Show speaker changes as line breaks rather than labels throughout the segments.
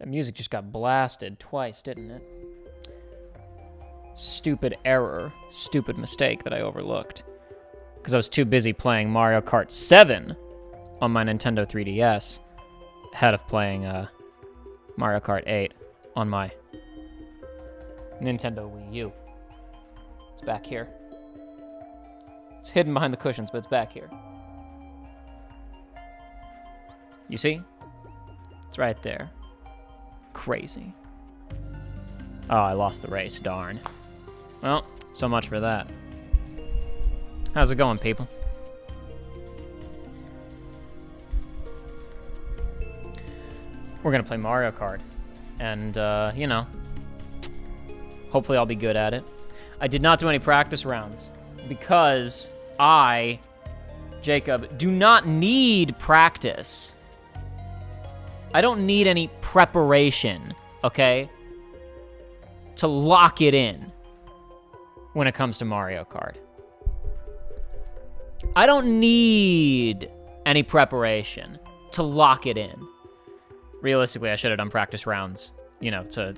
That music just got blasted twice, didn't it? Stupid error. Stupid mistake that I overlooked. Because I was too busy playing Mario Kart 7 on my Nintendo 3DS ahead of playing Mario Kart 8 on my Nintendo Wii U. It's back here. It's hidden behind the cushions, but it's back here. You see? It's right there. Crazy. Oh, I lost the race, darn. Well, so much for that. How's it going, people? We're gonna play Mario Kart. And, you know, hopefully I'll be good at it. I did not do any practice rounds because I, Jacob, do not need practice. I don't need any preparation, okay, to lock it in when it comes to Mario Kart. I don't need any preparation to lock it in. Realistically, I should have done practice rounds, you know, to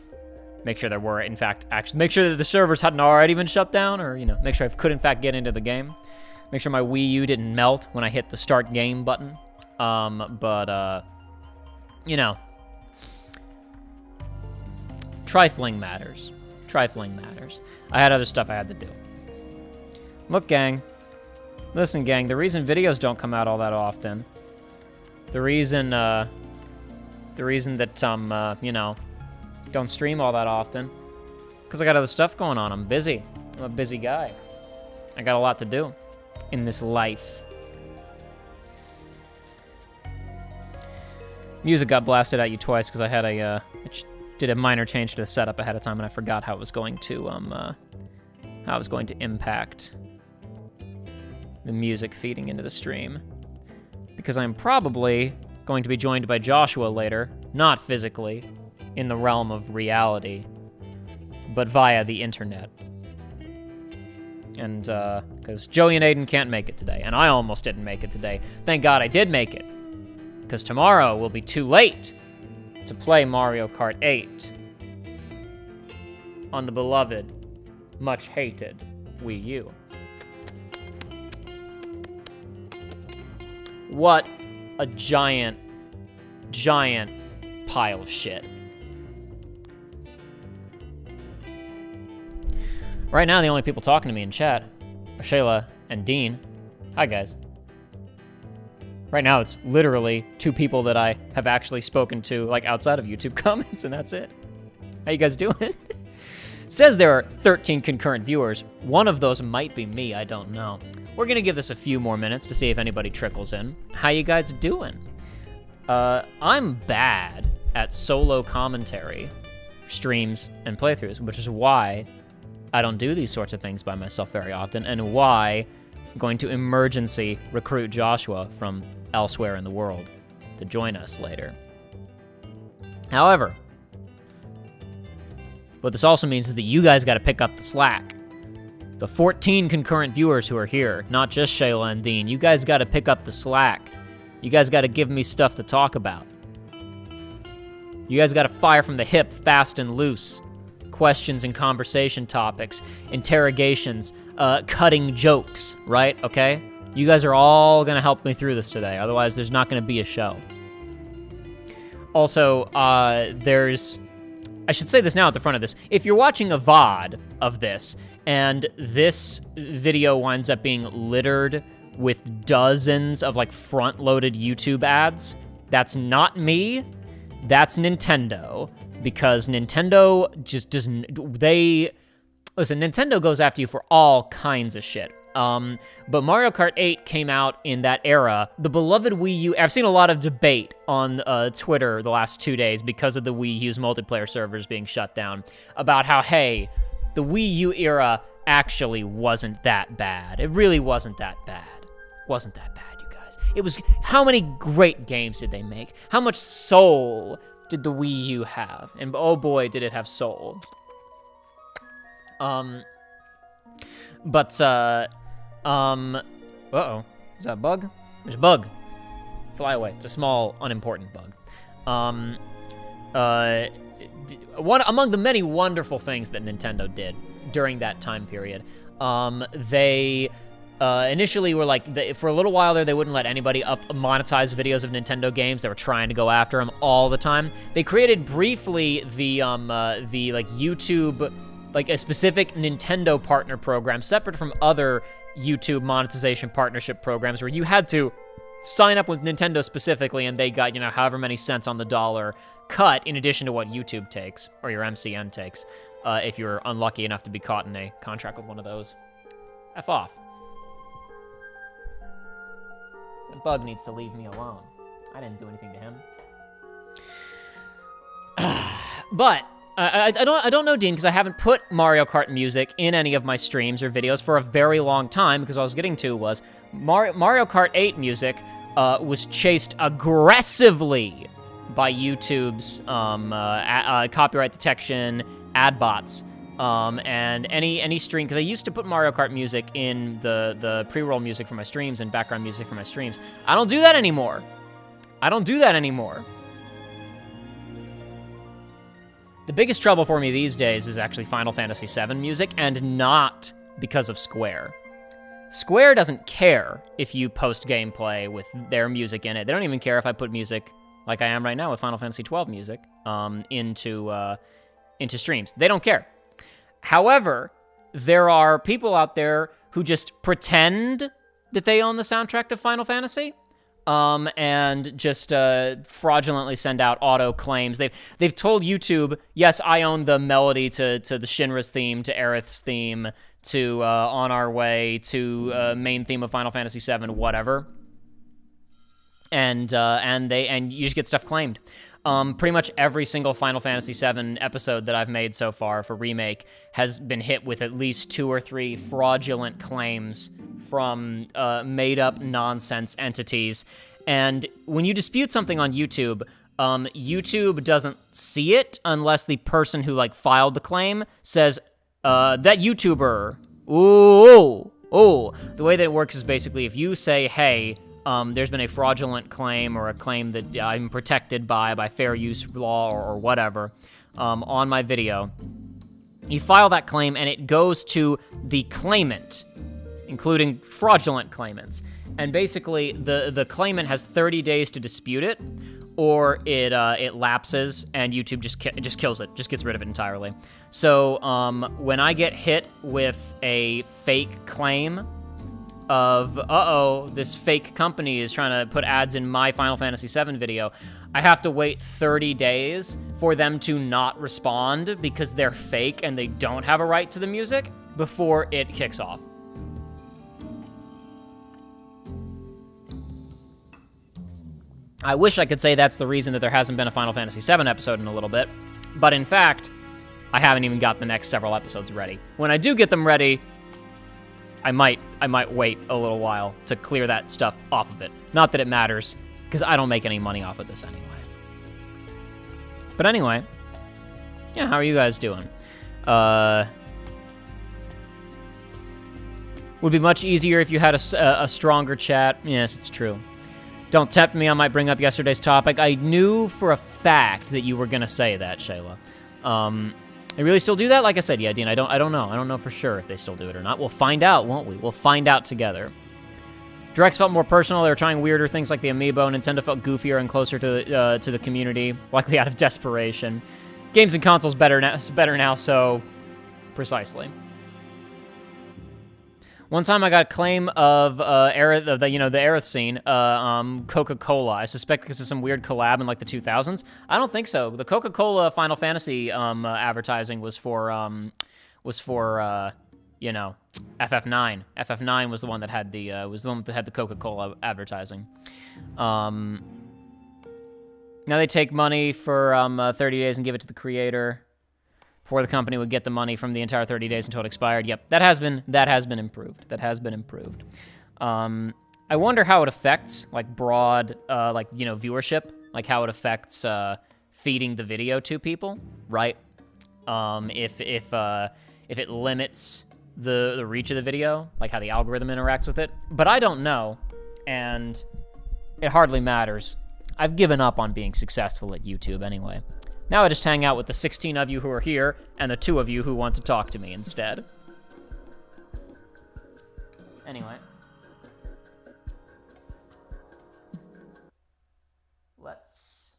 make sure there were, in fact, actually, make sure that the servers hadn't already been shut down, or, you know, make sure I could, in fact, get into the game. Make sure my Wii U didn't melt when I hit the start game button. You know, trifling matters. Trifling matters. I had other stuff I had to do. Look, gang. Listen, gang, the reason videos don't come out all that often, the reason that, you know, don't stream all that often, because I got other stuff going on. I'm busy. I'm a busy guy. I got a lot to do in this life. Music got blasted at you twice because I had did a minor change to the setup ahead of time, and I forgot how it was going to impact the music feeding into the stream. Because I'm probably going to be joined by Joshua later, not physically, in the realm of reality, but via the internet. And, because Joey and Aiden can't make it today, and I almost didn't make it today. Thank God I did make it, because tomorrow will be too late to play Mario Kart 8 on the beloved, much-hated Wii U. What a giant, giant pile of shit. Right now, the only people talking to me in chat are Shayla and Dean. Hi, guys. Right now, it's literally 2 people that I have actually spoken to, like, outside of YouTube comments, and that's it. How you guys doing? Says there are 13 concurrent viewers. One of those might be me, I don't know. We're gonna give this a few more minutes to see if anybody trickles in. How you guys doing? I'm bad at solo commentary, streams, and playthroughs, which is why I don't do these sorts of things by myself very often, and why I'm going to emergency recruit Joshua from elsewhere in the world to join us later. However, what this also means is that you guys gotta pick up the slack. The 14 concurrent viewers who are here, not just Shayla and Dean, you guys gotta pick up the slack. You guys gotta give me stuff to talk about. You guys gotta fire from the hip, fast and loose. Questions and conversation topics, interrogations, cutting jokes, right? Okay? You guys are all gonna help me through this today, otherwise there's not gonna be a show. Also, I should say this now at the front of this. If you're watching a VOD of this, and this video winds up being littered with dozens of, like, front-loaded YouTube ads, that's not me, that's Nintendo. Because Nintendo just doesn't, listen, Nintendo goes after you for all kinds of shit. But Mario Kart 8 came out in that era. The beloved Wii U, I've seen a lot of debate on Twitter the last 2 days because of the Wii U's multiplayer servers being shut down, about how, hey, the Wii U era actually wasn't that bad. It really wasn't that bad. Wasn't that bad, you guys. It was, how many great games did they make? How much soul did the Wii U have? And oh boy, did it have soul. Uh-oh. Is that a bug? There's a bug. Fly away. It's a small, unimportant bug. one among the many wonderful things that Nintendo did during that time period. They initially were like, for a little while there, they wouldn't let anybody monetize videos of Nintendo games. They were trying to go after them all the time. They created briefly the like YouTube, like a specific Nintendo partner program separate from other YouTube monetization partnership programs where you had to sign up with Nintendo specifically and they got, however many cents on the dollar cut in addition to what YouTube takes or your MCN takes if you're unlucky enough to be caught in a contract with one of those. F off. The bug needs to leave me alone. I didn't do anything to him. But I don't know, Dean, because I haven't put Mario Kart music in any of my streams or videos for a very long time, because what I was getting to was Mario Kart 8 music was chased aggressively by YouTube's copyright detection ad bots. And any stream, because I used to put Mario Kart music in the pre-roll music for my streams and background music for my streams. I don't do that anymore. The biggest trouble for me these days is actually Final Fantasy VII music, and not because of Square. Square doesn't care if you post gameplay with their music in it. They don't even care if I put music, like I am right now with Final Fantasy XII music, into streams. They don't care. However, there are people out there who just pretend that they own the soundtrack to Final Fantasy, and just fraudulently send out auto claims. They've told YouTube, yes, I own the melody to the Shinra's theme, to Aerith's theme, to On Our Way, to main theme of Final Fantasy VII, whatever. And you just get stuff claimed. Pretty much every single Final Fantasy VII episode that I've made so far for Remake has been hit with at least 2 or 3 fraudulent claims from made-up nonsense entities. And when you dispute something on YouTube, YouTube doesn't see it unless the person who, filed the claim says, that YouTuber, ooh. The way that it works is basically if you say, hey, there's been a fraudulent claim or a claim that I'm protected by fair use law or whatever on my video. You file that claim and it goes to the claimant, including fraudulent claimants. And basically, the claimant has 30 days to dispute it, or it lapses and YouTube just kills it, just gets rid of it entirely. So when I get hit with a fake claim of, this fake company is trying to put ads in my Final Fantasy VII video, I have to wait 30 days for them to not respond because they're fake and they don't have a right to the music before it kicks off. I wish I could say that's the reason that there hasn't been a Final Fantasy VII episode in a little bit, but in fact, I haven't even got the next several episodes ready. When I do get them ready, I might wait a little while to clear that stuff off of it. Not that it matters, because I don't make any money off of this anyway. But anyway, yeah, how are you guys doing? Would be much easier if you had a stronger chat. Yes, it's true. Don't tempt me, I might bring up yesterday's topic. I knew for a fact that you were going to say that, Shayla. They really still do that? Like I said, yeah, Dean, I don't know. I don't know for sure if they still do it or not. We'll find out, won't we? We'll find out together. Directs felt more personal. They were trying weirder things like the Amiibo. Nintendo felt goofier and closer to the community, likely out of desperation. Games and consoles better now, so precisely. One time I got a claim of Aerith, the Aerith scene, Coca-Cola. I suspect because of some weird collab in the 2000s. I don't think so. The Coca-Cola Final Fantasy advertising was for FF9. FF9 was the one that had the Coca-Cola advertising. Now they take money for 30 days and give it to the creator. Before the company would get the money from the entire 30 days until it expired. Yep, that has been improved. I wonder how it affects broad viewership, how it affects feeding the video to people, right? If it limits the reach of the video, how the algorithm interacts with it. But I don't know, and it hardly matters. I've given up on being successful at YouTube anyway. Now I just hang out with the 16 of you who are here and the 2 of you who want to talk to me instead. Anyway. Let's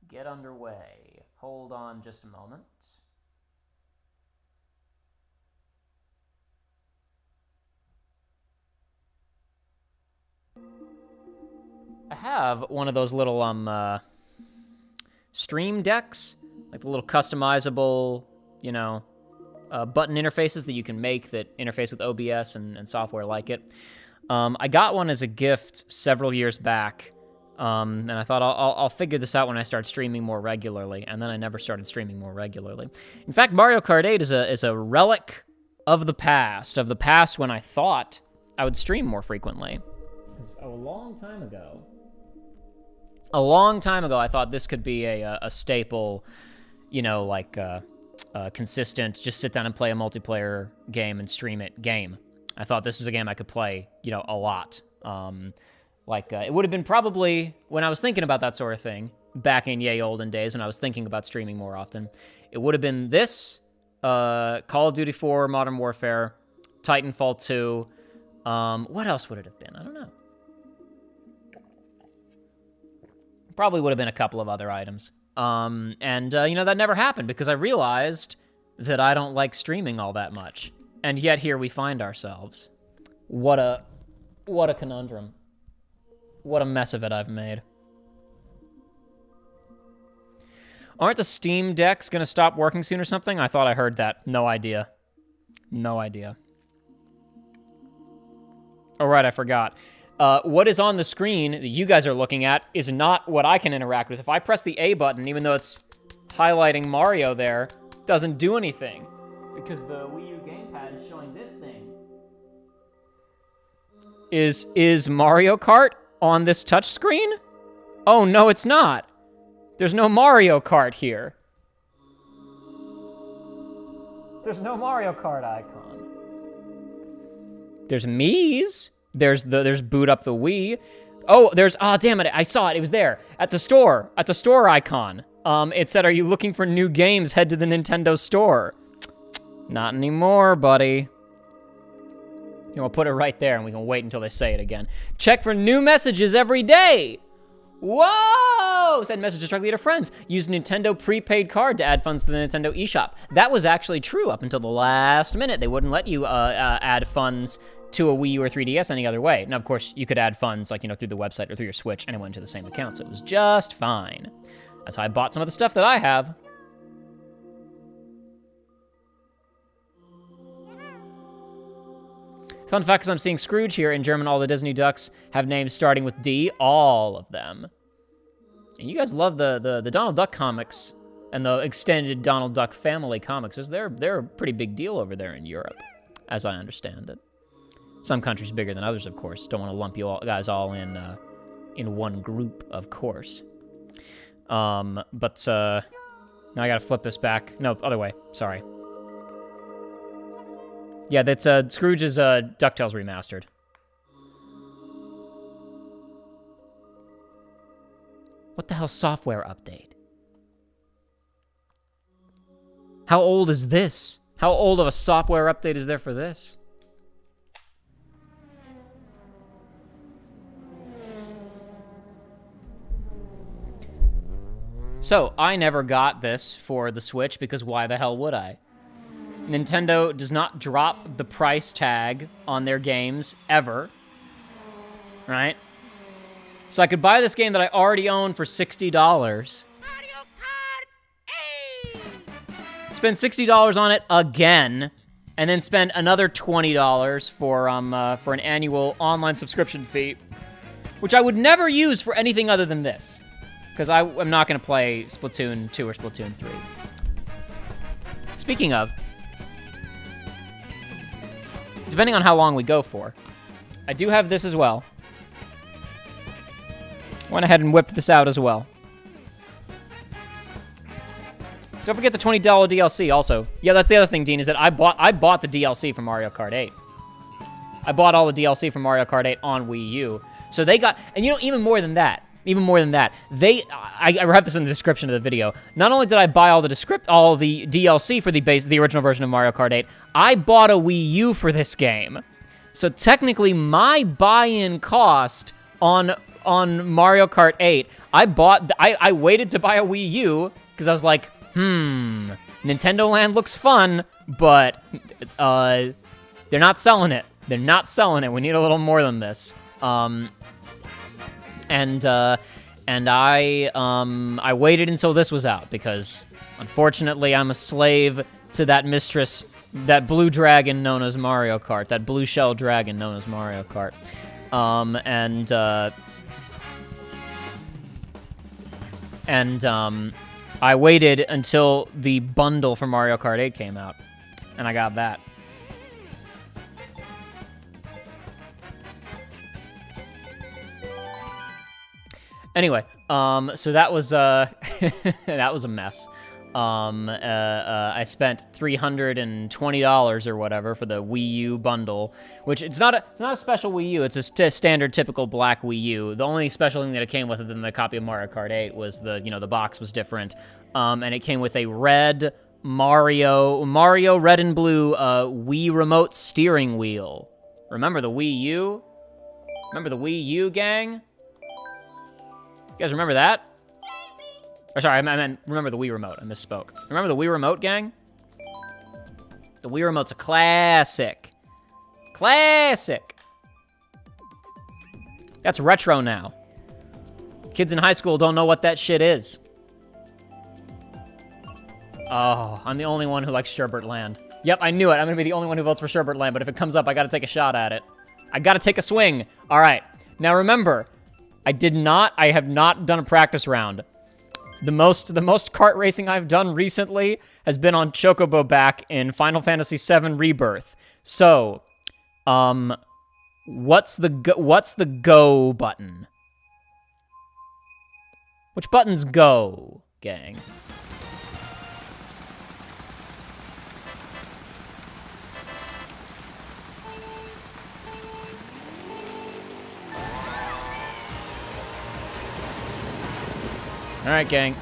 get underway. Hold on just a moment. I have one of those little stream decks, like the little customizable, you know, button interfaces that you can make that interface with OBS and software like it. I got one as a gift several years back, and I thought I'll figure this out when I start streaming more regularly, and then I never started streaming more regularly. In fact, Mario Kart 8 is a relic of the past when I thought I would stream more frequently. A long time ago, I thought this could be a staple, you know, like consistent, just sit down and play a multiplayer game and stream it game. I thought this is a game I could play, you know, a lot. It would have been probably, when I was thinking about that sort of thing, back in yay olden days when I was thinking about streaming more often, it would have been this, Call of Duty 4, Modern Warfare, Titanfall 2, what else would it have been? I don't know. Probably would have been a couple of other items. You know, that never happened because I realized that I don't like streaming all that much. And yet here we find ourselves. What a conundrum. What a mess of it I've made. Aren't the Steam decks gonna stop working soon or something? I thought I heard that. No idea. No idea. Oh, right, I forgot. What is on the screen that you guys are looking at is not what I can interact with. If I press the A button, even though it's highlighting Mario there, it doesn't do anything. Because the Wii U gamepad is showing this thing. Is Mario Kart on this touchscreen? Oh, no, it's not. There's no Mario Kart here. There's no Mario Kart icon. There's Mii's. There's boot up the Wii. Oh, damn it, I saw it, it was there. At the store icon. It said, are you looking for new games? Head to the Nintendo store. Not anymore, buddy. You know, we'll put it right there and we can wait until they say it again. Check for new messages every day. Whoa! Send messages directly to friends. Use Nintendo prepaid card to add funds to the Nintendo eShop. That was actually true up until the last minute. They wouldn't let you add funds to a Wii U or 3DS any other way. Now, of course, you could add funds, like, you know, through the website or through your Switch, and it went to the same account, so it was just fine. That's how I bought some of the stuff that I have. Fun fact is I'm seeing Scrooge here. In German, all the Disney ducks have names starting with D. All of them. And you guys love the Donald Duck comics and the extended Donald Duck family comics. They're a pretty big deal over there in Europe, as I understand it. Some countries bigger than others, of course. Don't want to lump you guys all in one group, of course. Now I gotta flip this back. No, other way. Sorry. Yeah, that's Scrooge's DuckTales remastered. What the hell software update? How old is this? How old of a software update is there for this? So, I never got this for the Switch because why the hell would I? Nintendo does not drop the price tag on their games, ever. Right? So I could buy this game that I already own for $60. Mario Kart 8! Spend $60 on it again, and then spend another $20 for an annual online subscription fee, which I would never use for anything other than this. Because I'm not going to play Splatoon 2 or Splatoon 3. Speaking of, depending on how long we go for, I do have this as well. Went ahead and whipped this out as well. Don't forget the $20 DLC also. Yeah, that's the other thing, Dean, is that I bought the DLC for Mario Kart 8. I bought all the DLC for Mario Kart 8 on Wii U. So they got, and you know, even more than that, Even more than that. I wrote this in the description of the video. Not only did I buy all the DLC for the original version of Mario Kart 8, I bought a Wii U for this game. So technically, my buy-in cost on Mario Kart 8, I waited to buy a Wii U because I was like, Nintendo Land looks fun, but they're not selling it. They're not selling it. We need a little more than this. And I waited until this was out because, unfortunately, I'm a slave to that mistress, that blue dragon known as Mario Kart, that blue shell dragon known as Mario Kart. I waited until the bundle for Mario Kart 8 came out, and I got that. Anyway, so that was that was a mess. I spent $320 or whatever for the Wii U bundle, which it's not a special Wii U. It's a standard, typical black Wii U. The only special thing that it came with, other than the copy of Mario Kart 8, was the box was different, and it came with a red Mario red and blue Wii remote steering wheel. Remember the Wii U? Remember the Wii U, gang? You guys remember that? Or sorry, I meant remember the Wii Remote. I misspoke. Remember the Wii Remote, gang? The Wii Remote's a classic. Classic. That's retro now. Kids in high school don't know what that shit is. Oh, I'm the only one who likes Sherbert Land. Yep, I knew it. I'm gonna be the only one who votes for Sherbert Land, but if it comes up, I gotta take a shot at it. I gotta take a swing. All right. Now remember, I have not done a practice round. The most kart racing I've done recently has been on Chocobo back in Final Fantasy VII Rebirth. So, what's the go button? Which button's go, gang? All right, gang.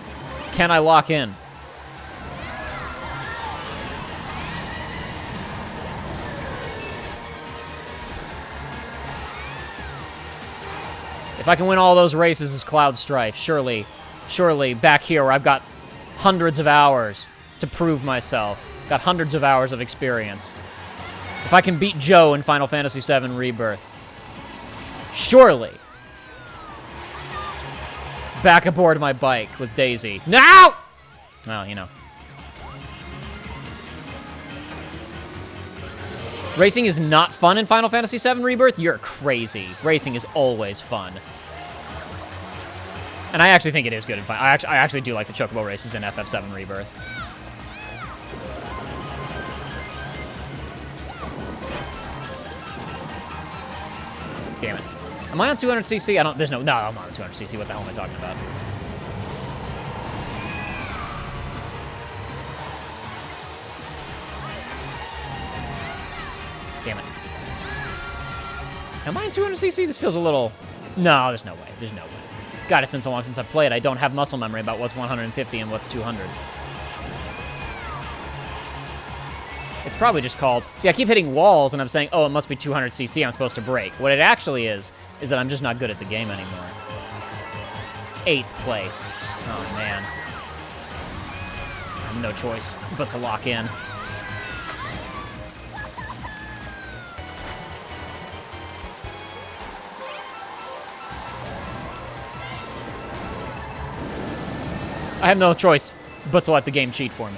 Can I lock in? If I can win all those races as Cloud Strife, surely back here where I've got hundreds of hours to prove myself, got hundreds of hours of experience. If I can beat Joe in Final Fantasy VII Rebirth, surely. Back aboard my bike with Daisy. No! Well, you know. Racing is not fun in Final Fantasy VII Rebirth? You're crazy. Racing is always fun. And I actually think it is good in Final. I actually do like the Chocobo races in FF7 Rebirth. Damn it. Am I on 200cc? I'm on 200cc. What the hell am I talking about? Damn it. Am I on 200cc? This feels a little... No, there's no way. There's no way. God, it's been so long since I've played. I don't have muscle memory about what's 150 and what's 200. It's probably just called... See, I keep hitting walls and I'm saying, oh, it must be 200cc. I'm supposed to brake. What it actually is that I'm just not good at the game anymore. 8th place. Oh, man. I have no choice but to lock in. I have no choice but to let the game cheat for me.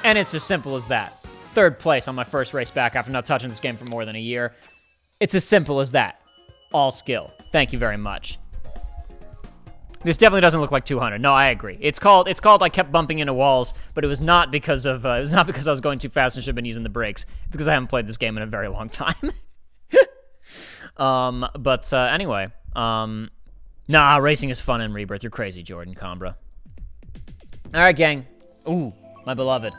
And it's as simple as that. 3rd place on my first race back after not touching this game for more than a year. It's as simple as that. All skill. Thank you very much. This definitely doesn't look like 200. No, I agree. It's called I kept bumping into walls, but it was not because of I was going too fast and should have been using the brakes. It's because I haven't played this game in a very long time. Anyway, nah, racing is fun in Rebirth. You're crazy, Jordan Combra. All right, gang. Ooh, my beloved.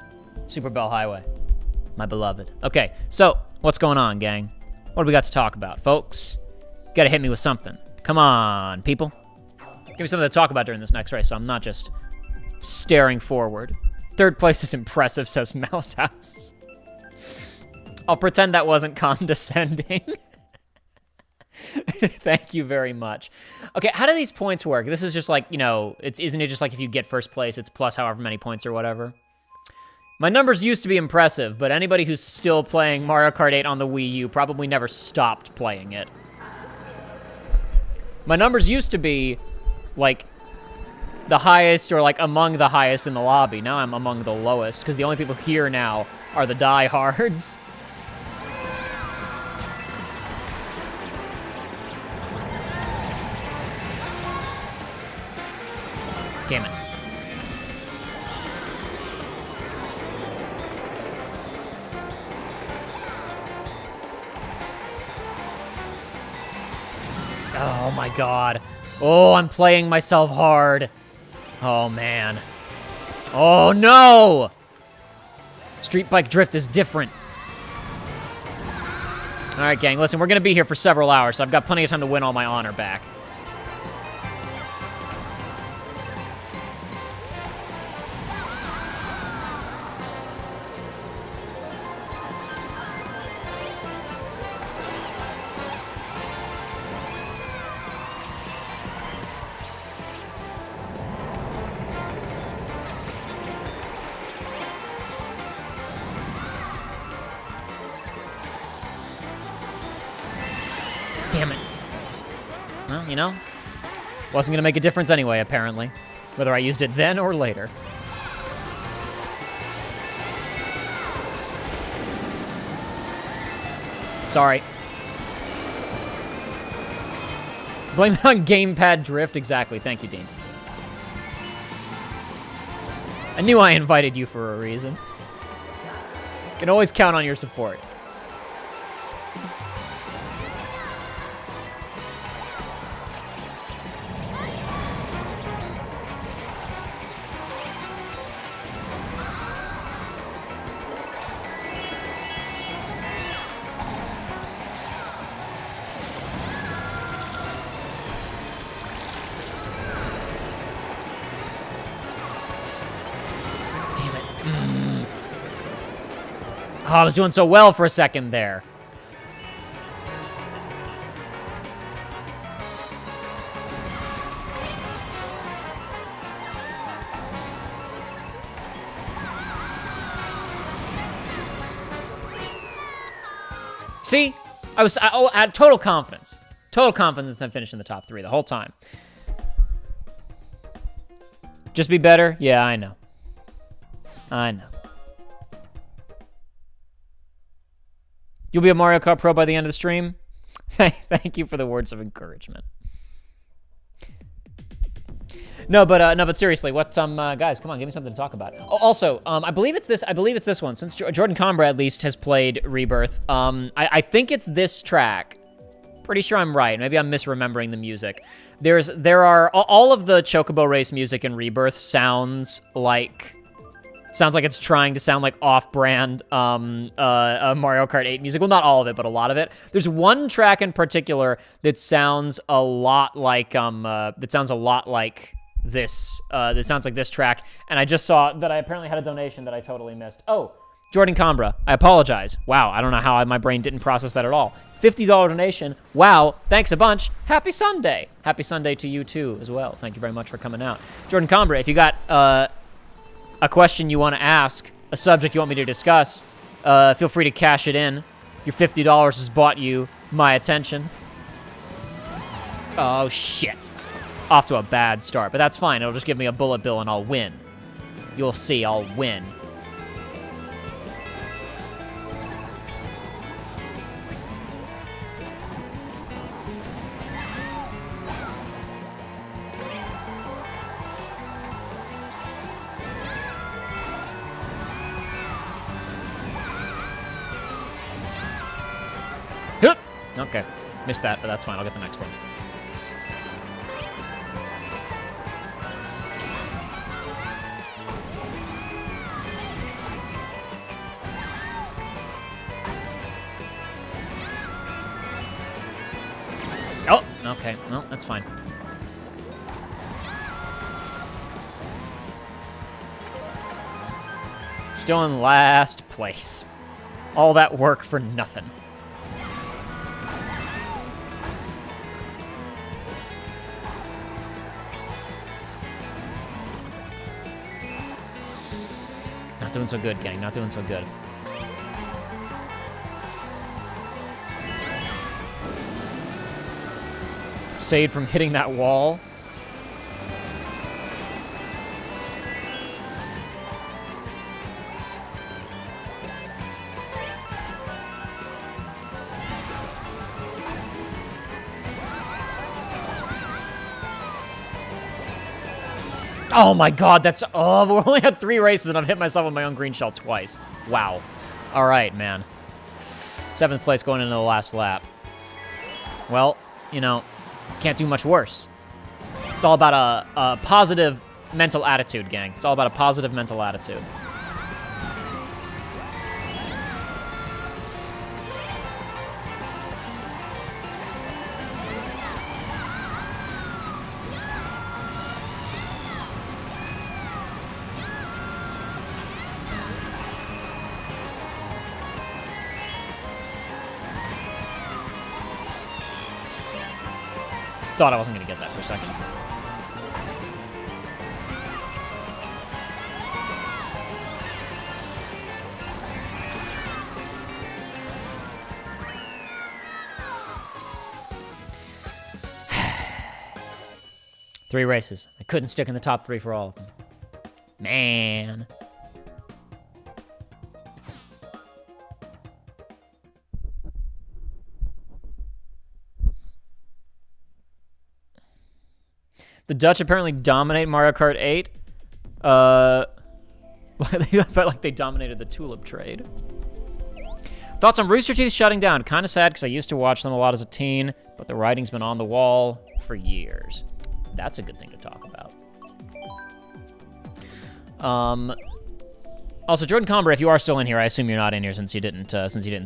Super Bell Highway. My beloved. Okay, so what's going on, gang? What do we got to talk about, folks? Gotta hit me with something. Come on, people. Give me something to talk about during this next race so I'm not just staring forward. Third place is impressive, says Mouse House. I'll pretend that wasn't condescending. Thank you very much. Okay, how do these points work? This is just like, you know, isn't it just like if you get first place, it's plus however many points or whatever? My numbers used to be impressive, but anybody who's still playing Mario Kart 8 on the Wii U probably never stopped playing it. My numbers used to be, like, the highest or, like, among the highest in the lobby. Now I'm among the lowest, because the only people here now are the diehards. Damn it. Oh my god. Oh, I'm playing myself hard. Oh man. Oh no! Street Bike Drift is different. Alright, gang, listen, we're gonna be here for several hours, so I've got plenty of time to win all my honor back. Damn it. Well, you know, wasn't gonna make a difference anyway, apparently. Whether I used it then or later. Sorry. Blame it on gamepad drift. Exactly. Thank you, Dean. I knew I invited you for a reason. Can always count on your support. Oh, I was doing so well for a second there. See? I had total confidence. Total confidence in finishing the top 3 the whole time. Just be better? Yeah, I know. I know. You'll be a Mario Kart Pro by the end of the stream? Thank you for the words of encouragement. No, but seriously, what guys, come on, give me something to talk about. Oh, also, I believe it's this one. Since Jordan Combra at least has played Rebirth, I think it's this track. Pretty sure I'm right. Maybe I'm misremembering the music. There are all of the Chocobo Race music in Rebirth sounds like it's trying to sound like off-brand Mario Kart 8 music. Well, not all of it, but a lot of it. There's one track in particular that sounds a lot like this. That sounds like this track. And I just saw that I apparently had a donation that I totally missed. Oh, Jordan Combra, I apologize. Wow, I don't know how my brain didn't process that at all. $50 donation. Wow, thanks a bunch. Happy Sunday. Happy Sunday to you too as well. Thank you very much for coming out. Jordan Combra, if you got a question you want to ask, a subject you want me to discuss, feel free to cash it in. Your $50 has bought you my attention. Oh, shit. Off to a bad start, but that's fine. It'll just give me a bullet bill and I'll win. You'll see, I'll win. Okay. Missed that, but that's fine. I'll get the next one. Oh, okay. Well, that's fine. Still in last place. All that work for nothing. Not doing so good, gang. Not doing so good. Saved from hitting that wall. Oh my god, that's... Oh, we only had 3 races and I've hit myself with my own green shell twice. Wow. All right, man. 7th place going into the last lap. Well, you know, can't do much worse. It's all about a positive mental attitude, gang. It's all about a positive mental attitude. Thought I wasn't going to get that for a second. Three races. I couldn't stick in the top 3 for all of them. Man. The Dutch apparently dominate Mario Kart 8. I felt like they dominated the tulip trade. Thoughts on Rooster Teeth shutting down? Kind of sad because I used to watch them a lot as a teen, but the writing's been on the wall for years. That's a good thing to talk about. Also, Jordan Comber, if you are still in here, I assume you're not in here since you didn't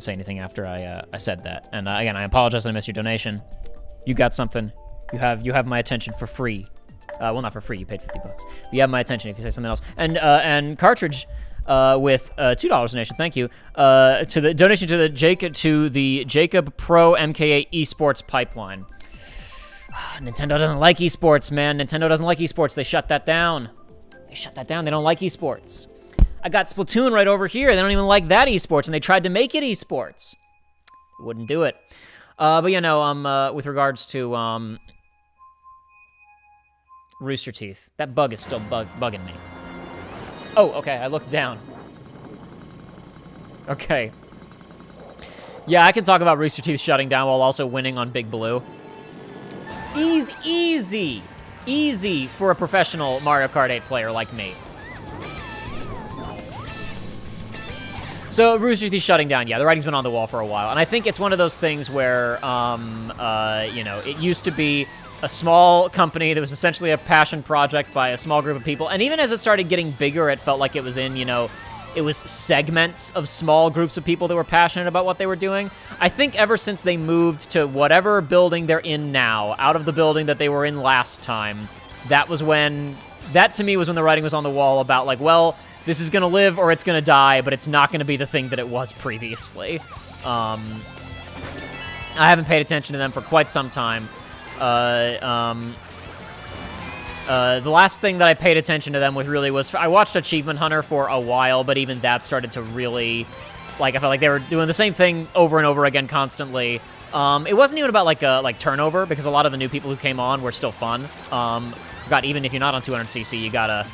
say anything after I said that. And again, I apologize that I missed your donation. You got something. You have my attention for free. Well, not for free. You paid $50. But you have my attention if you say something else. And Cartridge with $2 donation. Thank you. To the donation to the Jacob Pro MKA Esports pipeline. Nintendo doesn't like esports, man. Nintendo doesn't like esports. They shut that down. They shut that down. They don't like esports. I got Splatoon right over here. They don't even like that esports, and they tried to make it esports. Wouldn't do it. But you know, with regards to Rooster Teeth, that bug is still bugging me. Oh, okay, I looked down. Okay. Yeah, I can talk about Rooster Teeth shutting down while also winning on Big Blue. Easy for a professional Mario Kart 8 player like me. So Rooster Teeth shutting down, yeah, the writing's been on the wall for a while, and I think it's one of those things where, you know, it used to be a small company that was essentially a passion project by a small group of people, and even as it started getting bigger, it felt like it was in, you know, it was segments of small groups of people that were passionate about what they were doing. I think ever since they moved to whatever building they're in now, out of the building that they were in last time, that to me was when the writing was on the wall about, like, well, this is going to live or it's going to die, but it's not going to be the thing that it was previously. I haven't paid attention to them for quite some time. The last thing that I paid attention to them with really was, I watched Achievement Hunter for a while, but even that started to really, like, I felt like they were doing the same thing over and over again constantly. It wasn't even about, like turnover, because a lot of the new people who came on were still fun. Forgot, even if you're not on 200cc, you gotta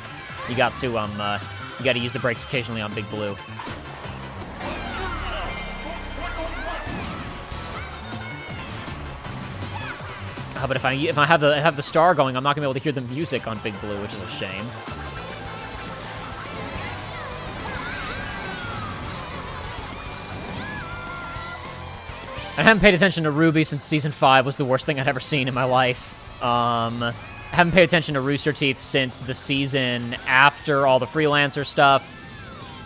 use the brakes occasionally on Big Blue. But if I have the star going, I'm not gonna be able to hear the music on Big Blue, which is a shame. I haven't paid attention to Ruby since Season 5 was the worst thing I'd ever seen in my life. I haven't paid attention to Rooster Teeth since the season after all the freelancer stuff.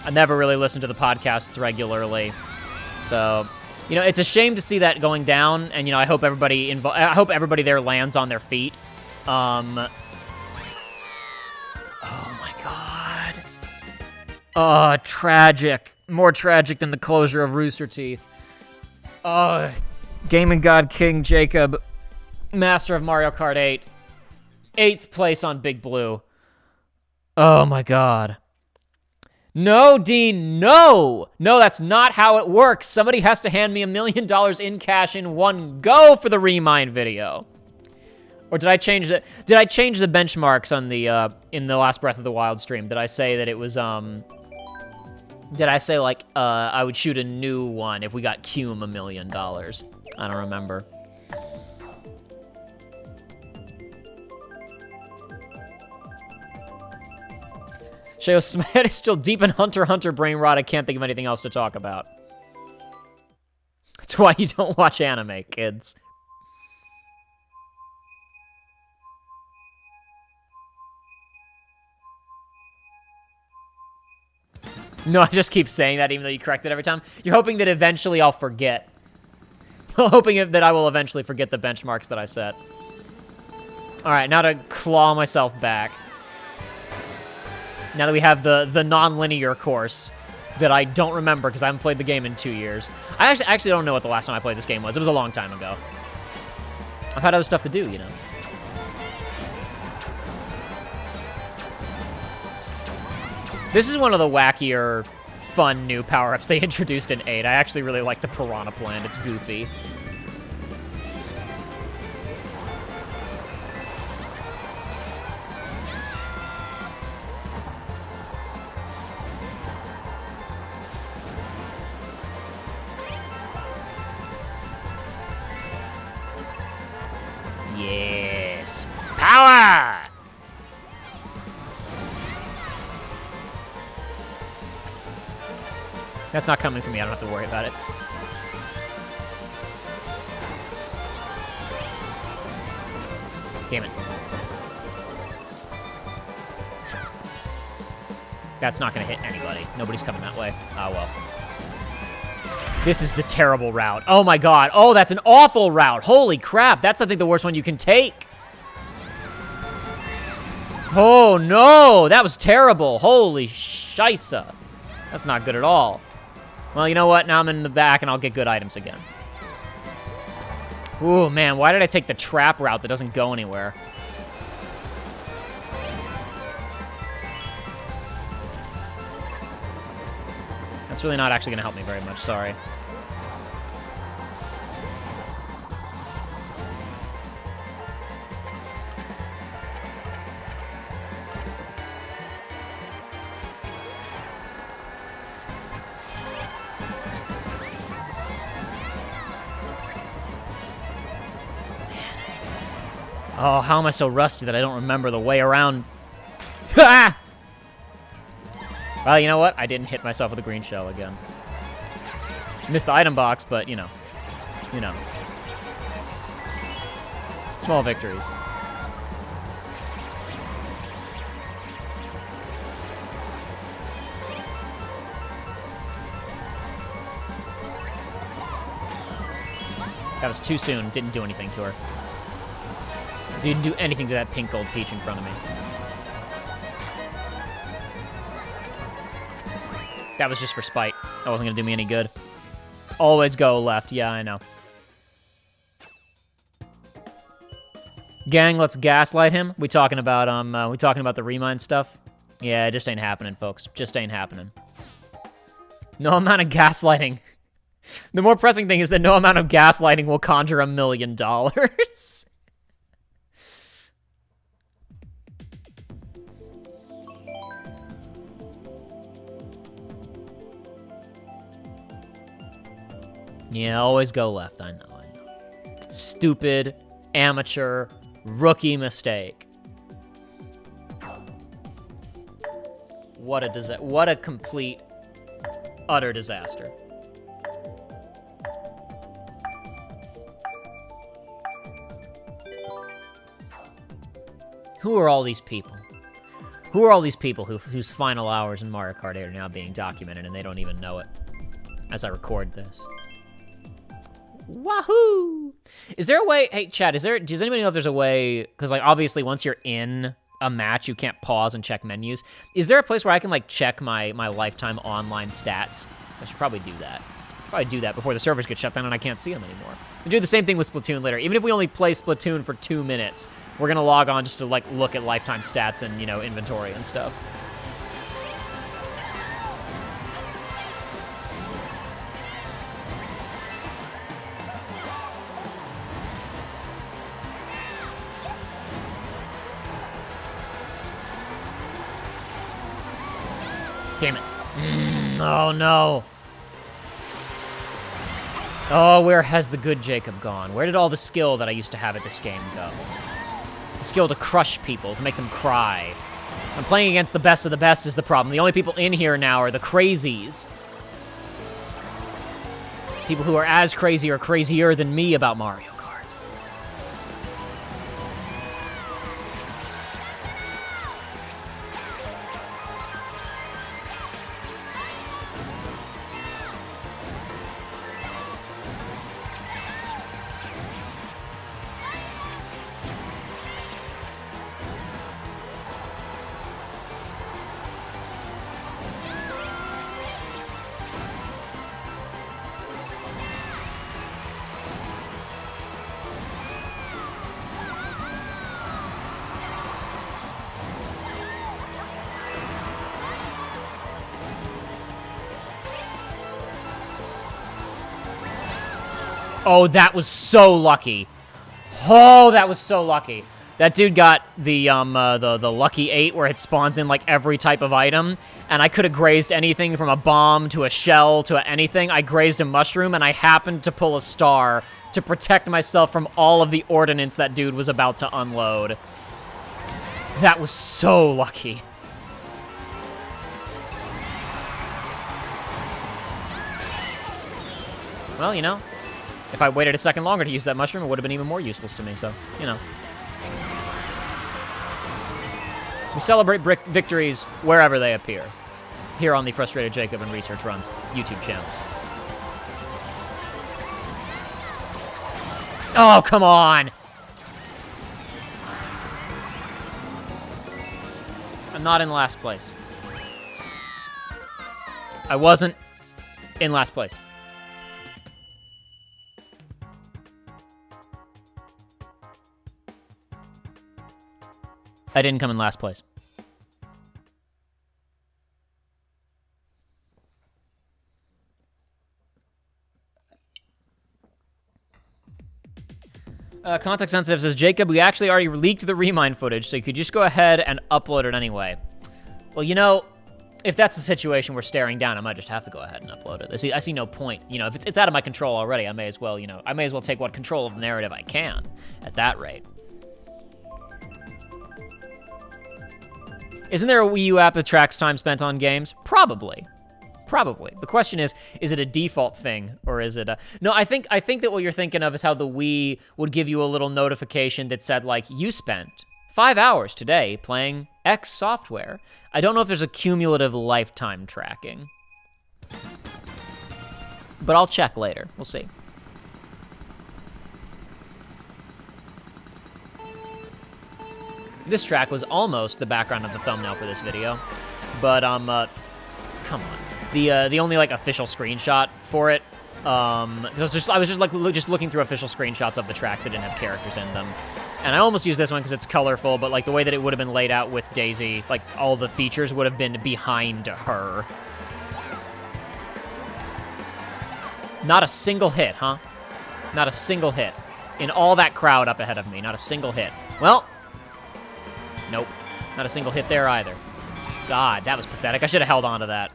I never really listened to the podcasts regularly. So, you know, it's a shame to see that going down, and, you know, I hope everybody there lands on their feet. Oh, my God. Oh, tragic. More tragic than the closure of Rooster Teeth. Gaming God King Jacob, master of Mario Kart 8, 8th place on Big Blue. Oh my God. No, Dean, no! No, that's not how it works. Somebody has to hand me $1 million in cash in one go for the Remind video. Or did I change the benchmarks on the, in the last Breath of the Wild stream? Did I say that it was, did I say, like, I would shoot a new one if we got Cume $1 million? I don't remember. Shayo's head is still deep in Hunter x Hunter brain rot. I can't think of anything else to talk about. That's why you don't watch anime, kids. No, I just keep saying that even though you correct it every time. You're hoping that eventually I'll forget. Hoping that I will eventually forget the benchmarks that I set. All right, now to claw myself back. Now that we have the non-linear course that I don't remember because I haven't played the game in 2 years. I actually don't know what the last time I played this game was. It was a long time ago. I've had other stuff to do, you know. This is one of the wackier, fun new power-ups they introduced in 8. I actually really like the Piranha Plant. It's goofy. Yes. Power! That's not coming from me. I don't have to worry about it. Damn it. That's not going to hit anybody. Nobody's coming that way. Oh, well. This is the terrible route. Oh, my God. Oh, that's an awful route. Holy crap. That's, I think, the worst one you can take. Oh, no. That was terrible. Holy shisa. That's not good at all. Well, you know what? Now I'm in the back, and I'll get good items again. Ooh, man, why did I take the trap route that doesn't go anywhere? That's really not actually going to help me very much, sorry. Oh, how am I so rusty that I don't remember the way around? Well, you know what? I didn't hit myself with a green shell again. Missed the item box, but, you know. You know. Small victories. That was too soon. Didn't do anything to her. Didn't do anything to that pink gold peach in front of me. That was just for spite. That wasn't gonna do me any good. Always go left. Yeah, I know. Gang, let's gaslight him. We talking about the Remind stuff? Yeah, it just ain't happening, folks. Just ain't happening. No amount of gaslighting. The more pressing thing is that no amount of gaslighting will conjure $1 million. Yeah, always go left. I know. Stupid, amateur, rookie mistake. What a complete, utter disaster. Who are all these people? Who are all these people whose final hours in Mario Kart 8 are now being documented and they don't even know it as I record this? Wahoo! Is there a way, hey, chat, does anybody know if there's a way, because, like, obviously once you're in a match, you can't pause and check menus. Is there a place where I can, like, check my lifetime online stats? I should probably do that. Probably do that before the servers get shut down and I can't see them anymore. And do the same thing with Splatoon later. Even if we only play Splatoon for 2 minutes, we're gonna log on just to, like, look at lifetime stats and, you know, inventory and stuff. Damn it. Oh, no. Oh, where has the good Jacob gone? Where did all the skill that I used to have at this game go? The skill to crush people, to make them cry. I'm playing against the best of the best is the problem. The only people in here now are the crazies. People who are as crazy or crazier than me about Mario Kart. Oh, that was so lucky. Oh, that was so lucky. That dude got the lucky 8 where it spawns in like every type of item, and I could have grazed anything from a bomb to a shell to anything. I grazed a mushroom, and I happened to pull a star to protect myself from all of the ordnance that dude was about to unload. That was so lucky. Well, you know, if I waited a second longer to use that mushroom, it would have been even more useless to me, so, you know. We celebrate victories wherever they appear. Here on the Frustrated Jacob and Research Runs YouTube channels. Oh, come on! I'm not in last place. I wasn't in last place. I didn't come in last place. Context Sensitive says, Jacob, we actually already leaked the Remind footage, so you could just go ahead and upload it anyway. Well, you know, if that's the situation we're staring down, I might just have to go ahead and upload it. I see no point. You know, if it's out of my control already, I may as well, you know, I may as well take what control of the narrative I can at that rate. Isn't there a Wii U app that tracks time spent on games? Probably. Probably. The question is it a default thing, or is it a... No, I think that what you're thinking of is how the Wii would give you a little notification that said, like, you spent 5 hours today playing X software. I don't know if there's a cumulative lifetime tracking. But I'll check later. We'll see. This track was almost the background of the thumbnail for this video, but come on. The only like official screenshot for it, I was just looking through official screenshots of the tracks that didn't have characters in them, and I almost used this one because it's colorful, but like the way that it would have been laid out with Daisy, like all the features would have been behind her. Not a single hit, huh? Not a single hit. In all that crowd up ahead of me, not a single hit. Well. Nope. Not a single hit there either. God, that was pathetic. I should have held on to that.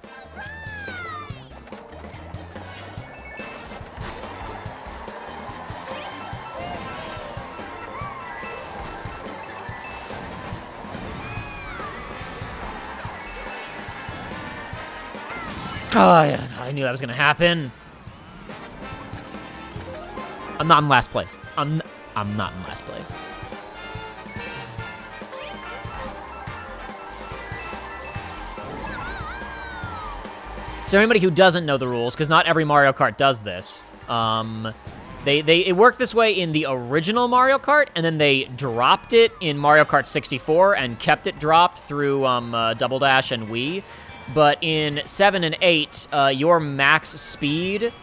Oh, yeah, I knew that was going to happen. I'm not in last place. I'm not in last place. So anybody who doesn't know the rules, because not every Mario Kart does this, it worked this way in the original Mario Kart, and then they dropped it in Mario Kart 64 and kept it dropped through Double Dash and Wii. But in 7 and 8, your max speed,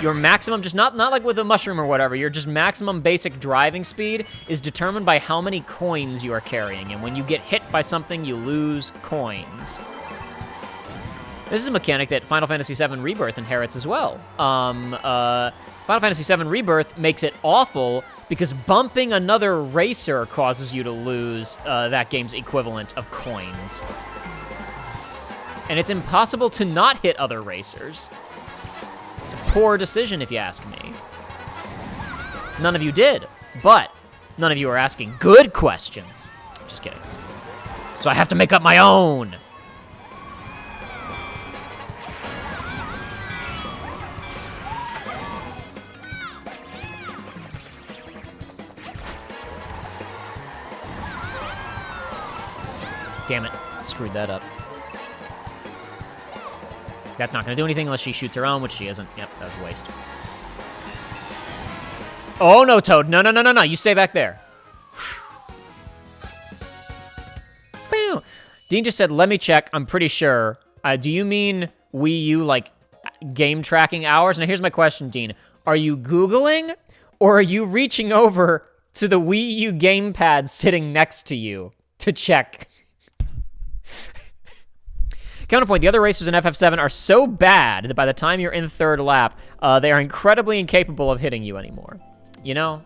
your maximum, just not like with a mushroom or whatever, your just maximum basic driving speed is determined by how many coins you are carrying. And when you get hit by something, you lose coins. This is a mechanic that Final Fantasy VII Rebirth inherits as well. Final Fantasy VII Rebirth makes it awful because bumping another racer causes you to lose that game's equivalent of coins. And it's impossible to not hit other racers. It's a poor decision, if you ask me. None of you did, but none of you are asking good questions. Just kidding. So I have to make up my own. Damn it, screwed that up. That's not gonna do anything unless she shoots her own, which she isn't. Yep, that was a waste. Oh, no, Toad. No, you stay back there. Dean just said, let me check. I'm pretty sure. Do you mean Wii U, like, game tracking hours? Now, here's my question, Dean. Are you Googling, or are you reaching over to the Wii U gamepad sitting next to you to check? Counterpoint, the other racers in FF7 are so bad that by the time you're in the third lap, they are incredibly incapable of hitting you anymore. You know,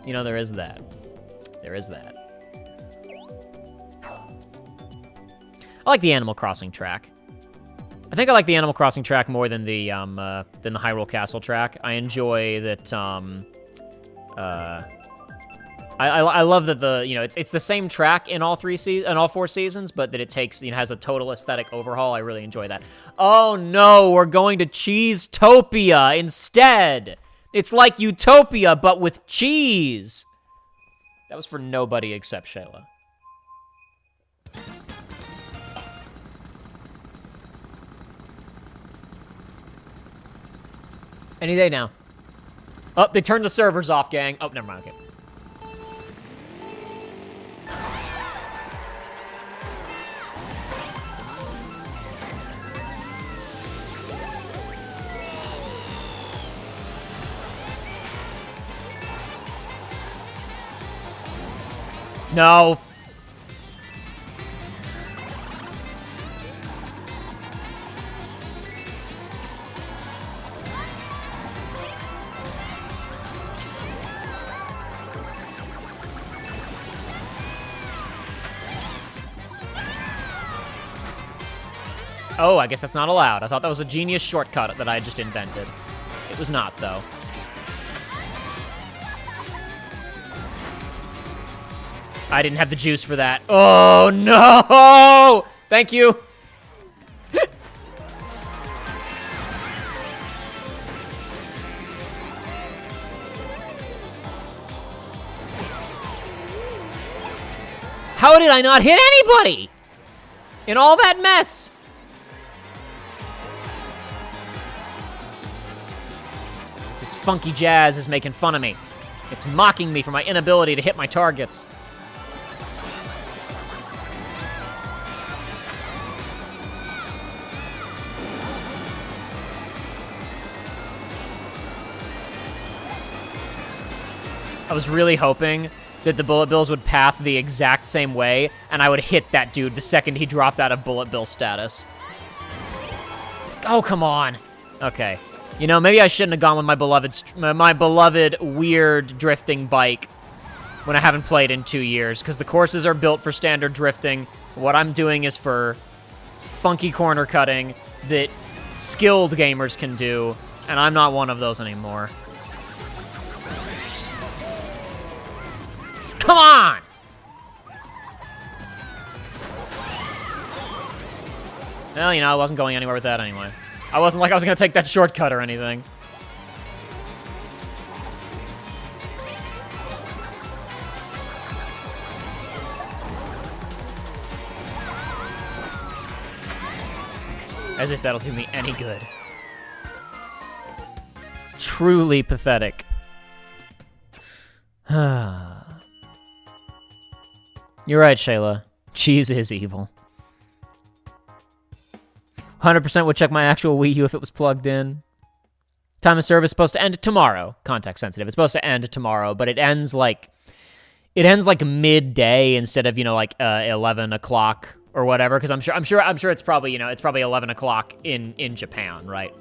there is that. There is that. I like the Animal Crossing track. I think I like the Animal Crossing track more than the Hyrule Castle track. I enjoy that, I love that it's the same track in all 4 seasons, but that it takes, has a total aesthetic overhaul. I really enjoy that. Oh no, we're going to Cheese-topia instead. It's like Utopia, but with cheese. That was for nobody except Shayla. Any day now. Oh, they turned the servers off, gang. Oh, never mind, okay. No. Oh, I guess that's not allowed. I thought that was a genius shortcut that I just invented. It was not, though. I didn't have the juice for that. Oh, no! Thank you. How did I not hit anybody in all that mess? This funky jazz is making fun of me. It's mocking me for my inability to hit my targets. I was really hoping that the Bullet Bills would path the exact same way, and I would hit that dude the second he dropped out of Bullet Bill status. Oh, come on. Okay. You know, maybe I shouldn't have gone with my beloved weird drifting bike when I haven't played in 2 years, because the courses are built for standard drifting. What I'm doing is for funky corner cutting that skilled gamers can do, and I'm not one of those anymore. Come on! Well, you know, I wasn't going anywhere with that anyway. I wasn't like I was going to take that shortcut or anything. As if that'll do me any good. Truly pathetic. You're right, Shayla. Cheese is evil. 100% would check my actual Wii U if it was plugged in. Time of service is supposed to end tomorrow. Context sensitive. It's supposed to end tomorrow, but it ends like midday instead of, 11 o'clock or whatever. Because I'm sure it's probably, it's probably 11 o'clock in Japan, right?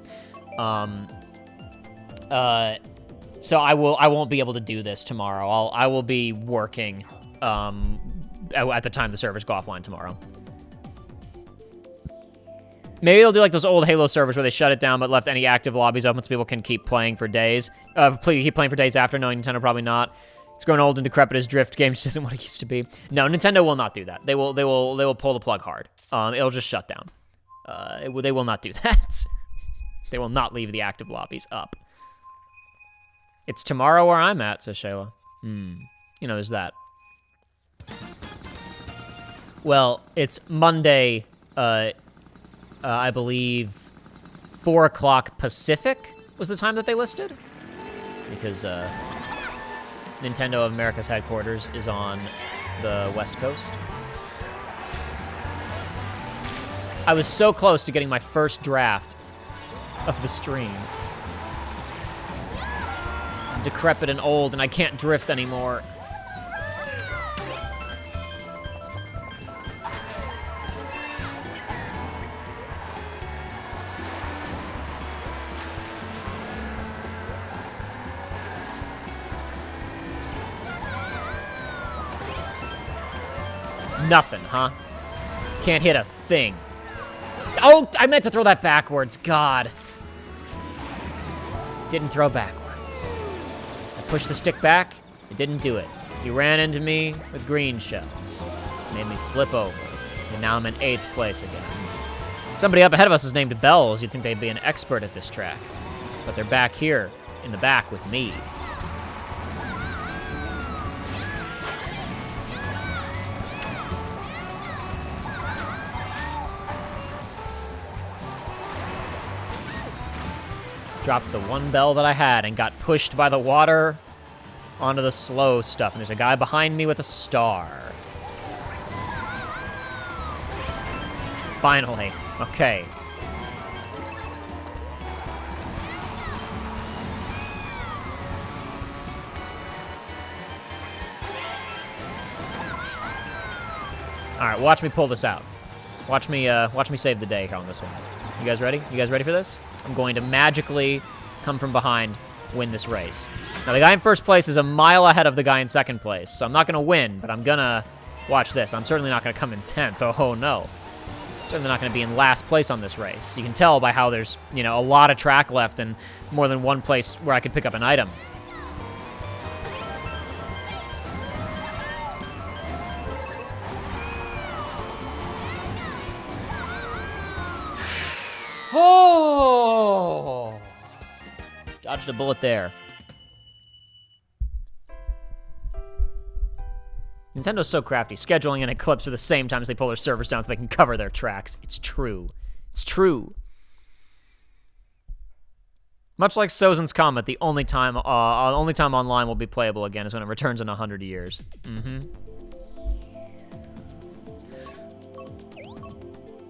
So I won't be able to do this tomorrow. I will be working at the time the servers go offline tomorrow. Maybe they'll do like those old Halo servers where they shut it down but left any active lobbies open so people can keep playing for days. Keep playing for days after. No, Nintendo probably not. It's grown old and decrepit as drift games isn't what it used to be. No, Nintendo will not do that. They will pull the plug hard. It'll just shut down. They will not do that. They will not leave the active lobbies up. It's tomorrow where I'm at, says Shayla. There's that. Well, it's Monday, I believe 4 o'clock Pacific was the time that they listed. Because Nintendo of America's headquarters is on the West Coast. I was so close to getting my first draft of the stream. I'm decrepit and old and I can't drift anymore. Nothing, huh? Can't hit a thing. Oh, I meant to throw that backwards. God. Didn't throw backwards. I pushed the stick back. It didn't do it. He ran into me with green shells. Made me flip over. And now I'm in 8th place again. Somebody up ahead of us is named Bells. You'd think they'd be an expert at this track. But they're back here in the back with me. Dropped the one bell that I had and got pushed by the water onto the slow stuff. And there's a guy behind me with a star. Finally. Okay. All right, watch me pull this out. Watch me save the day on this one. You guys ready? You guys ready for this? I'm going to magically come from behind, win this race. Now, the guy in first place is a mile ahead of the guy in second place, so I'm not going to win, but I'm going to watch this. I'm certainly not going to come in 10th. Oh, no. Certainly not going to be in last place on this race. You can tell by how there's, a lot of track left and more than one place where I could pick up an item. Oh! Dodged a bullet there. Nintendo's so crafty, scheduling an eclipse at the same time as they pull their servers down so they can cover their tracks. It's true. It's true. Much like Sozin's Comet, the only time online will be playable again is when it returns in 100 years.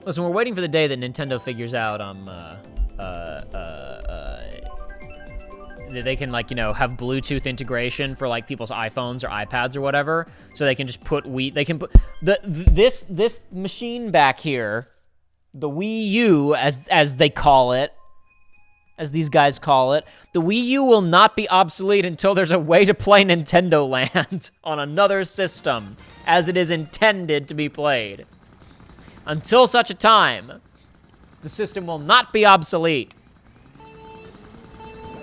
Listen, we're waiting for the day that Nintendo figures out they can, have Bluetooth integration for, people's iPhones or iPads or whatever, so they can just put they can put this machine back here, the Wii U, as they call it, as these guys call it, the Wii U will not be obsolete until there's a way to play Nintendo Land on another system, as it is intended to be played. Until such a time, the system will not be obsolete.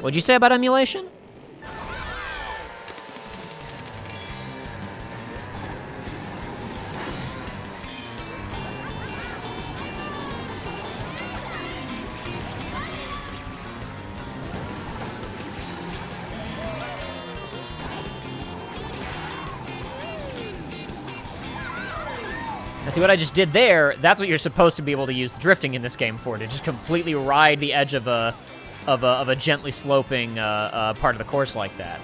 What'd you say about emulation? Now see what I just did there, that's what you're supposed to be able to use the drifting in this game for, to just completely ride the edge of a gently sloping part of the course like that.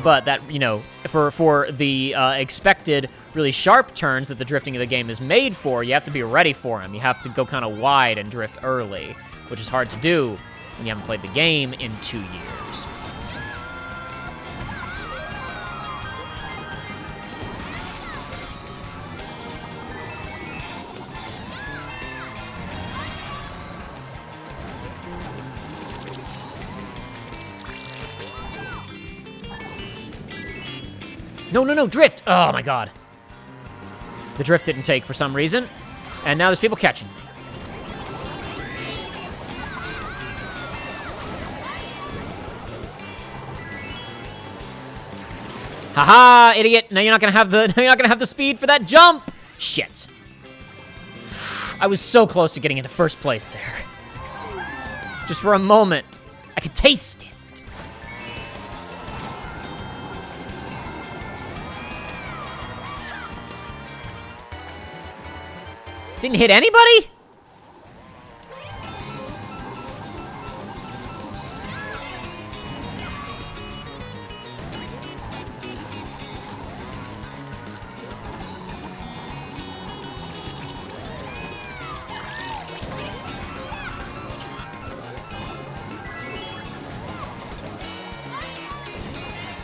But that, you know, for the expected really sharp turns that the drifting of the game is made for, you have to be ready for them. You have to go kind of wide and drift early, which is hard to do when you haven't played the game in 2 years. No, drift! Oh my god. The drift didn't take for some reason, and now there's people catching me. Haha, idiot! Now you're not gonna have the speed for that jump. Shit. I was so close to getting into first place there. Just for a moment, I could taste it. Didn't hit anybody?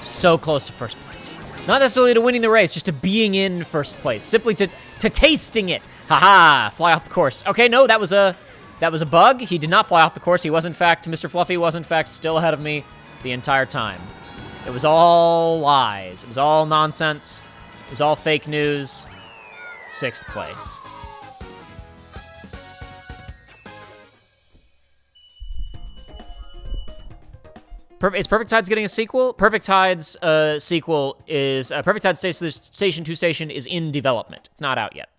So close to first place. Not necessarily to winning the race, just to being in first place. Simply to tasting it. Haha, fly off the course. Okay, no, that was a bug. He did not fly off the course. He was, in fact, Mr. Fluffy was, in fact, still ahead of me the entire time. It was all lies. It was all nonsense. It was all fake news. 6th place. Is Perfect Tides getting a sequel? Perfect Tides sequel is... Perfect Tides Station 2 Station is in development. It's not out yet.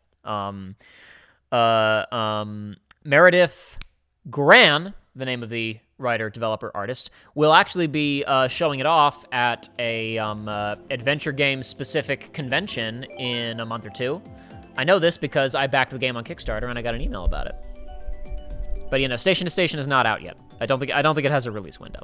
Meredith Gran, the name of the writer, developer, artist, will actually be showing it off at a adventure game-specific convention in a month or two. I know this because I backed the game on Kickstarter and I got an email about it. But, you know, Station to Station is not out yet. I don't think it has a release window.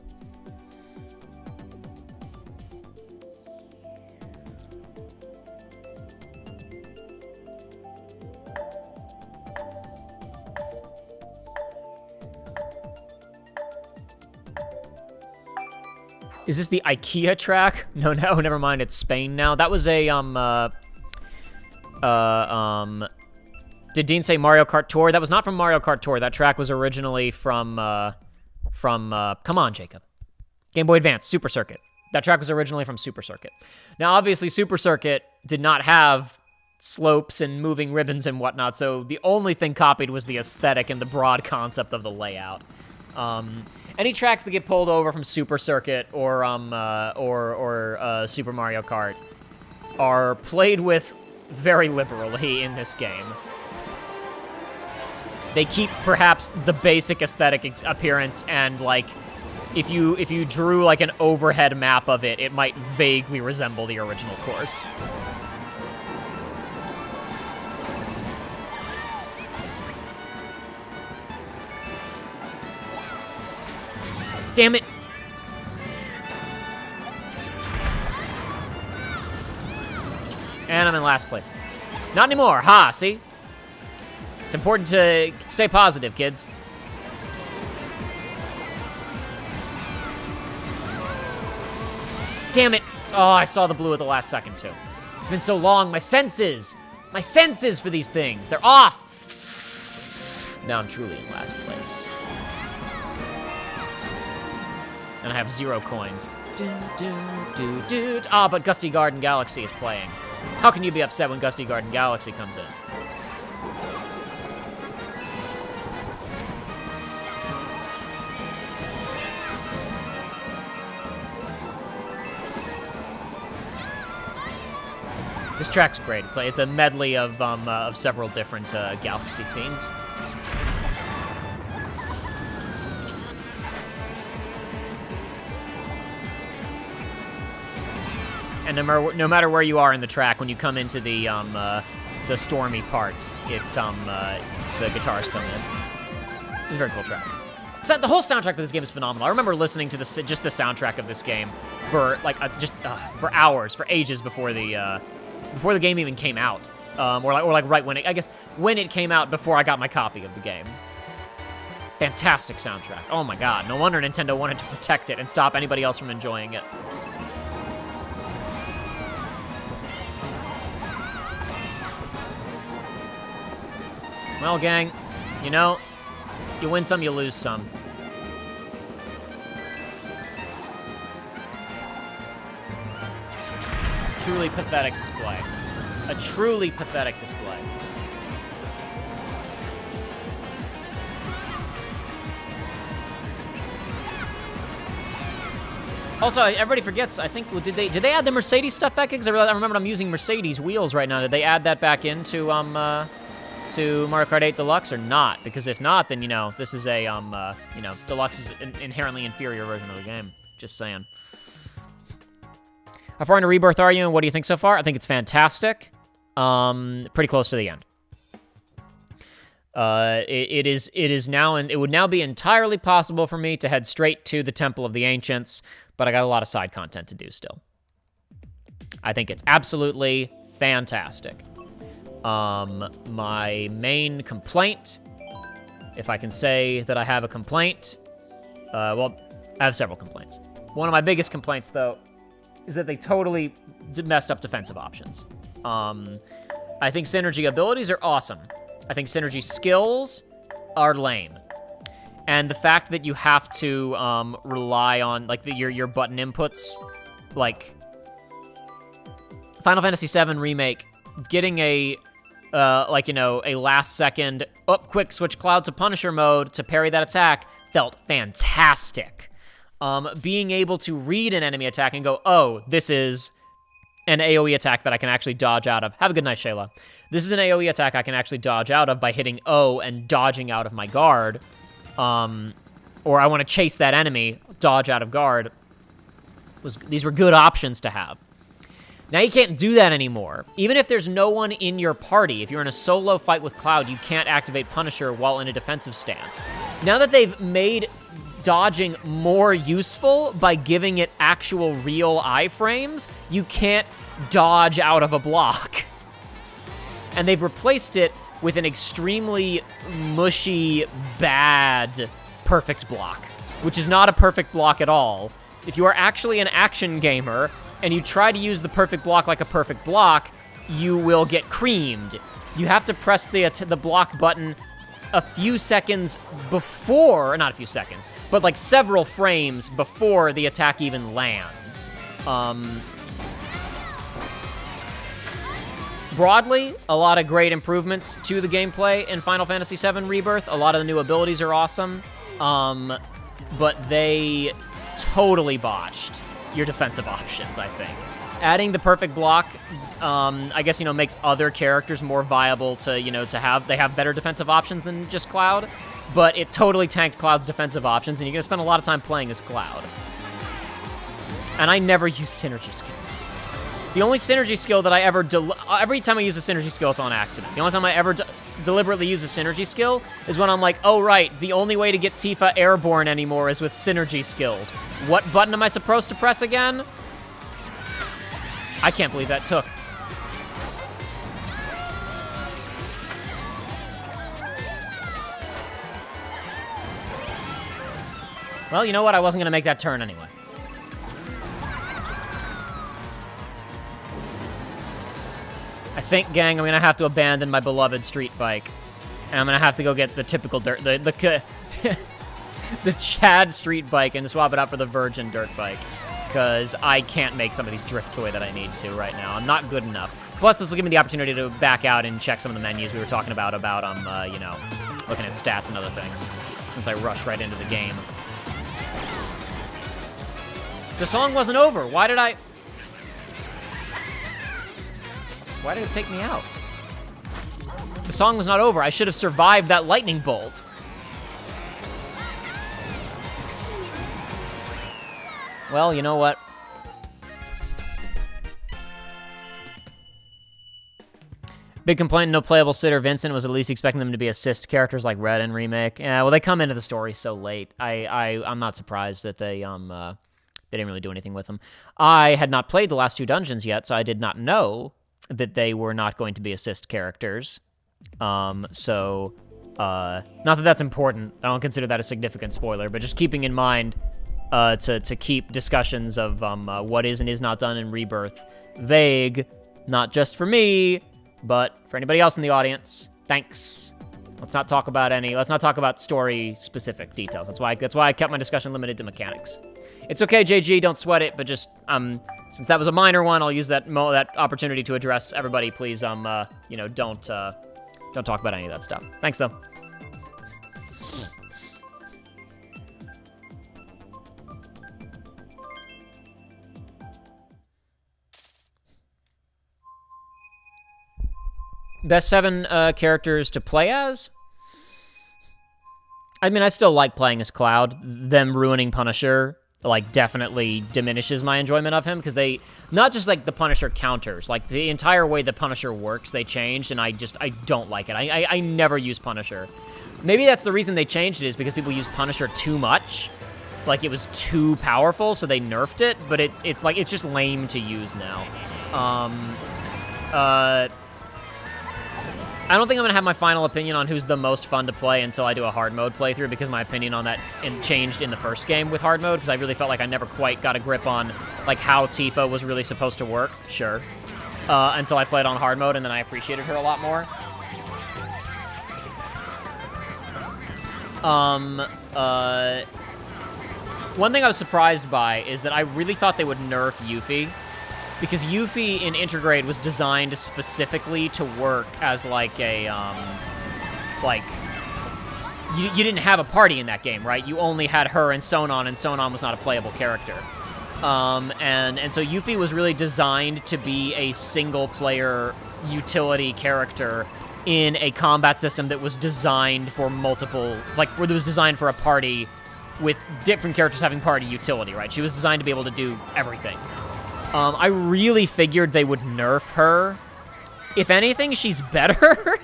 Is this the IKEA track? No, never mind. It's Spain now. That was a, did Dean say Mario Kart Tour? That was not from Mario Kart Tour. That track was originally from, come on, Jacob. Game Boy Advance, Super Circuit. That track was originally from Super Circuit. Now, obviously, Super Circuit did not have slopes and moving ribbons and whatnot, so the only thing copied was the aesthetic and the broad concept of the layout. Any tracks that get pulled over from Super Circuit or Super Mario Kart are played with very liberally in this game. They keep perhaps the basic aesthetic appearance, and like if you drew like an overhead map of it, it might vaguely resemble the original course. Damn it. And I'm in last place. Not anymore. Ha, see? It's important to stay positive, kids. Damn it. Oh, I saw the blue at the last second, too. It's been so long. My senses for these things, they're off. Now I'm truly in last place. And I have 0 coins. Ah, but Gusty Garden Galaxy is playing. How can you be upset when Gusty Garden Galaxy comes in? This track's great. It's a medley of several different Galaxy themes. And no matter where you are in the track, when you come into the the stormy part, the guitars come in. It's a very cool track. So the whole soundtrack for this game is phenomenal. I remember listening to just the soundtrack of this game for like for hours, for ages before the game even came out, or like right when when it came out before I got my copy of the game. Fantastic soundtrack. Oh my god, no wonder Nintendo wanted to protect it and stop anybody else from enjoying it. Well, gang, you know, you win some, you lose some. Truly pathetic display. A truly pathetic display. Also, everybody forgets, I think, did they add the Mercedes stuff back in? Because I remember I'm using Mercedes wheels right now. Did they add that back into to Mario Kart 8 Deluxe or not? Because if not, then, you know, this is a, you know, Deluxe is an inherently inferior version of the game. Just saying. How far into Rebirth are you, and what do you think so far? I think it's fantastic. Pretty close to the end. It is now, and it would now be entirely possible for me to head straight to the Temple of the Ancients, but I got a lot of side content to do still. I think it's absolutely fantastic. My main complaint, if I can say that I have a complaint, well, I have several complaints. One of my biggest complaints, though, is that they totally messed up defensive options. I think synergy abilities are awesome. I think synergy skills are lame. And the fact that you have to rely on like your button inputs, like Final Fantasy VII Remake, getting a like, you know, a last second quick switch Cloud to Punisher mode to parry that attack felt fantastic. Being able to read an enemy attack and go, oh, this is an AoE attack that I can actually dodge out of. Have a good night, Shayla. This is an AoE attack I can actually dodge out of by hitting O and dodging out of my guard. Or I want to chase that enemy, dodge out of guard. These were good options to have. Now you can't do that anymore. Even if there's no one in your party, if you're in a solo fight with Cloud, you can't activate Punisher while in a defensive stance. Now that they've made dodging more useful by giving it actual real iframes, you can't dodge out of a block. And they've replaced it with an extremely mushy, bad perfect block, which is not a perfect block at all. If you are actually an action gamer and you try to use the perfect block like a perfect block, you will get creamed. You have to press the block button a few seconds before, not a few seconds, but like several frames before the attack even lands. Broadly, a lot of great improvements to the gameplay in Final Fantasy VII Rebirth. A lot of the new abilities are awesome, but they totally botched your defensive options, I think. Adding the perfect block, I guess, you know, makes other characters more viable to, you know, they have better defensive options than just Cloud, but it totally tanked Cloud's defensive options, and you're gonna spend a lot of time playing as Cloud. And I never use synergy skills. The only synergy skill that I ever, every time I use a synergy skill, it's on accident. The only time I ever deliberately use a synergy skill is when I'm like, oh right, the only way to get Tifa airborne anymore is with synergy skills. What button am I supposed to press again? I can't believe that took. Well, you know what? I wasn't gonna make that turn anyway. I think, gang, I'm gonna have to abandon my beloved street bike. And I'm gonna have to go get the typical dirt, the Chad street bike and swap it out for the Virgin dirt bike. Because I can't make some of these drifts the way that I need to right now. I'm not good enough. Plus, this will give me the opportunity to back out and check some of the menus we were talking about you know, looking at stats and other things, since I rushed right into the game. The song wasn't over. Why did it take me out? The song was not over. I should have survived that lightning bolt. Well, you know what? Big complaint, no playable Sid or Vincent. Was at least expecting them to be assist characters like Red in Remake. Yeah, well, they come into the story so late. I'm not surprised that they didn't really do anything with them. I had not played the last 2 dungeons yet, so I did not know that they were not going to be assist characters. Not that that's important. I don't consider that a significant spoiler, but just keeping in mind to keep discussions of what is and is not done in Rebirth vague, not just for me, but for anybody else in the audience. Thanks. Let's not talk about story-specific details. That's why I kept my discussion limited to mechanics. It's okay, JG, don't sweat it, but just, since that was a minor one, I'll use that opportunity to address everybody. Please, don't talk about any of that stuff. Thanks, though. Best 7 characters to play as? I mean, I still like playing as Cloud. Them ruining Punisher, like, definitely diminishes my enjoyment of him, because they, not just, like, the Punisher counters, like, the entire way the Punisher works, they changed, and I don't like it. I never use Punisher. Maybe that's the reason they changed it, is because people use Punisher too much. Like, it was too powerful, so they nerfed it, but it's just lame to use now. I don't think I'm going to have my final opinion on who's the most fun to play until I do a hard mode playthrough, because my opinion on that changed in the first game with hard mode, because I really felt like I never quite got a grip on like how Tifa was really supposed to work. Sure. Until I played on hard mode, and then I appreciated her a lot more. One thing I was surprised by is that I really thought they would nerf Yuffie, because Yuffie in Intergrade was designed specifically to work as like a, you didn't have a party in that game, right? You only had her and Sonon was not a playable character. And so Yuffie was really designed to be a single-player utility character in a combat system that was designed for multiple, like, where it was designed for a party with different characters having party utility, right? She was designed to be able to do everything. I really figured they would nerf her. If anything, she's better.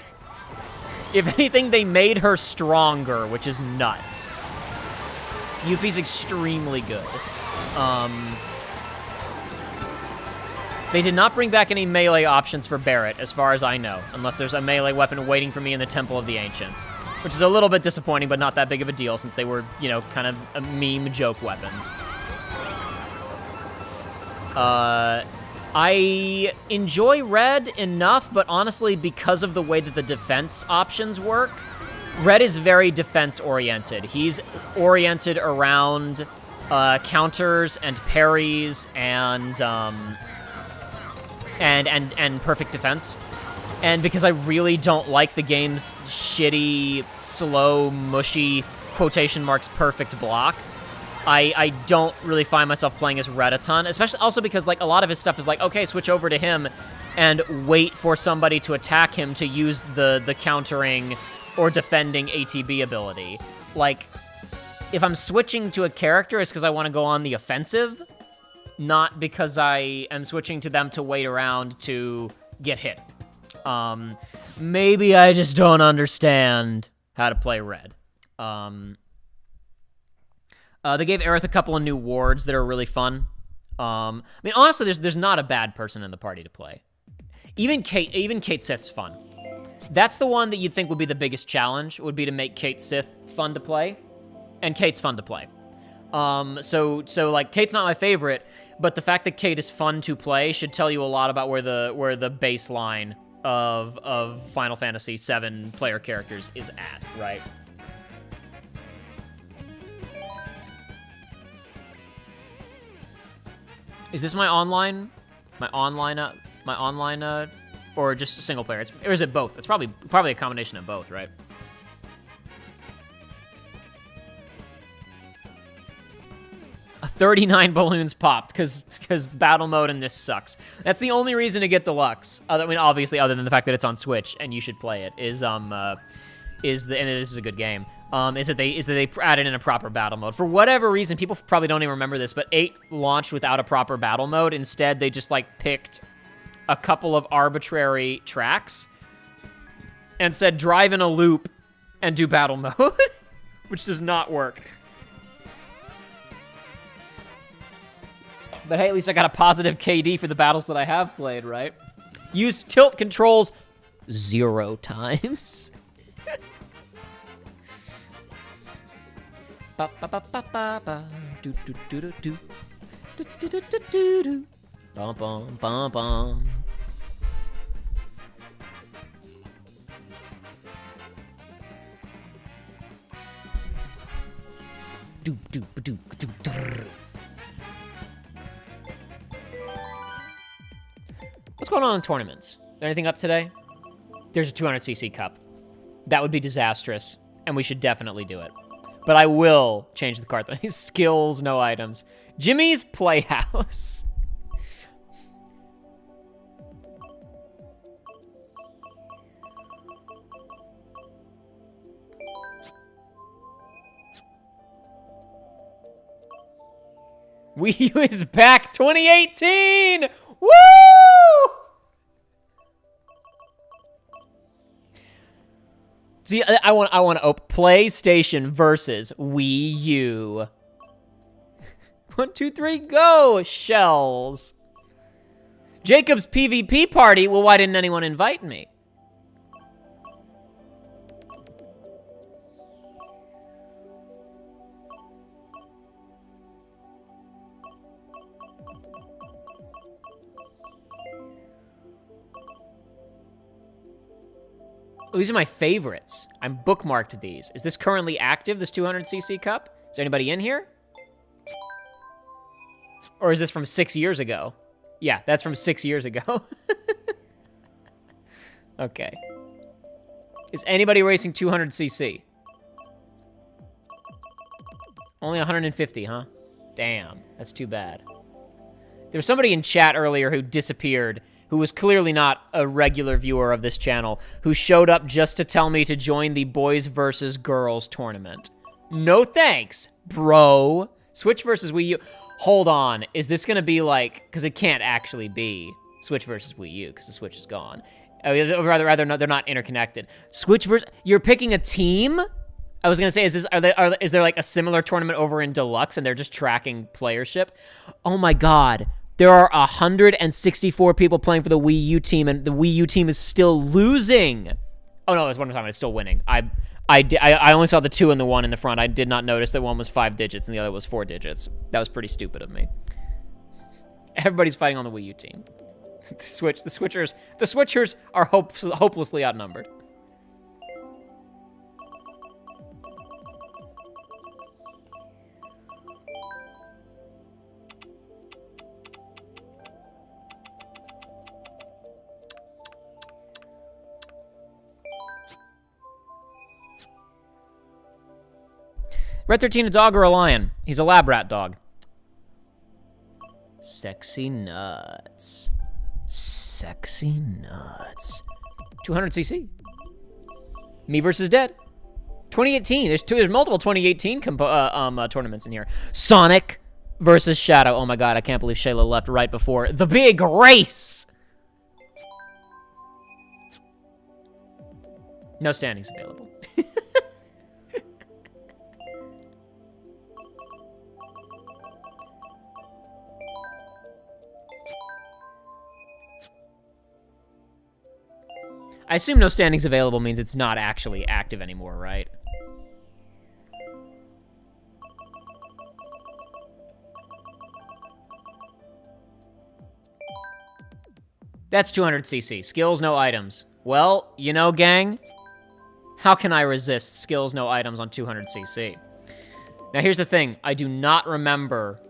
If anything, they made her stronger, which is nuts. Yuffie's extremely good. They did not bring back any melee options for Barret, as far as I know, unless there's a melee weapon waiting for me in the Temple of the Ancients, which is a little bit disappointing, but not that big of a deal, since they were, you know, kind of meme joke weapons. I enjoy Red enough, but honestly, because of the way that the defense options work, Red is very defense-oriented. He's oriented around counters and parries and perfect defense. And because I really don't like the game's shitty, slow, mushy, quotation marks, perfect block, I don't really find myself playing as Red a ton, especially also because, like, a lot of his stuff is like, okay, switch over to him and wait for somebody to attack him to use the countering or defending ATB ability. Like, if I'm switching to a character, it's because I want to go on the offensive, not because I am switching to them to wait around to get hit. Maybe I just don't understand how to play Red. They gave Aerith a couple of new wards that are really fun. I mean, honestly, there's not a bad person in the party to play. Even Kate Sith's fun. That's the one that you'd think would be the biggest challenge, would be to make Kate Sith fun to play. And Kate's fun to play. So like, Kate's not my favorite, but the fact that Kate is fun to play should tell you a lot about where the baseline of Final Fantasy VII player characters is at, right? Is this my online, or just a single player? Or is it both? It's probably a combination of both, right? A 39 balloons popped because battle mode in this sucks. That's the only reason to get deluxe. I mean, obviously, other than the fact that it's on Switch and you should play it, and this is a good game. Is that they added in a proper battle mode. For whatever reason, people probably don't even remember this, but 8 launched without a proper battle mode. Instead, they just, like, picked a couple of arbitrary tracks and said drive in a loop and do battle mode, which does not work. But hey, at least I got a positive KD for the battles that I have played, right? Used tilt controls 0 times. Ba ba ba ba ba ba. Do do do do do. Do do do do do do. Bum bum bum bum. Do do do do do. What's going on in tournaments? Is there anything up today? There's a 200cc cup. That would be disastrous, and we should definitely do it. But I will change the card. Skills, no items. Jimmy's Playhouse. Wii U is back 2018! Woo! See, I want to open PlayStation versus Wii U. 1, 2, 3, go! Shells. Jacob's PvP party? Well, why didn't anyone invite me? Oh, these are my favorites. I'm bookmarked these. Is this currently active, this 200cc cup? Is there anybody in here? Or is this from 6 years ago? Yeah, that's from 6 years ago. Okay. Is anybody racing 200cc? Only 150, huh? Damn, that's too bad. There was somebody in chat earlier who disappeared, who was clearly not a regular viewer of this channel, who showed up just to tell me to join the boys versus girls tournament. No thanks, bro. Switch versus Wii U. Hold on, is this gonna be like, because it can't actually be Switch versus Wii U, because the Switch is gone. Rather, no, they're not interconnected. Switch versus, you're picking a team? I was gonna say, is there like a similar tournament over in Deluxe and they're just tracking playership? Oh my God. There are 164 people playing for the Wii U team, and the Wii U team is still losing. Oh no, it was one time. It's still winning. I only saw the 2 and the 1 in the front. I did not notice that one was 5 digits and the other was 4 digits. That was pretty stupid of me. Everybody's fighting on the Wii U team. The Switchers are hopelessly outnumbered. Red 13, a dog or a lion? He's a lab rat dog. Sexy nuts. Sexy nuts. 200cc. Me versus Dead. 2018. There's multiple 2018 tournaments in here. Sonic versus Shadow. Oh my God, I can't believe Shayla left right before the big race. No standings available. I assume no standings available means it's not actually active anymore, right? That's 200cc. Skills, no items. Well, you know, gang, how can I resist skills, no items on 200cc? Now, here's the thing. I do not remember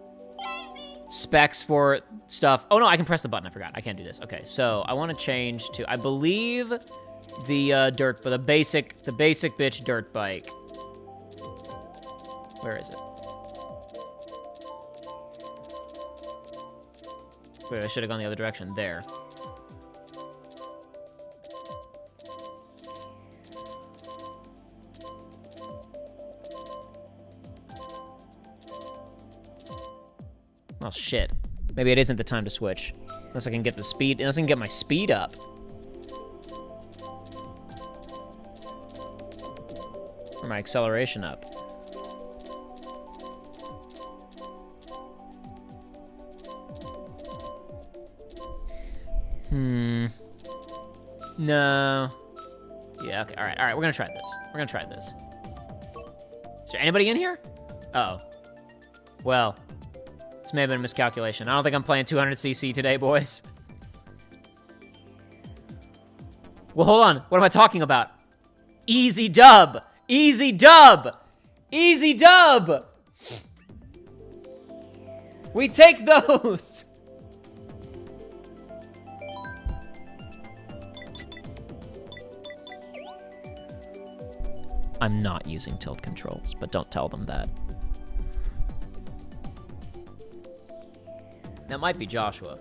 specs for stuff. Oh, no, I can press the button. I forgot. I can't do this. Okay, so I want to change to, I believe, the basic bitch dirt bike. Where is it? Wait, I should have gone the other direction. There. Oh, shit. Maybe it isn't the time to switch. Unless I can get the speed, unless I can get my speed up. for my acceleration up. No. Yeah, okay, alright, we're gonna try this. Is there anybody in here? Uh-oh. Well, this may have been a miscalculation. I don't think I'm playing 200cc today, boys. Well, hold on. What am I talking about? Easy dub! Easy dub! Easy dub! We take those! I'm not using tilt controls, but don't tell them that. That might be Joshua.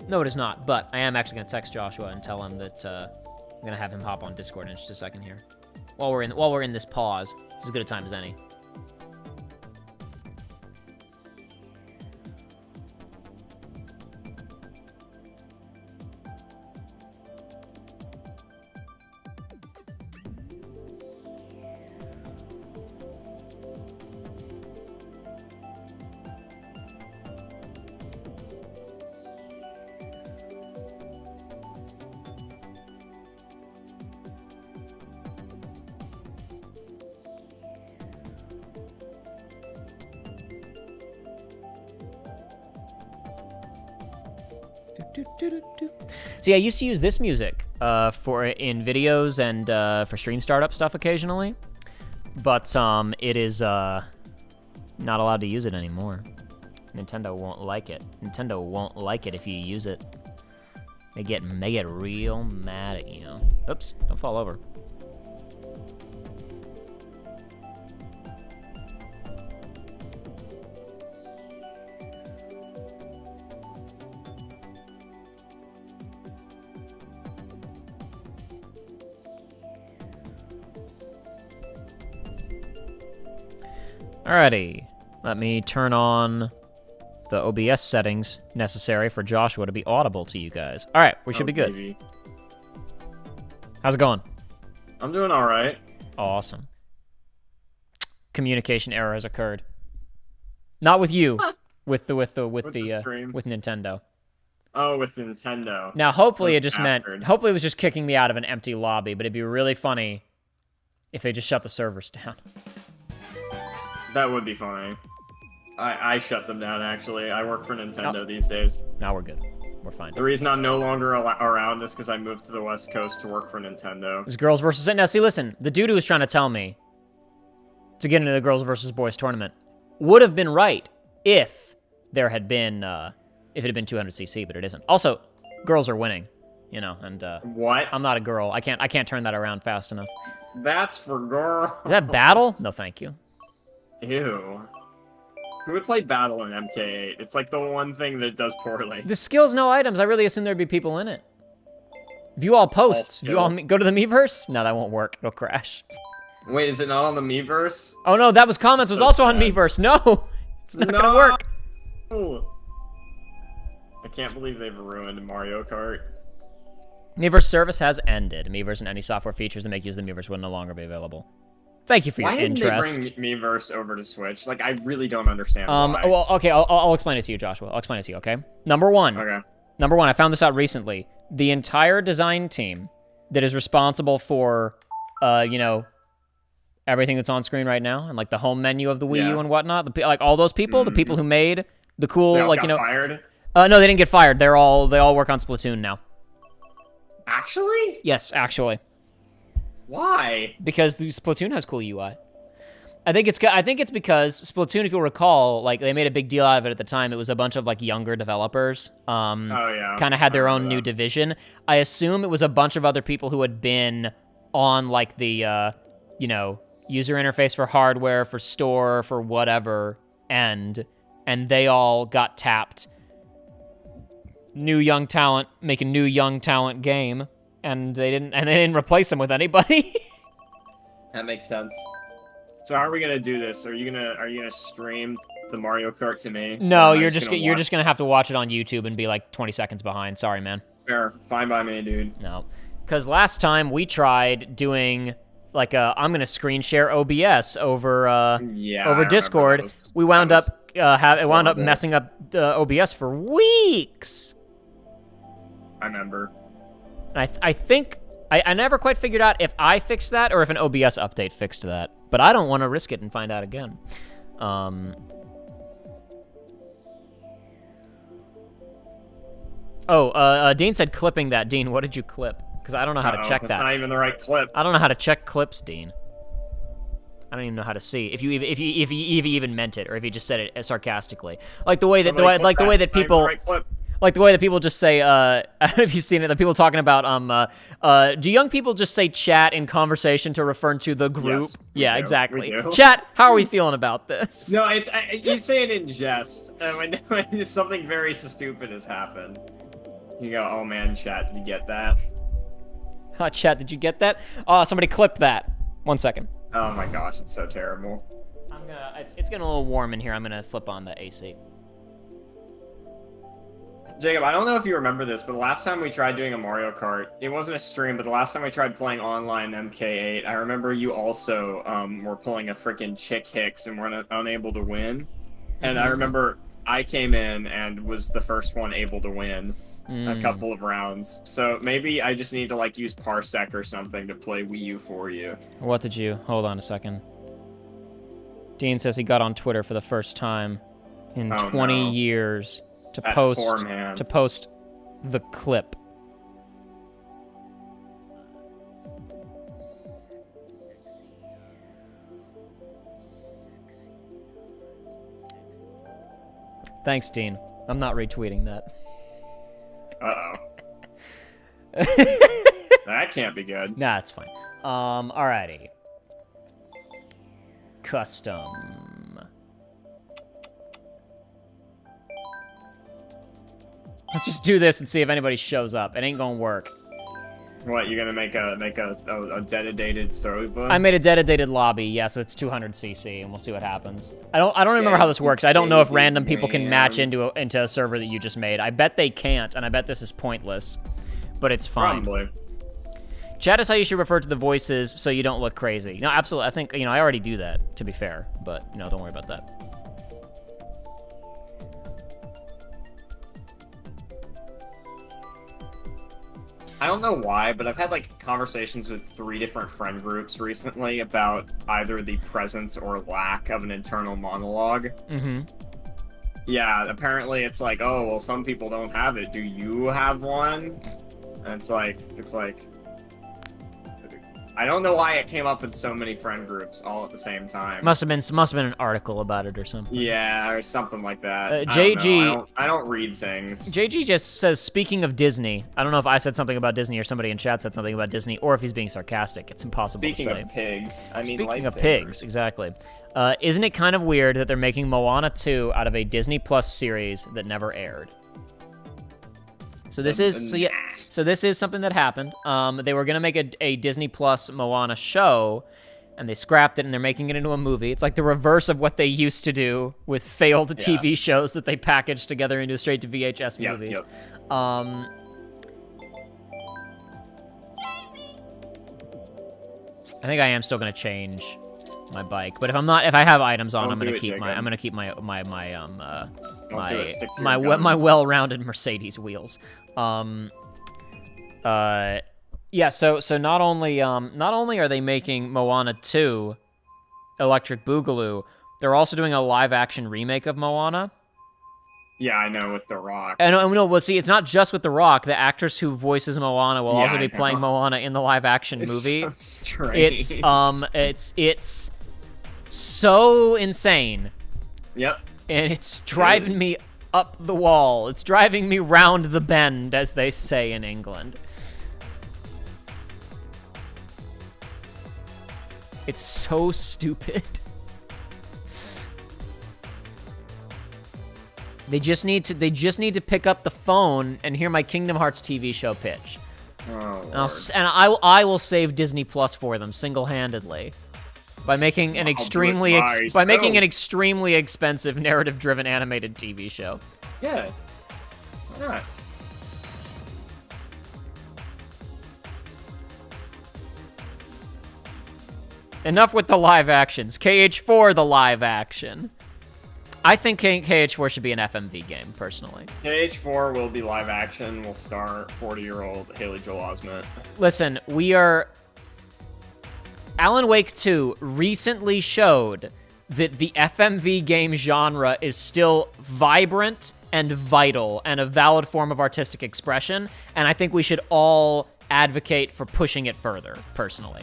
No, it is not, but I am actually going to text Joshua and tell him that I'm going to have him hop on Discord in just a second here. While we're in this pause, it's as good a time as any. See, I used to use this music in videos and for stream startup stuff occasionally, but it is not allowed to use it anymore. Nintendo won't like it. Nintendo won't like it if you use it. They get real mad at you. Oops, don't fall over. Alrighty, let me turn on the OBS settings necessary for Joshua to be audible to you guys. Alright, we should be good.
Baby.
How's it going?
I'm doing alright.
Awesome. Communication error has occurred. Not with you, with Nintendo.
Oh, with Nintendo.
Now, hopefully it
Those
just
bastards.
hopefully it was just kicking me out of an empty lobby, but it'd be really funny if they just shut the servers down.
That would be funny. I shut them down, actually. I work for Nintendo these days.
Now we're good. We're fine.
The reason I'm no longer around is because I moved to the West Coast to work for Nintendo.
It's girls versus... Now, see, listen. The dude who was trying to tell me to get into the girls versus boys tournament would have been right if there had been... if it had been 200cc, but it isn't. Also, girls are winning, you know, and...
What?
I'm not a girl. I can't turn that around fast enough.
That's for girls.
Is that battle? No, thank you.
Ew. Who would play Battle in MK8? It's like the one thing that does poorly.
The skills, no items. I really assume there'd be people in it. View all posts. View all... Go to the Miiverse? No, that won't work. It'll crash.
Wait, is it not on the Miiverse?
Oh, no, that was comments. Was also on Miiverse. No! It's not gonna work.
I can't believe they've ruined Mario Kart.
Miiverse service has ended. Miiverse and any software features that make use of the Miiverse will no longer be available. Thank you for your interest.
Why didn't they bring Miiverse over to Switch? Like, I really don't understand why.
Well, okay, I'll explain it to you, Joshua. I'll explain it to you, okay? Number one, I found this out recently. The entire design team that is responsible for, you know, everything that's on screen right now, and like the home menu of the Wii U and whatnot, like all those people, the people who made the cool,
they all
like,
got
you know,
fired?
No, they didn't get fired. They all work on Splatoon now.
Actually?
Yes, actually.
Why?
Because Splatoon has cool UI. I think it's because Splatoon, if you'll recall, like they made a big deal out of it at the time. It was a bunch of like younger developers. Kind of had their own new division. I assume it was a bunch of other people who had been on like the, you know, user interface for hardware, for store, for whatever, and they all got tapped. New young talent, make a new young talent game. And they didn't replace him with anybody.
That makes sense. So how are we gonna do this? Are you gonna stream the Mario Kart to me?
No, you're just gonna have to watch it on YouTube and be like 20 seconds behind. Sorry, man.
Fair, fine by me, dude.
No, Because last time we tried doing like I'm gonna screen share OBS over Discord. We wound up messing up OBS for weeks.
I remember.
And I think I never quite figured out if I fixed that or if an OBS update fixed that. But I don't want to risk it and find out again. Dean said clipping that. Dean, what did you clip? Because I don't know how to check that.
That's not even the right clip.
I don't know how to check clips, Dean. I don't even know how to see if you even meant it or if you just said it sarcastically. Like the way that people just say. I don't know if you've seen it. The people talking about do young people just say chat in conversation to refer to the group?
Yes,
yeah,
do.
exactly. Chat. How are we feeling about this?
No, you say it in jest. When something very stupid has happened, you go, "Oh man, chat, did you get that?"
Chat, did you get that? Somebody clip that. 1 second.
Oh my gosh, it's so terrible.
It's getting a little warm in here. I'm gonna flip on the AC.
Jacob, I don't know if you remember this, but the last time we tried doing a Mario Kart, it wasn't a stream, but the last time we tried playing online MK8, I remember you also were pulling a freaking Chick Hicks and were unable to win. And I remember I came in and was the first one able to win a couple of rounds. So maybe I just need to like use Parsec or something to play Wii U for you.
What did you? Hold on a second. Dean says he got on Twitter for the first time in 20 years to post the clip. Thanks, Dean. I'm not retweeting that.
Uh-oh. That can't be good.
Nah, it's fine. Alrighty. Custom. Let's just do this and see if anybody shows up. It ain't gonna work.
What, you're gonna make a dedicated server?
I made a dedicated lobby, yeah, so it's 200cc, and we'll see what happens. I don't remember how this works. I don't know if random people can match into a server that you just made. I bet they can't, and I bet this is pointless, but it's fine.
Probably.
Chat is how you should refer to the voices so you don't look crazy. No, absolutely. I think, I already do that, to be fair, but, don't worry about that.
I don't know why, but I've had like conversations with 3 different friend groups recently about either the presence or lack of an internal monologue.
Mm-hmm.
Yeah, apparently it's like, oh, well, some people don't have it. Do you have one? And it's like, I don't know why it came up in so many friend groups all at the same time.
Must have been an article about it or something.
Yeah, or something like that.
JG,
I don't read things.
JG just says, speaking of Disney, I don't know if I said something about Disney or somebody in chat said something about Disney, or if he's being sarcastic. It's impossible to say.
Speaking of pigs,
Speaking of pigs, exactly. Isn't it kind of weird that they're making Moana 2 out of a Disney Plus series that never aired? So this is something that happened. They were gonna make a Disney Plus Moana show, and they scrapped it, and they're making it into a movie. It's like the reverse of what they used to do with failed TV shows that they packaged together into straight to VHS movies.
Yep.
I think I am still gonna change my bike, but if I have items on, I'm gonna keep my well-rounded Mercedes wheels. Yeah, so not only are they making Moana 2 Electric Boogaloo, they're also doing a live-action remake of Moana.
Yeah, I know, with The Rock.
And no, well, see, it's not just with The Rock. The actress who voices Moana will also be playing Moana in the live-action movie.
It's so strange.
It's so insane.
Yep.
And it's driving me up the wall. It's driving me round the bend, as they say in England. It's so stupid. They just need to pick up the phone and hear my Kingdom Hearts TV show pitch.
Oh,
I will save Disney Plus for them single-handedly by making an extremely expensive narrative-driven animated TV show.
Yeah. Why not?
Enough with the live actions. KH4, the live action. I think KH4 should be an FMV game, personally.
KH4 will be live action. We'll star 40-year-old Haley Joel Osment.
Listen, we are... Alan Wake 2 recently showed that the FMV game genre is still vibrant and vital and a valid form of artistic expression, and I think we should all advocate for pushing it further, personally.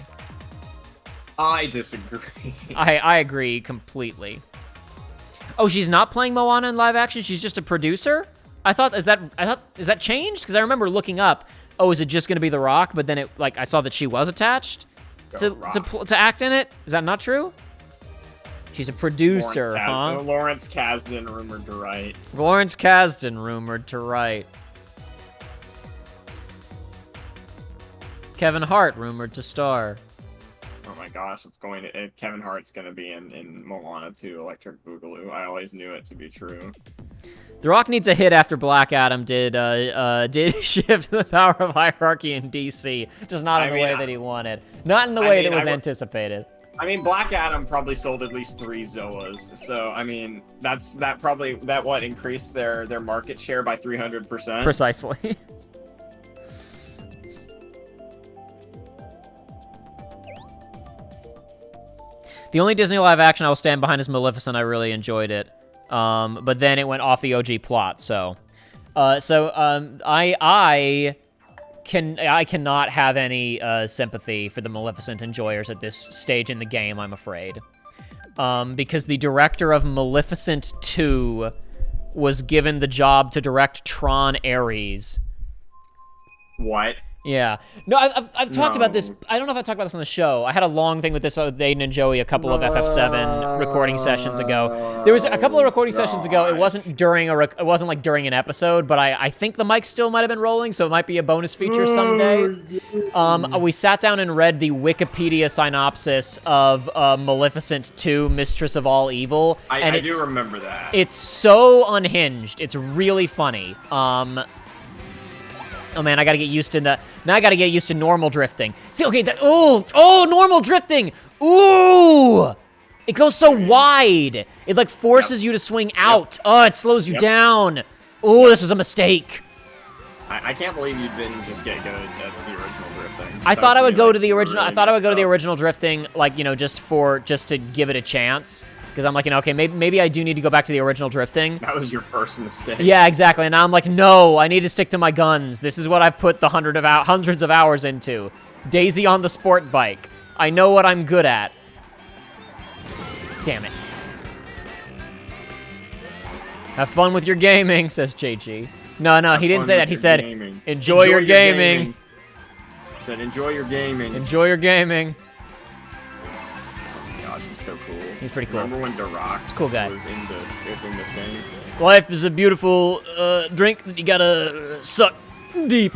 I disagree.
I agree completely. Oh, she's not playing Moana in live action? She's just a producer? Is that changed? Because I remember looking up, oh, is it just going to be The Rock? But then I saw that she was attached to act in it. Is that not true? She's a producer, huh?
Lawrence Kasdan rumored to write.
Lawrence Kasdan rumored to write. Kevin Hart rumored to star.
Oh my gosh, Kevin Hart's gonna be in Moana 2, Electric Boogaloo. I always knew it to be true.
The Rock needs a hit after Black Adam did shift the power of hierarchy in DC, just not in the way that he wanted. Not in the way that was anticipated.
I mean, Black Adam probably sold at least 3 Zoas, so I mean, that increased their market share by 300%.
Precisely. The only Disney live action I will stand behind is Maleficent. I really enjoyed it, but then it went off the OG plot. I cannot have any sympathy for the Maleficent enjoyers at this stage in the game, I'm afraid. Because the director of Maleficent 2 was given the job to direct Tron Ares.
What?
Yeah. No, I've talked about this. I don't know if I talked about this on the show. I had a long thing with this with Aiden and Joey a couple of FF7 recording sessions ago. There was a couple of recording sessions ago. It wasn't during during an episode, but I think the mic still might have been rolling, so it might be a bonus feature someday. We sat down and read the Wikipedia synopsis of Maleficent 2, Mistress of All Evil.
I do remember that.
It's so unhinged. It's really funny. Oh man, I gotta get used to now I gotta get used to normal drifting. See, okay, normal drifting! Ooh! It goes so wide. It like forces you to swing out. Yep. Oh, it slows you down. Oh, this was a mistake.
I can't believe you didn't just get good at the original drifting.
I thought I would go to the original. I thought I would go to the original drifting, like, you know, just to give it a chance. Because I'm like, you know, okay, maybe I do need to go back to the original drifting.
That was your first mistake.
Yeah, exactly. And now I'm like, no, I need to stick to my guns. This is what I've put the hundreds of hours into. Daisy on the sport bike. I know what I'm good at. Damn it. Have fun with your gaming, says JG. No, he didn't say that. He said, enjoy your gaming.
He said, enjoy your gaming.
Enjoy your gaming.
Gosh, he's so cool.
He's pretty cool.
Remember when The Rock
He's a cool guy.
was in the thing?
Life is a beautiful drink that you gotta suck deep.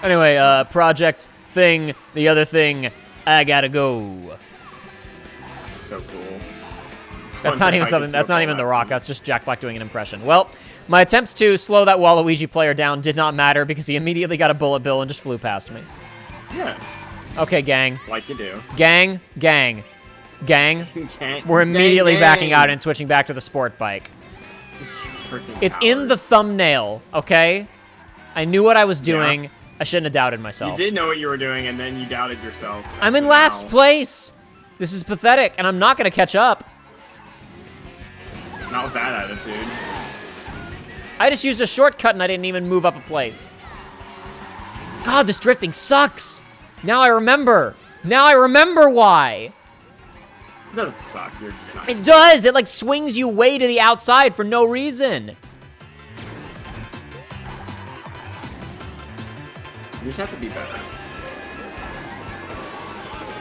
Anyway, projects, thing, the other thing, I gotta go.
It's so cool.
That's not even something. That's not even The Rock. That's just Jack Black doing an impression. Well, my attempts to slow that Waluigi player down did not matter because he immediately got a bullet bill and just flew past me.
Yeah.
Okay, gang.
Like you do.
Gang. We're immediately backing out and switching back to the sport bike. It's in the thumbnail, okay? I knew what I was doing. Yeah. I shouldn't have doubted myself.
You did know what you were doing, and then you doubted yourself.
I'm in last place. This is pathetic, and I'm not going to catch up.
Not with that attitude.
I just used a shortcut, and I didn't even move up a place. God, this drifting sucks. Now I remember. Now I remember why.
It doesn't suck. You're just not.
It does. It like swings you way to the outside for no reason.
You just have to be better.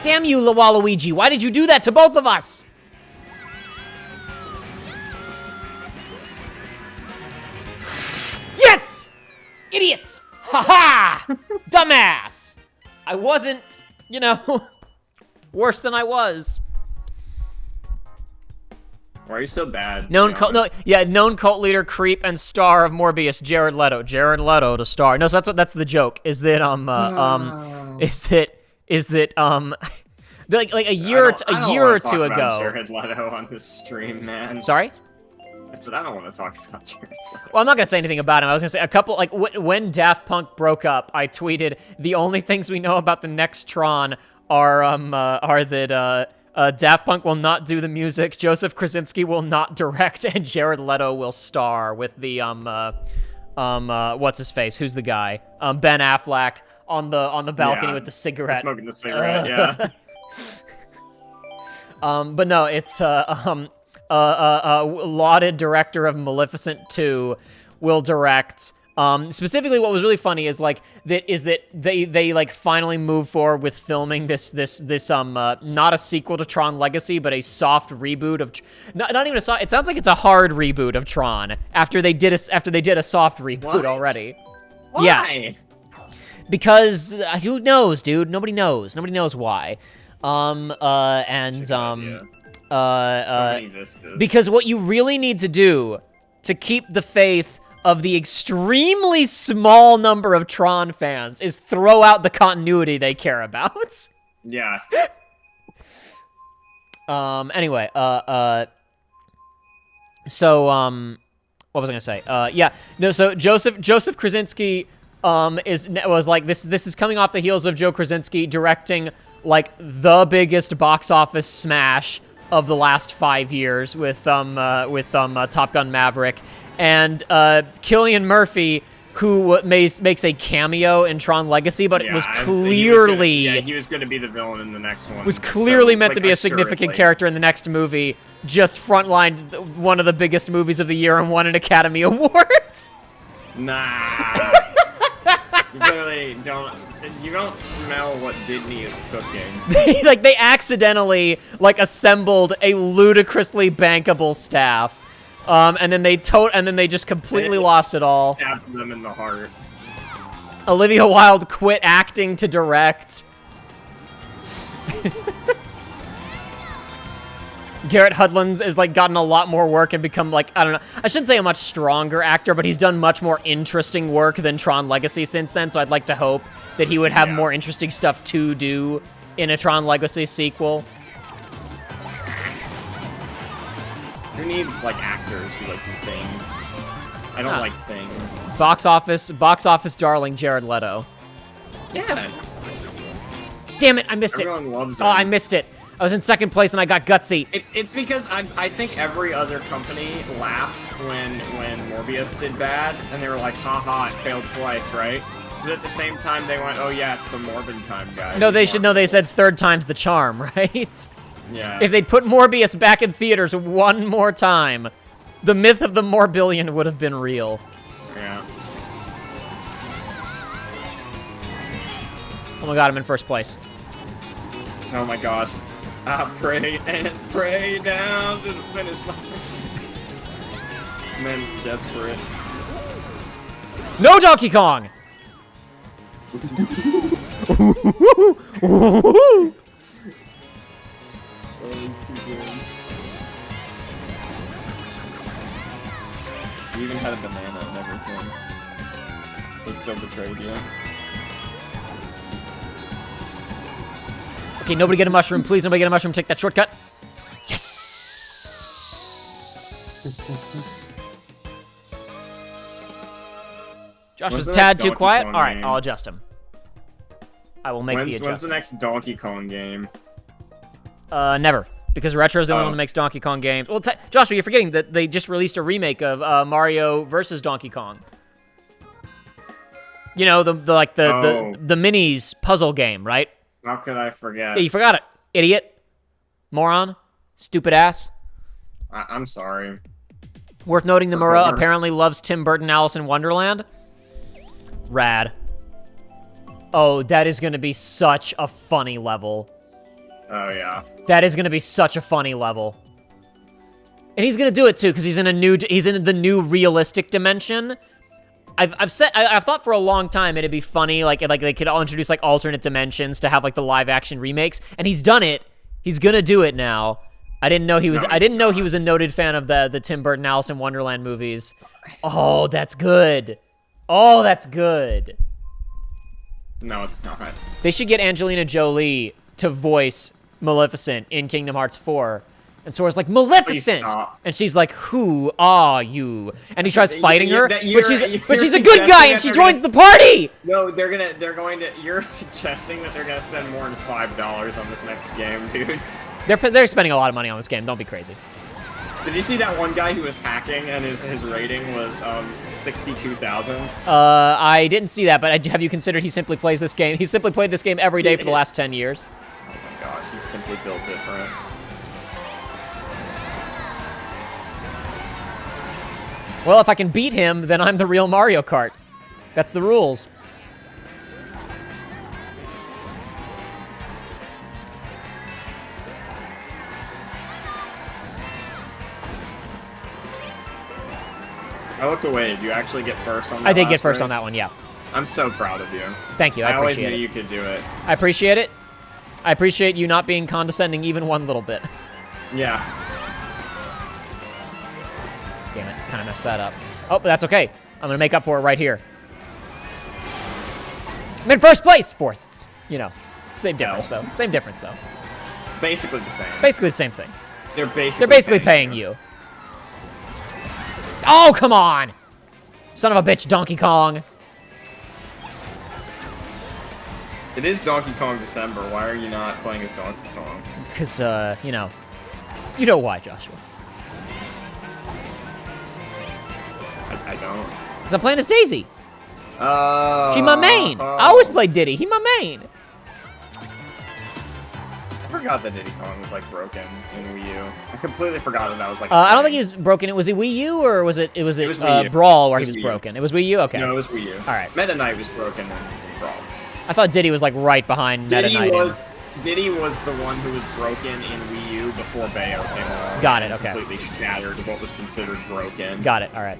Damn you, Waluigi. Why did you do that to both of us? Yes! Idiots! Ha-ha! Dumbass! I wasn't, you know, worse than I was.
Why are you so bad?
Known cult leader, creep, and star of Morbius, Jared Leto. Jared Leto to star. No, so that's the joke. Is that like a year or two ago.
Jared Leto on this stream, man.
Sorry?
But I don't want to talk about Jared Leto.
Well, I'm not gonna say anything about him. I was gonna say a couple, like when Daft Punk broke up, I tweeted the only things we know about the next Tron are that Daft Punk will not do the music, Joseph Krasinski will not direct, and Jared Leto will star with the what's his face? Who's the guy? Ben Affleck on the balcony with the cigarette,
smoking the cigarette. Yeah.
But no, it's lauded director of Maleficent 2 will direct. Specifically, what was really funny is that they like finally moved forward with filming this not a sequel to Tron Legacy, but a soft reboot of not even a soft. It sounds like it's a hard reboot of Tron after they did a soft reboot already.
Why?
Yeah, because who knows, dude? Nobody knows. Nobody knows why. Because what you really need to do to keep the faith of the extremely small number of Tron fans is throw out the continuity they care about.
Yeah.
Anyway, so, what was I gonna say? Yeah, no, so Joseph Krasinski, was like, this is coming off the heels of Joe Krasinski directing, like, the biggest box office smash of the last 5 years with Top Gun Maverick, and Cillian Murphy, who makes a cameo in Tron Legacy, but it was clearly
he was going to be the villain in the next one.
Was clearly meant to be a significant character in the next movie. Just frontlined one of the biggest movies of the year and won an Academy Award.
Nah. You clearly don't. You don't smell what Disney is cooking.
They accidentally assembled a ludicrously bankable staff, and then they just completely lost it all.
Stabbed them in the heart.
Olivia Wilde quit acting to direct. Garrett Hudlins has gotten a lot more work and become I don't know. I shouldn't say a much stronger actor, but he's done much more interesting work than Tron Legacy since then. So I'd like to hope that he would have more interesting stuff to do in a Tron Legacy sequel.
Who needs actors who do things? I don't like things.
Box office darling Jared Leto.
Yeah.
Damn it! I missed it.
Everyone loves him.
Oh, I missed it. I was in second place and I got gutsy.
It's because I think every other company laughed when Morbius did bad, and they were like, haha, it failed twice, right? But at the same time, they went, oh yeah, it's the Morbin time guy.
No, they said third time's the charm, right?
Yeah.
If they'd put Morbius back in theaters one more time, the myth of the Morbillion would have been real.
Yeah.
Oh my god, I'm in first place.
Oh my gosh. I pray and pray down to the finish line. Man's desperate.
No Donkey Kong!
You even had a banana and everything. They still betrayed you.
Okay, nobody get a mushroom. Please, nobody get a mushroom. Take that shortcut. Yes! Josh was a tad too quiet. All right, I'll adjust him. I will make the adjustment.
When's the next Donkey Kong game?
Never. Because Retro is the only one that makes Donkey Kong games. Well, Joshua, you're forgetting that they just released a remake of Mario versus Donkey Kong. You know, the minis puzzle game, right?
How could I forget?
Yeah, you forgot it, idiot, moron, stupid ass.
I'm sorry.
Worth noting, the Mura apparently loves Tim Burton Alice in Wonderland. Rad. Oh, that is gonna be such a funny level.
Oh yeah.
That is gonna be such a funny level. And he's gonna do it too, because he's in the new realistic dimension. I've thought for a long time it'd be funny, they could all introduce alternate dimensions to have the live action remakes, and he's done it. He's gonna do it now. I didn't know he was. I didn't know he was a noted fan of the Tim Burton Alice in Wonderland movies. Oh, that's good. Oh, that's good.
No, it's not.
They should get Angelina Jolie to voice Maleficent in Kingdom Hearts 4. And Sora's like, Maleficent! And she's like, who are you? And he tries fighting her, but she's a good guy and she joins the party!
No, you're suggesting that they're gonna spend more than $5 on this next game, dude.
They're spending a lot of money on this game, don't be crazy.
Did you see that one guy who was hacking and his rating was 62,000?
I didn't see that, but have you considered he simply plays this game? He's simply played this game every day for the last 10 years.
Oh my gosh, he's simply built different.
Well, if I can beat him, then I'm the real Mario Kart. That's the rules.
I looked away. Did you actually get first on that?
I did get first on that one, yeah.
I'm so proud of you.
Thank you, I appreciate it.
I always knew you could do it.
I appreciate it. I appreciate you not being condescending even one little bit.
Yeah.
Damn it, kind of messed that up. Oh, but that's okay. I'm gonna make up for it right here. I'm in first place! Fourth. You know, same difference, though. Same difference, though.
Basically the same.
Basically the same thing.
They're basically
paying you. Oh, come on! Son of a bitch, Donkey Kong.
It is Donkey Kong December. Why are you not playing as Donkey Kong?
Because, you know why, Joshua.
I don't.
Because I'm playing as Daisy.
Oh.
She my main. I always play Diddy. He my main.
I forgot that Diddy Kong was like broken in Wii U. I completely forgot that was like.
I don't think he was broken. Was it Wii U or was it
Wii U.
Brawl where he was
Wii U.
broken? It was Wii U. Okay.
No, it was Wii U.
All right.
Meta Knight was broken in Brawl.
I thought Diddy was like right behind Meta Knight.
Diddy was the one who was broken in Wii U before Bayo came along.
Got it. Okay.
Completely shattered what was considered broken.
Got it. All right.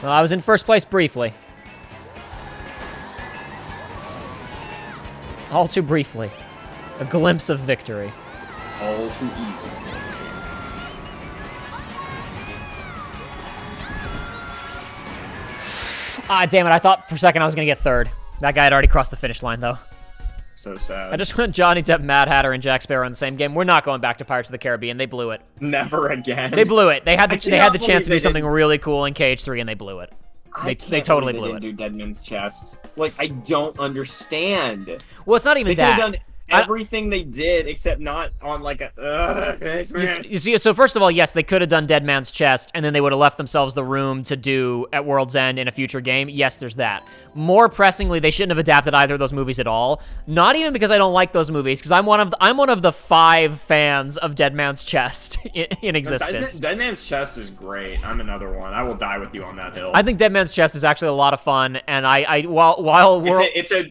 Well, I was in first place briefly. All too briefly. A glimpse of victory.
All too easy.
Ah, damn it. I thought for a second I was going to get third. That guy had already crossed the finish line, though.
So sad.
I just want Johnny Depp, Mad Hatter, and Jack Sparrow in the same game. We're not going back to Pirates of the Caribbean. They blew it.
Never again.
They blew it. They had the chance to do something really cool in KH3, and they blew it. They totally blew it.
They didn't do Dead Man's Chest. Like, I don't understand.
Well, it's not even that.
They could have done everything they did, except not on like a.
You see, so first of all, yes, they could have done Dead Man's Chest, and then they would have left themselves the room to do at World's End in a future game. Yes, there's that. More pressingly, they shouldn't have adapted either of those movies at all. Not even because I don't like those movies, because I'm one of the 5 fans of Dead Man's Chest in existence.
Dead Man's Chest is great. I'm another one. I will die with you on that hill.
I think Dead Man's Chest is actually a lot of fun, and
it's a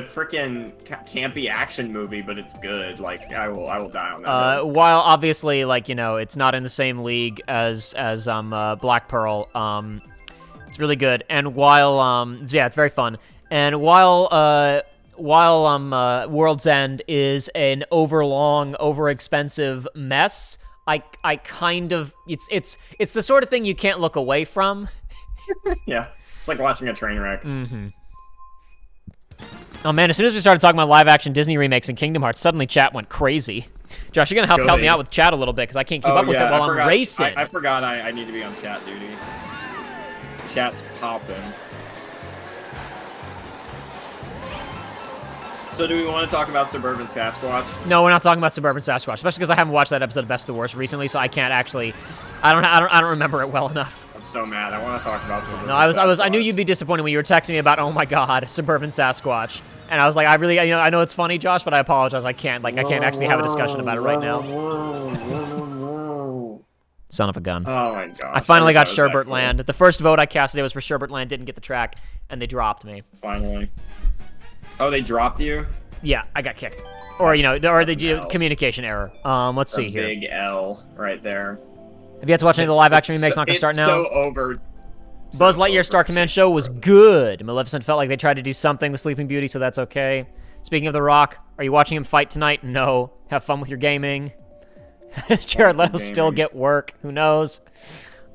freaking campy action movie, but it's good. Like I will die on that.
While obviously, like, you know, it's not in the same league as Black Pearl. It's really good, and while yeah, it's very fun. And while World's End is an overlong, overexpensive mess, I kind of it's the sort of thing you can't look away from.
Yeah, it's like watching a train wreck.
Mm-hmm. Oh man, as soon as we started talking about live-action Disney remakes and Kingdom Hearts, suddenly chat went crazy. Josh, you're gonna help me out with chat a little bit, because I can't keep up with it while I'm racing.
I forgot I need to be on chat duty. Chat's popping. So do we want to talk about Suburban Sasquatch?
No, we're not talking about Suburban Sasquatch, especially because I haven't watched that episode of Best of the Worst recently, so I can't actually. I don't remember it well enough.
I'm so mad. I want to talk about Suburban
Sasquatch. I knew you'd be disappointed when you were texting me about, oh my god, Suburban Sasquatch, and I was like, I know it's funny, Josh, but I apologize. I can't actually have a discussion about it right now. Son of a gun.
Oh my god.
I finally got Sherbert Land. The first vote I cast today was for Sherbert Land. Didn't get the track, and they dropped me.
Finally. Oh, they dropped you?
Yeah, I got kicked. Or, the communication error. Let's see here.
Big L right there.
Have you had to watch any of the live-action remakes? Not gonna start now?
It's so over.
Buzz Lightyear Star Command show was good. Maleficent felt like they tried to do something with Sleeping Beauty, so that's okay. Speaking of The Rock, are you watching him fight tonight? No. Have fun with your gaming. Jared Leto still get work. Who knows?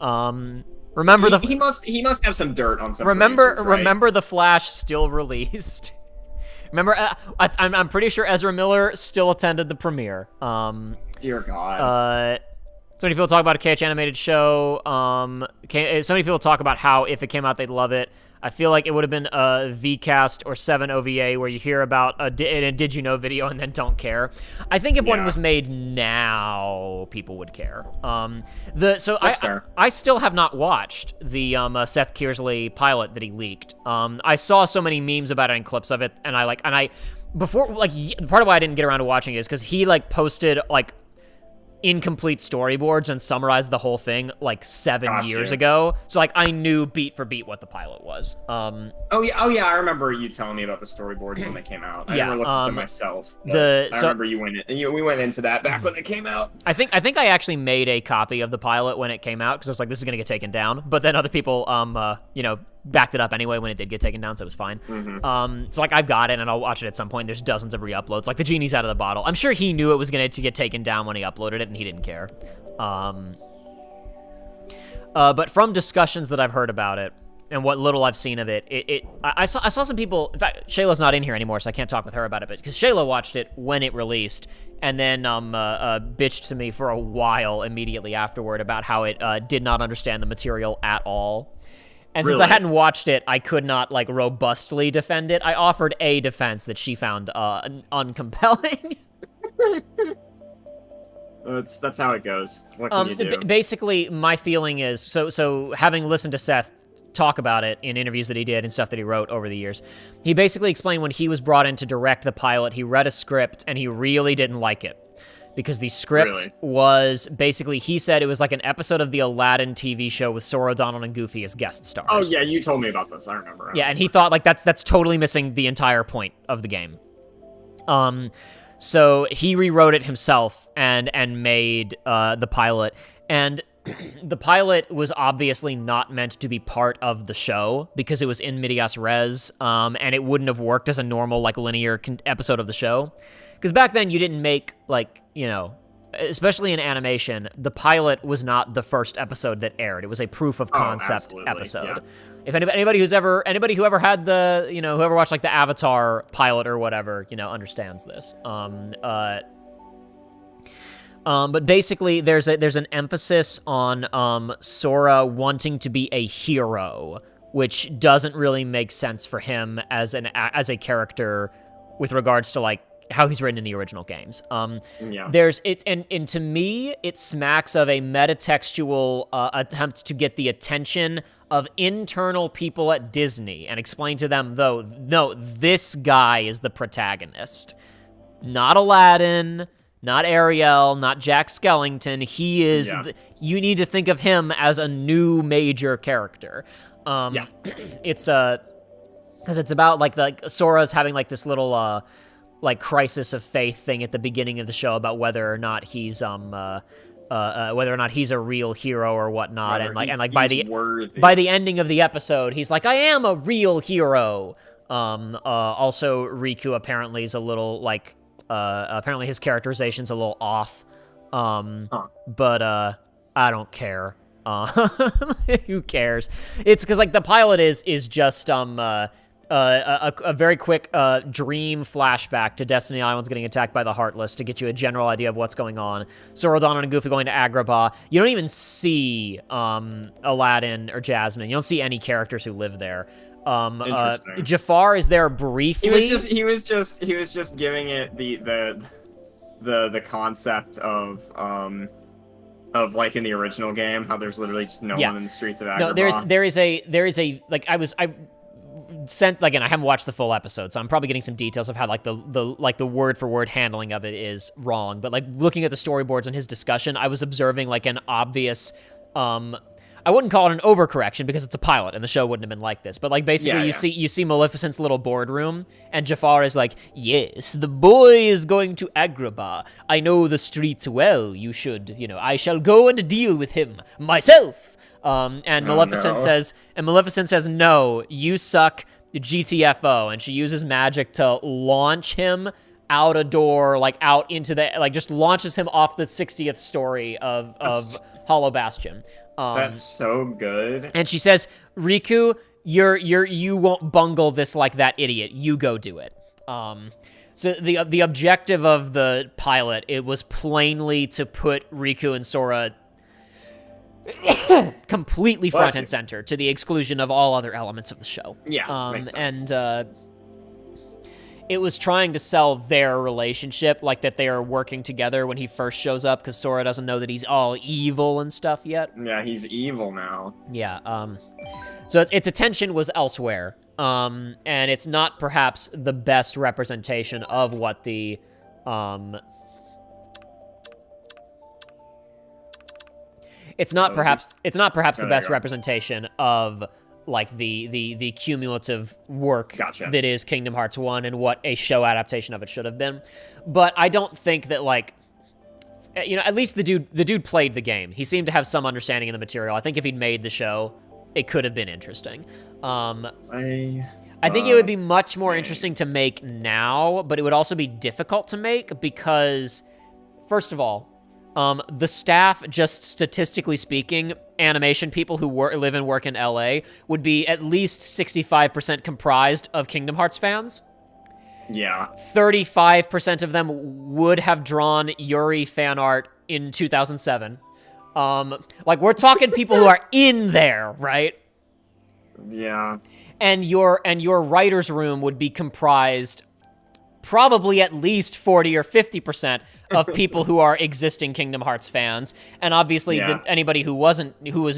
Remember Remember
he must have some dirt on some.
Remember
producers, right?
remember the Flash still released. Remember, I'm pretty sure Ezra Miller still attended the premiere.
Dear God.
So many people talk about a KH animated show. So many people talk about how if it came out, they'd love it. I feel like it would have been a VCast or 7 OVA where you hear about a Did You Know video and then don't care. I think if one was made now, people would care. I still have not watched the Seth Kearsley pilot that he leaked. I saw so many memes about it and clips of it, and before, part of why I didn't get around to watching it is because he posted incomplete storyboards and summarized the whole thing 7 years ago. So I knew beat for beat what the pilot was.
Oh yeah, I remember you telling me about the storyboards when they came out. I never looked at them myself. I remember we went into that back when they came out.
I think I actually made a copy of the pilot when it came out because I was like, this is gonna get taken down. But then other people backed it up anyway when it did get taken down, so it was fine. So I've got it and I'll watch it at some point. There's dozens of re-uploads. The genie's out of the bottle. I'm sure he knew it was going to get taken down when he uploaded it and he didn't care. But from discussions that I've heard about it and what little I've seen of it, I saw some people. In fact, Shayla's not in here anymore, so I can't talk with her about it. But because Shayla watched it when it released and then bitched to me for a while immediately afterward about how it did not understand the material at all. And since I hadn't watched it, I could not robustly defend it. I offered a defense that she found uncompelling.
That's how it goes. What can you do?
Basically, my feeling is so having listened to Seth talk about it in interviews that he did and stuff that he wrote over the years, he basically explained when he was brought in to direct the pilot, he read a script and he really didn't like it. Because the script was basically, he said it was like an episode of the Aladdin TV show with Sora, Donald, and Goofy as guest stars.
Oh yeah, you told me about this. I remember.
Yeah, and he thought that's totally missing the entire point of the game. So he rewrote it himself and made the pilot. And the pilot was obviously not meant to be part of the show because it was in medias res, and it wouldn't have worked as a normal linear episode of the show. Because back then, you didn't make, especially in animation, the pilot was not the first episode that aired. It was a proof of concept episode. Yeah. If anybody who ever had whoever watched the Avatar pilot or whatever, understands this. But basically, there's an emphasis on Sora wanting to be a hero, which doesn't really make sense for him as a character with regards to how he's written in the original games. There's it, and to me, it smacks of a metatextual attempt to get the attention of internal people at Disney and explain to them, though, no, this guy is the protagonist, not Aladdin, not Ariel, not Jack Skellington. He is. You need to think of him as a new major character. It's because it's about Sora's having this little crisis of faith thing at the beginning of the show about whether or not he's a real hero or whatnot, by the ending of the episode, he's like, I am a real hero. Also, Riku apparently is a little apparently his characterization's a little off. But I don't care. Who cares? It's because the pilot is just a very quick dream flashback to Destiny Islands getting attacked by the Heartless to get you a general idea of what's going on. Sora, Donald, and Goofy going to Agrabah. You don't even see Aladdin or Jasmine. You don't see any characters who live there. Jafar is there briefly.
He was just giving it the concept of in the original game, how there's literally just no one in the streets of Agrabah.
No, there is a again, I haven't watched the full episode, so I'm probably getting some details of how the word for word handling of it is wrong. But looking at the storyboards and his discussion, I was observing an obvious I wouldn't call it an overcorrection because it's a pilot and the show wouldn't have been like this. But basically you see Maleficent's little boardroom and Jafar is like, yes, the boy is going to Agrabah. I know the streets well. You should, I shall go and deal with him myself. And Maleficent says, no, you suck, GTFO. And she uses magic to launch him out a door, out into the, just launches him off the 60th story of Hollow Bastion.
That's so good.
And she says, Riku, you won't bungle this like that idiot. You go do it. So the objective of the pilot, it was plainly to put Riku and Sora completely front and center, to the exclusion of all other elements of the show.
Yeah, makes sense.
And it was trying to sell their relationship, like that they are working together when he first shows up, because Sora doesn't know that he's all evil and stuff yet.
Yeah, he's evil now.
Yeah, so its attention was elsewhere, and it's not perhaps the best representation of what the, it's not perhaps the best representation of, like, the cumulative work that is Kingdom Hearts 1 and what a show adaptation of it should have been. But I don't think that, like, you know, at least the dude played the game. He seemed to have some understanding of the material. I think if he'd made the show, it could have been interesting. I think it would be much more interesting to make now, but it would also be difficult to make because, first of all, the staff, just statistically speaking, animation people who live and work in LA would be at least 65% comprised of Kingdom Hearts fans.
Yeah.
35% of them would have drawn Yuri fan art in 2007. Like, we're talking people who are in there, right?
Yeah.
And your writer's room would be comprised probably at least 40 or 50% of people who are existing Kingdom Hearts fans. And obviously, anybody who was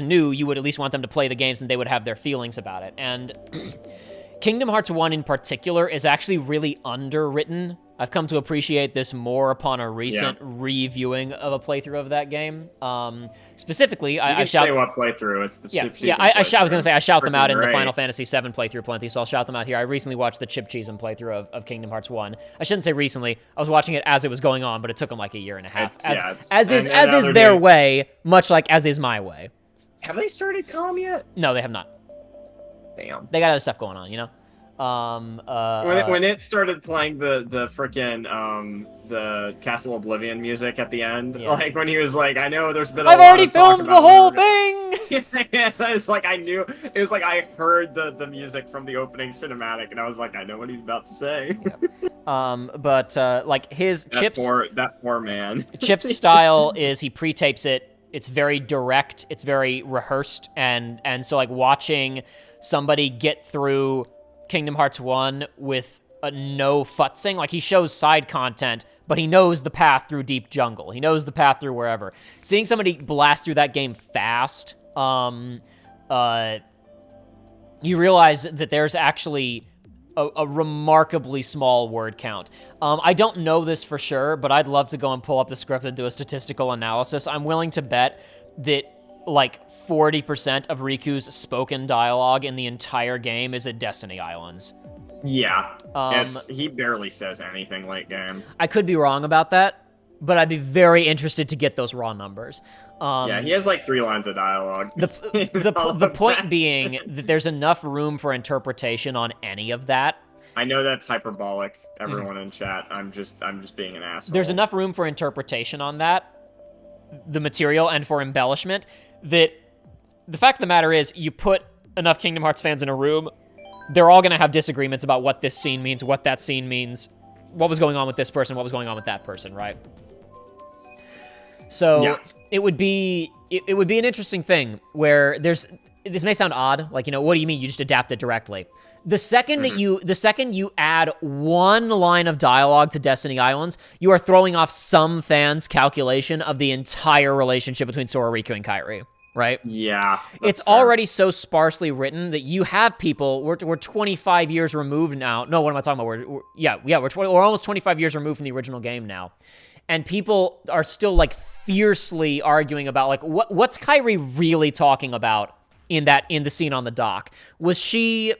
new, you would at least want them to play the games and they would have their feelings about it. And Kingdom Hearts 1 in particular is actually really underwritten. I've come to appreciate this more upon a recent reviewing of a playthrough of that game. Specifically, I shout...
say what playthrough, it's the Chip Cheese.
I was going to say, I shout them out in the Final Fantasy VII playthrough plenty, so I'll shout them out here. I recently watched the Chip Cheese playthrough of Kingdom Hearts 1. I shouldn't say recently. I was watching it as it was going on, but it took them like a year and a half. As is their way, much like as is my way.
Have they started Calm yet?
No, they have not.
Damn.
They got other stuff going on, you know?
When it started playing the frickin' the Castle Oblivion music at the end, like when he was like, I know there's been I've already filmed the whole thing! It's like I knew, it was like I heard the music from the opening cinematic and I was like, I know what he's about to say.
Like
that poor man.
Chip's style is he pre-tapes it. It's very direct. It's very rehearsed. And so, like, watching somebody get through Kingdom Hearts 1 with no futzing, like, he shows side content, but he knows the path through Deep Jungle. He knows the path through wherever. Seeing somebody blast through that game fast, you realize that there's actually a remarkably small word count. I don't know this for sure, but I'd love to go and pull up the script and do a statistical analysis. I'm willing to bet that, like, 40% of Riku's spoken dialogue in the entire game is at Destiny Islands.
Yeah. He barely says anything late game.
I could be wrong about that, but I'd be very interested to get those raw numbers.
Yeah, he has like 3 lines of dialogue.
The point being that there's enough room for interpretation on any of that.
I know that's hyperbolic, everyone in chat. I'm just being an asshole.
There's enough room for interpretation on that, the material, and for embellishment, that the fact of the matter is, you put enough Kingdom Hearts fans in a room, they're all going to have disagreements about what this scene means, what that scene means, what was going on with this person, what was going on with that person, right? So it would be an interesting thing where this may sound odd, like, you know, what do you mean you just adapt it directly? The second that you add one line of dialogue to Destiny Islands, you are throwing off some fans' calculation of the entire relationship between Sora, Riku, and Kairi. Right?
Yeah.
It's already so sparsely written that you have people, we're 25 years removed now. No, what am I talking about? We're almost 25 years removed from the original game now. And people are still, like, fiercely arguing about, like, what's Kairi really talking about in the scene on the dock? Is she,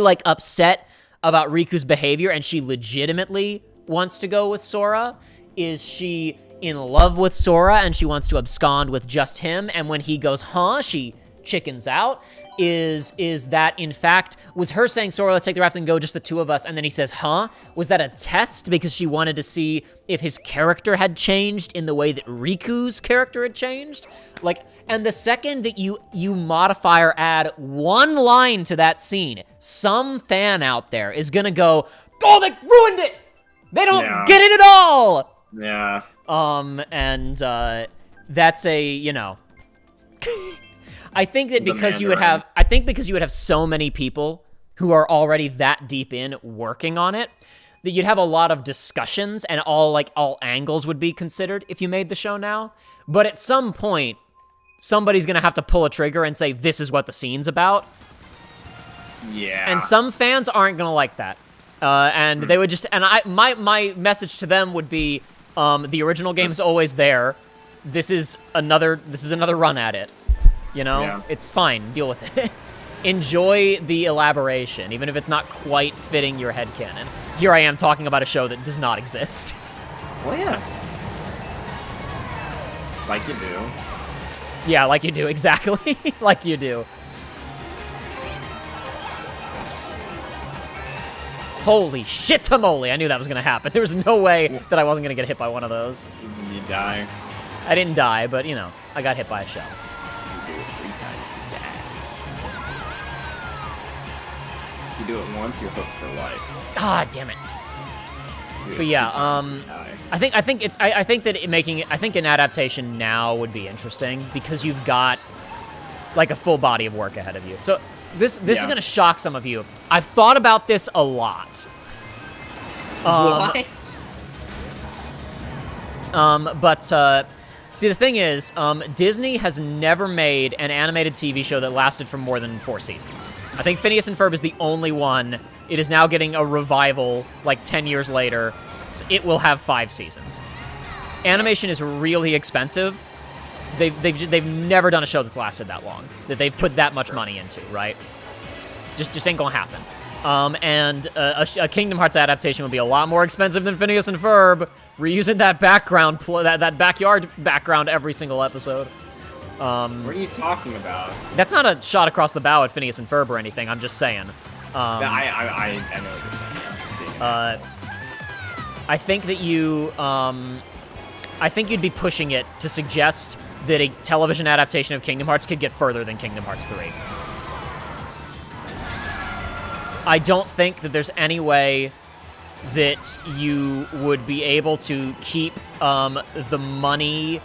like, upset about Riku's behavior and she legitimately wants to go with Sora? Is she in love with Sora and she wants to abscond with just him, and when he goes, she chickens out is that, in fact, was her saying, Sora, let's take the raft and go, just the two of us, and then he says, huh? Was that a test because she wanted to see if his character had changed in the way that Riku's character had changed? Like, and the second that you modify or add one line to that scene, some fan out there is gonna go, oh, they ruined it! They don't get it at all!
Yeah.
That's a, you know... I think that because you would have so many people who are already that deep in working on it, that you'd have a lot of discussions and all angles would be considered if you made the show now. But at some point, somebody's gonna have to pull a trigger and say, this is what the scene's about.
Yeah.
And some fans aren't gonna like that. And they would just, and my message to them would be, the original game's always there. This is another run at it. You know, It's fine. Deal with it. Enjoy the elaboration, even if it's not quite fitting your headcanon. Here I am talking about a show that does not exist.
Well, yeah. Like you do.
Yeah, like you do, exactly. Like you do. Holy shit tamale! I knew that was gonna happen. There was no way that I wasn't gonna get hit by one of those.
You die.
I didn't die, but, you know, I got hit by a shell.
You do it once, you're hooked for life.
Ah, damn it. But yeah, I think an adaptation now would be interesting because you've got like a full body of work ahead of you. So this is gonna shock some of you. I've thought about this a lot.
What?
See, the thing is, Disney has never made an animated TV show that lasted for more than 4 seasons. I think Phineas and Ferb is the only one. It is now getting a revival, like 10 years later. So it will have 5 seasons. Animation is really expensive. They've never done a show that's lasted that long, that they've put that much money into, right? Just ain't gonna happen. And a Kingdom Hearts adaptation would be a lot more expensive than Phineas and Ferb, reusing that background, that backyard background every single episode.
What are you talking about?
That's not a shot across the bow at Phineas and Ferb or anything. I'm just saying.
I know what you're saying.
I think that I think you'd be pushing it to suggest that a television adaptation of Kingdom Hearts could get further than Kingdom Hearts 3. I don't think that there's any way that you would be able to keep the money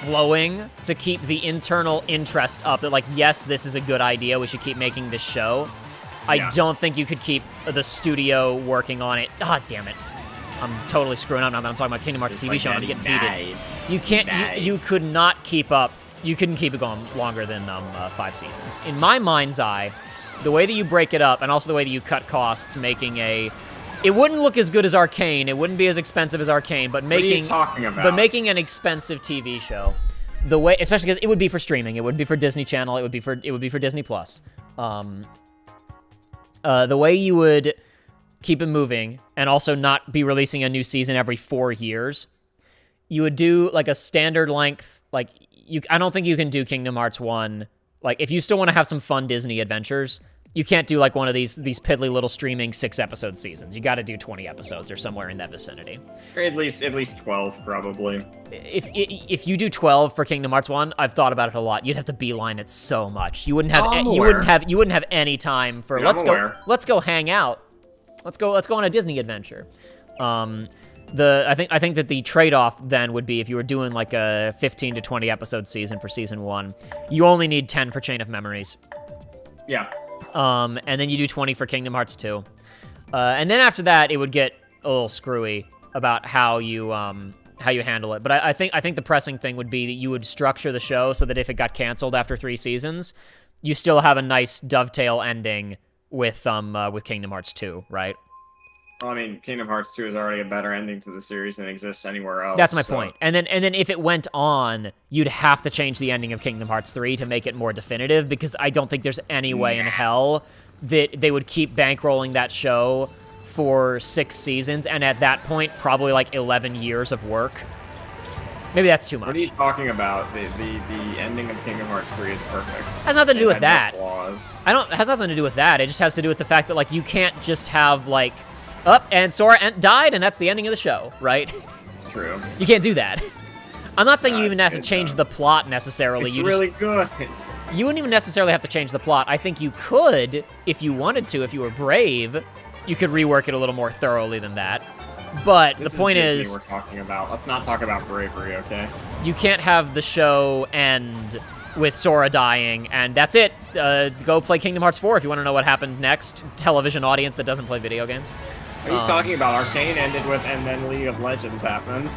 flowing, to keep the internal interest up, that like, yes, this is a good idea, we should keep making this show. I don't think you could keep the studio working on it. Ah, damn it. I'm totally screwing up now that I'm talking about Kingdom Hearts TV show and I'm getting heated. You can't, you could not keep up, you couldn't keep it going longer than 5 seasons. In my mind's eye, the way that you break it up and also the way that you cut costs, making it wouldn't look as good as Arcane, it wouldn't be as expensive as Arcane, but making,
what are you talking about?
But making an expensive TV show, the way, especially because it would be for streaming, it would be for Disney Channel, it would be for Disney Plus. The way you would keep it moving and also not be releasing a new season every 4 years, you would do like a standard length, like I don't think you can do Kingdom Hearts 1. Like if you still want to have some fun Disney adventures, you can't do like one of these piddly little streaming 6-episode seasons. You got to do 20 episodes or somewhere in that vicinity.
Or at least 12 probably.
If you do 12 for Kingdom Hearts 1, I've thought about it a lot. You'd have to beeline it so much. You wouldn't have you wouldn't have any time for let's go hang out. Let's go on a Disney adventure. I think that the trade-off then would be if you were doing like a 15 to 20 episode season for season 1, you only need 10 for Chain of Memories.
Yeah.
And then you do 20 for Kingdom Hearts 2. And then after that, it would get a little screwy about how you handle it. But I think the pressing thing would be that you would structure the show so that if it got canceled after 3 seasons, you still have a nice dovetail ending with Kingdom Hearts 2, right?
Well, I mean, Kingdom Hearts 2 is already a better ending to the series than exists anywhere else.
That's my point. And then if it went on, you'd have to change the ending of Kingdom Hearts 3 to make it more definitive, because I don't think there's any way in hell that they would keep bankrolling that show for 6 seasons, and at that point, probably like 11 years of work. Maybe that's too much.
What are you talking about? The ending of Kingdom Hearts 3 is perfect.
Has nothing to do with
It had
that.
no flaws.
It has nothing to do with that. It just has to do with the fact that, like, you can't just have, like, up and Sora died and that's the ending of the show, right?
It's true.
You can't do that. I'm not saying you even
it's
have to
good,
change
though.
the plot necessarily.
It's
you
really good.
You wouldn't even necessarily have to change the plot. I think you could, if you wanted to, if you were brave, you could rework it a little more thoroughly than that. But
This
the point
Disney
is,
we're talking about. Let's not talk about bravery, okay?
you can't have the show end with Sora dying, and that's it. Go play Kingdom Hearts 4 if you want to know what happened next, television audience that doesn't play video games.
What are you talking about? Arcane ended with, and then League of Legends happened.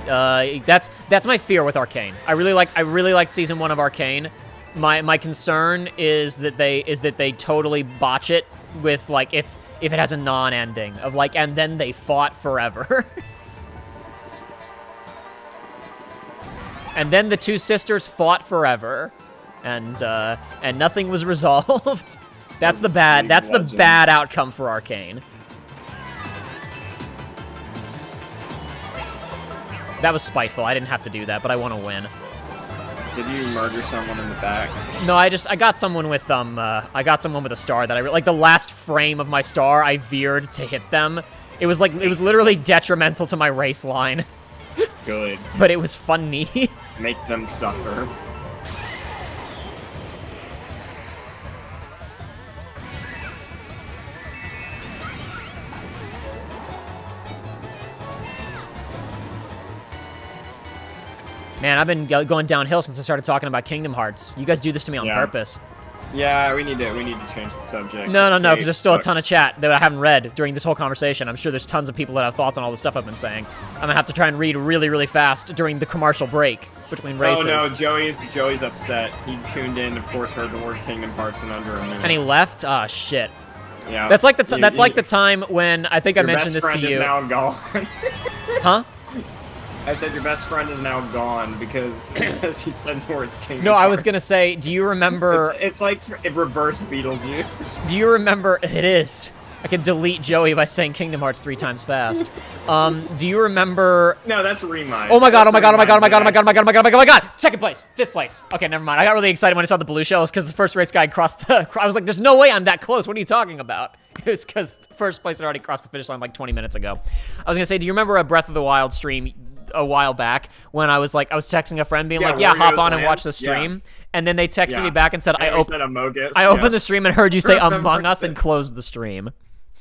That's my fear with Arcane. I really liked season 1 of Arcane. My concern is that they totally botch it with, like, if it has a non-ending of, like, and then they fought forever. And then the two sisters fought forever, and nothing was resolved. That's the bad outcome for Arcane. That was spiteful. I didn't have to do that, but I want to win.
Did you murder someone in the back?
No, I got someone with a star that like the last frame of my star, I veered to hit them. It was literally detrimental to my race line.
Good.
But it was funny.
Make them suffer.
Man, I've been going downhill since I started talking about Kingdom Hearts. You guys do this to me on purpose.
Yeah, we need to change the subject.
No, because there's still a ton of chat that I haven't read during this whole conversation. I'm sure there's tons of people that have thoughts on all the stuff I've been saying. I'm gonna have to try and read really, really fast during the commercial break between races.
Oh no, Joey's upset. He tuned in, of course, heard the word Kingdom Hearts in under a minute.
And he left? Ah, shit.
Yeah.
That's like the time when I think I mentioned this to you.
Your best friend is now gone.
Huh?
I said your best friend is now gone because you said the words Kingdom
No,
Hearts.
I was gonna say, do you remember...
It's like reverse Beetlejuice.
Do you remember... It is. I can delete Joey by saying Kingdom Hearts 3 times fast. Do you remember...
No, that's Remind.
Oh my god, oh my god, oh my god, oh my god, oh my god, oh my god, oh my god, oh my god! Second place! Fifth place! Okay, never mind. I got really excited when I saw the blue shells because the first race guy crossed the... I was like, there's no way I'm that close. What are you talking about? It was because first place had already crossed the finish line like 20 minutes ago. I was gonna say, do you remember a Breath of the Wild stream a while back when I was texting a friend being like, yeah, hop on and watch the stream. Yeah. And then they texted me back and said, I opened the stream and heard you say Among Us and closed the stream.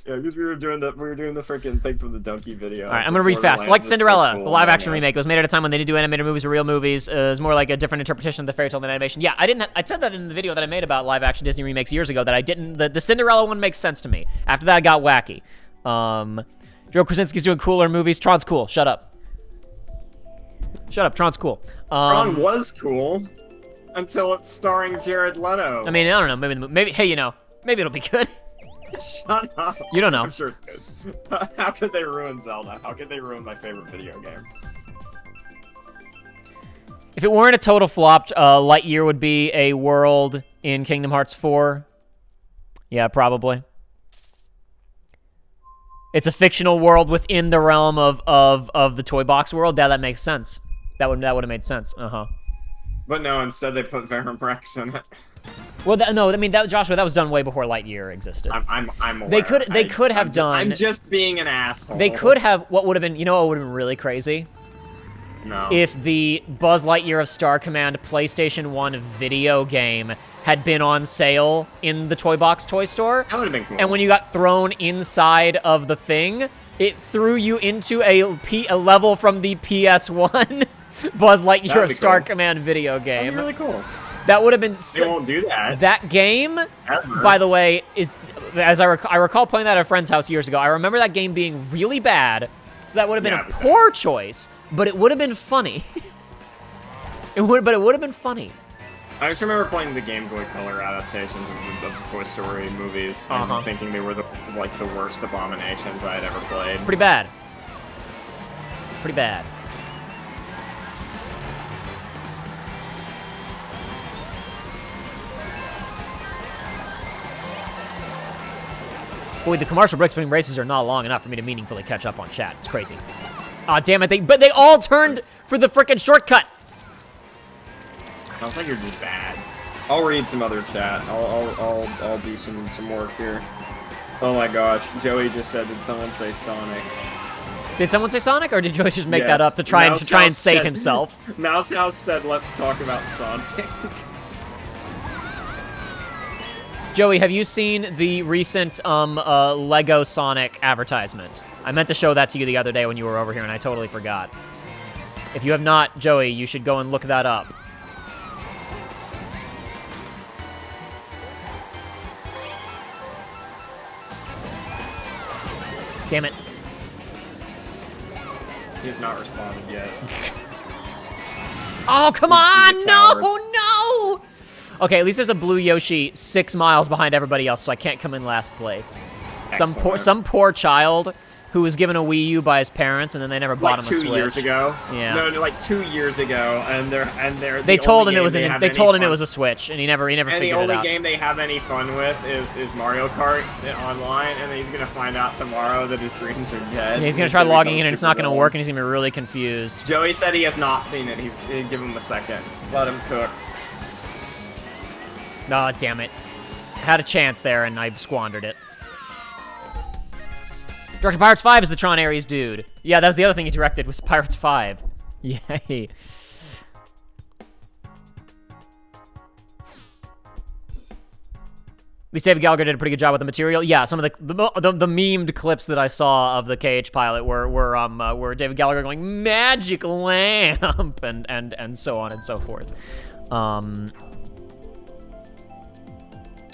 Yeah, because we were doing the freaking thing from the Donkey video.
All right, I'm gonna read fast. Like Cinderella, the live-action remake. It was made at a time when they didn't do animated movies or real movies. It was more like a different interpretation of the fairy tale than animation. Yeah, I said that in the video that I made about live-action Disney remakes years ago. That I didn't. The Cinderella one makes sense to me. After that, it got wacky. Joe Krasinski's doing cooler movies. Tron's cool. Shut up. Shut up. Tron's cool.
Tron was cool until it's starring Jared Leto.
I mean, I don't know. Maybe. Hey, maybe it'll be good.
Shut up.
You don't know.
I'm sure it's good. How could they ruin Zelda? How could they ruin my favorite video game?
If it weren't a total flop, Lightyear would be a world in Kingdom Hearts 4. Yeah, probably. It's a fictional world within the realm of the toy box world. Yeah, that makes sense. That would have made sense.
But no, instead they put Verum Rex in it.
Well, no, I mean, Joshua, that was done way before Lightyear existed.
I'm aware.
They could have done.
I'm just being an asshole.
They could have. What would have been? You know, what would have been really crazy?
No.
If the Buzz Lightyear of Star Command PlayStation 1 video game had been on sale in the Toy Box toy store.
That would have been cool.
And when you got thrown inside of the thing, it threw you into a level from the PS1 Buzz Lightyear of Star Command video game.
That'd be really cool.
That would have been...
They won't do that.
That game, by the way, is... As I recall playing that at a friend's house years ago, I remember that game being really bad, so that would have been a poor choice, but it would have been funny. But it would have been funny.
I just remember playing the Game Boy Color adaptations of the Toy Story movies and thinking they were the worst abominations I had ever played.
Pretty bad. Pretty bad. Boy, the commercial breaks between races are not long enough for me to meaningfully catch up on chat. It's crazy. Aw, damn it. But they all turned for the frickin' shortcut.
Sounds like you're just bad. I'll read some other chat. I'll do some work here. Oh my gosh, Joey just said, did someone say Sonic?
Did someone say Sonic, or did Joey just make that up to try and save himself?
Mouse House said, let's talk about Sonic.
Joey, have you seen the recent Lego Sonic advertisement? I meant to show that to you the other day when you were over here, and I totally forgot. If you have not, Joey, you should go and look that up. Damn it.
He has not responded yet.
Oh, come on! No! Okay, at least there's a blue Yoshi 6 miles behind everybody else, so I can't come in last place. Some poor child who was given a Wii U by his parents, and then they never bought him a Switch.
2 years ago.
Yeah.
No, like 2 years ago, and
they told him it was a Switch, and he never figured it out.
And the only game they have any fun with is Mario Kart online, and then he's gonna find out tomorrow that his dreams are dead.
Yeah, he's gonna try logging in, and it's not gonna work, and he's gonna be really confused.
Joey said he has not seen it. Give him a second. Let him cook.
Aw, oh, damn it. I had a chance there, and I squandered it. Directed Pirates 5 is the Tron Ares dude. Yeah, that was the other thing he directed, was Pirates 5. Yay. At least David Gallagher did a pretty good job with the material. Yeah, some of the memed clips that I saw of the KH pilot were David Gallagher going, magic lamp, and so on and so forth.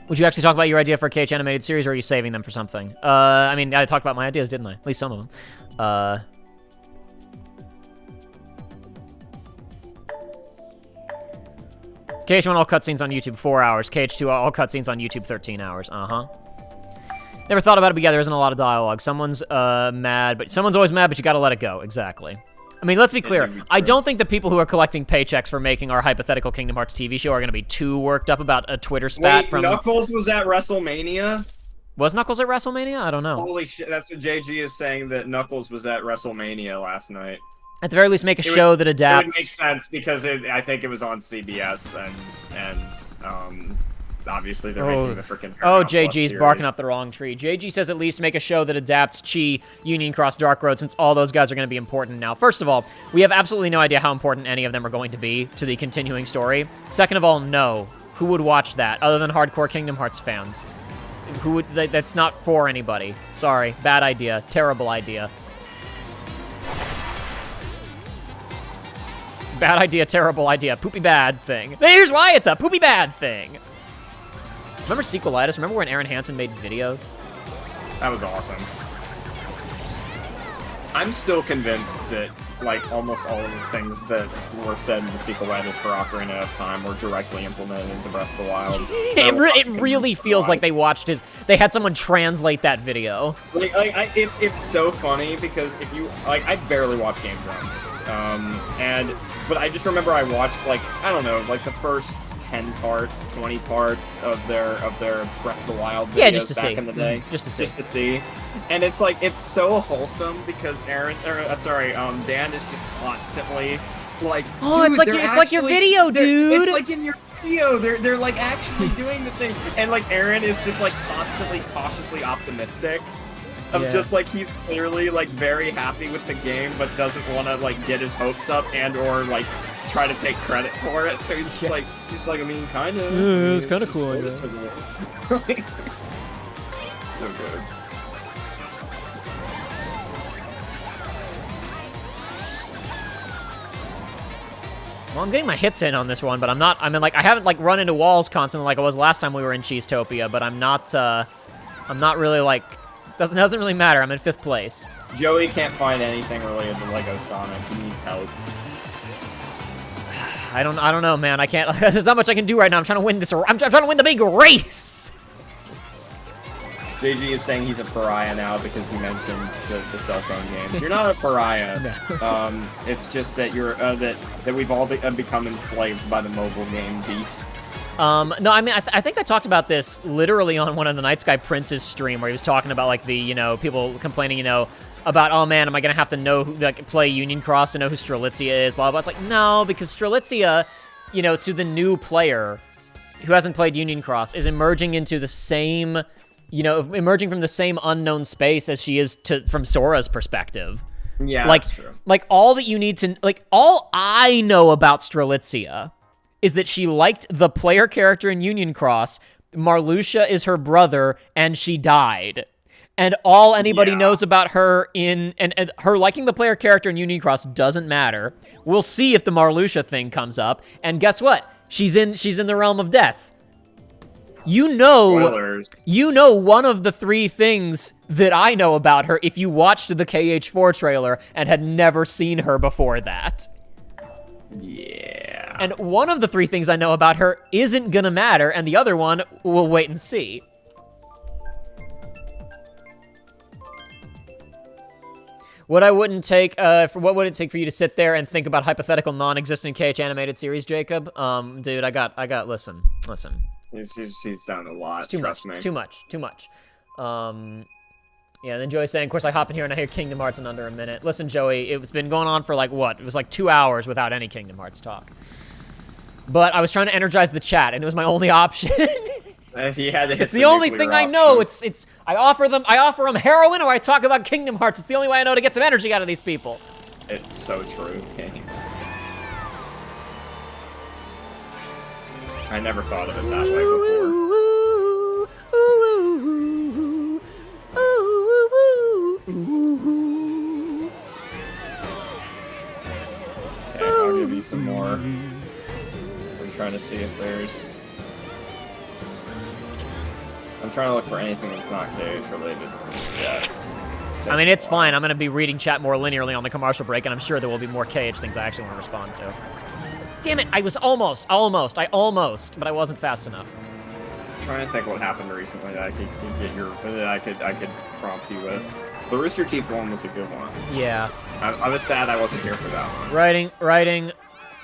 Would you actually talk about your idea for a KH animated series, or are you saving them for something? I mean, I talked about my ideas, didn't I? At least some of them. KH1 all cutscenes on YouTube 4 hours. KH2 all cutscenes on YouTube 13 hours. Never thought about it, but yeah, there isn't a lot of dialogue. Someone's mad, but someone's always mad, but you gotta let it go. Exactly. I mean, let's be clear. I don't think the people who are collecting paychecks for making our hypothetical Kingdom Hearts TV show are going to be too worked up about a Twitter spat from...
Knuckles was at WrestleMania?
Was Knuckles at WrestleMania? I don't know.
Holy shit, that's what JG is saying, that Knuckles was at WrestleMania last night.
At the very least, make a show that adapts...
It would make sense, because I think it was on CBS, and obviously they're making the freaking...
Oh, JG's barking up the wrong tree. JG says at least make a show that adapts Chi, Union Cross, Dark Road, since all those guys are going to be important now. First of all, we have absolutely no idea how important any of them are going to be to the continuing story. Second of all, no. Who would watch that, other than hardcore Kingdom Hearts fans? Who would? That's not for anybody. Sorry. Bad idea. Terrible idea. Bad idea, terrible idea. Poopy bad thing. Here's why it's a poopy bad thing. Remember Sequelitis? Remember when Aaron Hansen made videos?
That was awesome. I'm still convinced that, like, almost all of the things that were said in the Sequelitis for Ocarina of Time were directly implemented into Breath of the Wild.
It really feels like they watched they had someone translate that video.
It's so funny, because if you, I barely watch Game Grumps. But I just remember I watched, like, I don't know, like the first 10 parts, 20 parts of their Breath of the Wild videos back in the day. Just to see. And it's like, it's so wholesome, because Dan is just constantly like,
oh, it's like your video, dude.
It's like in your video. They're like actually doing the thing. And like Aaron is just like constantly cautiously optimistic. Just like he's clearly like very happy with the game, but doesn't want to like get his hopes up and or like try to take credit for it. So he's just like I mean, kind of.
Yeah, it's kind of cool. I guess.
So good.
Well, I'm getting my hits in on this one, but I'm not. I mean, like I haven't like run into walls constantly like I was last time we were in Cheesetopia, but I'm not really like. Doesn't really matter. I'm in 5th place.
Joey can't find anything related to Lego Sonic. He needs help.
I don't know, man. I can't. There's not much I can do right now. I'm trying to win this. I'm trying to win the big race.
JG is saying he's a pariah now because he mentioned the cell phone games. You're not a pariah. No. It's just that you're that we've all become enslaved by the mobile game beast.
No, I mean, I think I talked about this literally on one of the Night Sky Prince's stream where he was talking about, like, the, people complaining, about, oh, man, am I going to have to know, play Union Cross to know who Strelitzia is, blah, blah. It's like, no, because Strelitzia you know, to the new player who hasn't played Union Cross, is emerging into the same, you know, emerging from the same unknown space as she is from Sora's perspective.
Yeah,
like,
that's true.
Like, all that you need to, like, all I know about Strelitzia is that she liked the player character in Union Cross, Marluxia is her brother, and she died. And all anybody knows about her and her liking the player character in Union Cross doesn't matter. We'll see if the Marluxia thing comes up. And guess what? She's in the realm of death.
Spoilers.
You know one of the 3 things that I know about her if you watched the KH4 trailer and had never seen her before that.
Yeah.
And one of the 3 things I know about her isn't gonna matter, and the other one, we'll wait and see. What would it take for you to sit there and think about hypothetical non-existent KH animated series, Jacob? Dude, listen.
She's done a lot,
It's too
trust
much.
me.
It's too much. Yeah, and then Joey's saying, of course I hop in here and I hear Kingdom Hearts in under a minute. Listen, Joey, it's been going on for like, what? It was like 2 hours without any Kingdom Hearts talk. But I was trying to energize the chat, and it was my only option. It's the only thing I know. I offer them heroin, or I talk about Kingdom Hearts. It's the only way I know to get some energy out of these people.
It's so true, King. I never thought of it that way before. Okay, I'll give you some more. I'm trying to see if there's... I'm trying to look for anything that's not KH related. Yeah.
I mean, it's fine. I'm going to be reading chat more linearly on the commercial break, and I'm sure there will be more KH things I actually want to respond to. Damn it, I was almost, but I wasn't fast enough.
I'm trying to think what happened recently that I could prompt you with. The Rooster Teeth one was a good one.
Yeah.
I was sad I wasn't here for that one.
Writing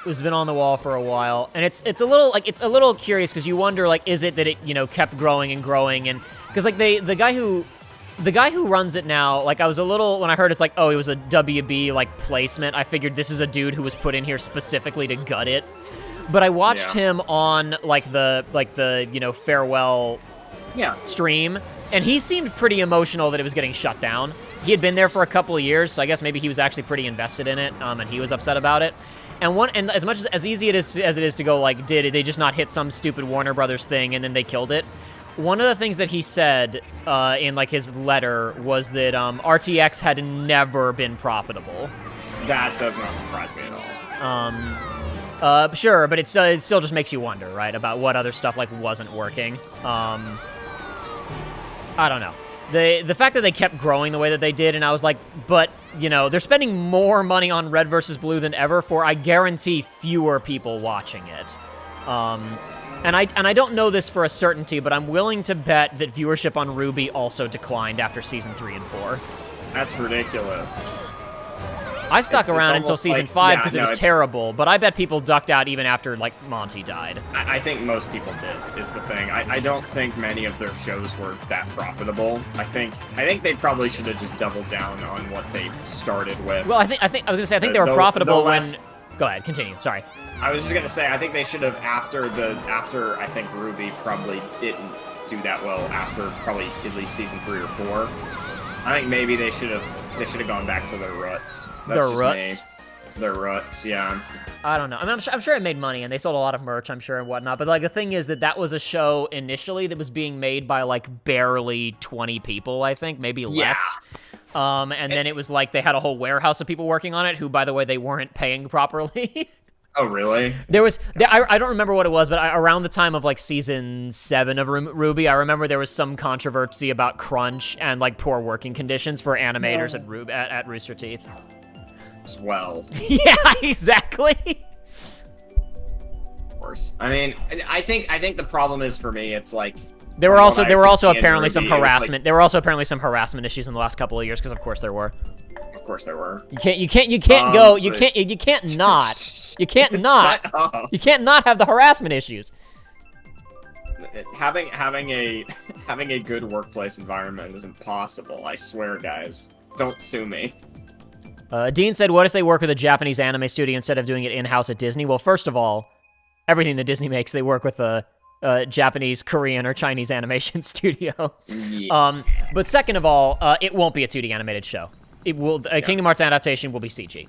has been on the wall for a while, and it's a little curious because you wonder, like, is it that it, you know, kept growing and growing, and because like the guy who runs it now, like, I was a little, when I heard it's like, oh, he was a WB like placement, I figured this is a dude who was put in here specifically to gut it. But I watched him on like the you know, farewell stream, and he seemed pretty emotional that it was getting shut down. He had been there for a couple of years, so I guess maybe he was actually pretty invested in it, and he was upset about it. And as much as easy as it is to go, like, did they just not hit some stupid Warner Brothers thing and then they killed it? One of the things that he said in like his letter was that RTX had never been profitable.
That does not surprise me at all.
Sure, but it still just makes you wonder, right, about what other stuff like wasn't working. I don't know. The fact that they kept growing the way that they did, and I was like, but, you know, they're spending more money on Red versus Blue than ever for, I guarantee, fewer people watching it. And I don't know this for a certainty, but I'm willing to bet that viewership on Ruby also declined after Season 3 and 4.
That's ridiculous.
I stuck around until Season 5 because it was terrible, but I bet people ducked out even after, like, Monty died.
I think most people did, is the thing. I don't think many of their shows were that profitable. I think they probably should have just doubled down on what they started with.
Well, I was gonna say, I think they were profitable when... Go ahead, continue, sorry.
I was just gonna say, I think they should have, after I think Ruby probably didn't do that well after probably at least Season 3 or 4. I think maybe they should have gone back to their roots. Their roots, yeah.
I don't know. I mean, I'm sure it made money, and they sold a lot of merch, I'm sure, and whatnot. But like, the thing is that was a show initially that was being made by like barely 20 people, I think, maybe less. And then it was like they had a whole warehouse of people working on it, who, by the way, they weren't paying properly.
Oh, really?
I don't remember what it was, but around the time of, like, Season 7 of Ruby, I remember there was some controversy about crunch and, like, poor working conditions for animators at Rooster Teeth.
Well.
Yeah, exactly.
Of course. I mean, I think the problem is, for me, it's, like...
There were also apparently some harassment. Like, there were also apparently some harassment issues in the last couple of years, because of course there were.
Of course there were.
You can't not have the harassment issues.
Having a good workplace environment is impossible, I swear, guys. Don't sue me.
Dean said, what if they work with a Japanese anime studio instead of doing it in-house at Disney? Well, first of all, everything that Disney makes, they work with a Japanese, Korean, or Chinese animation studio.
Yeah.
But second of all, it won't be a 2D animated show. It will. Kingdom Hearts adaptation will be CG.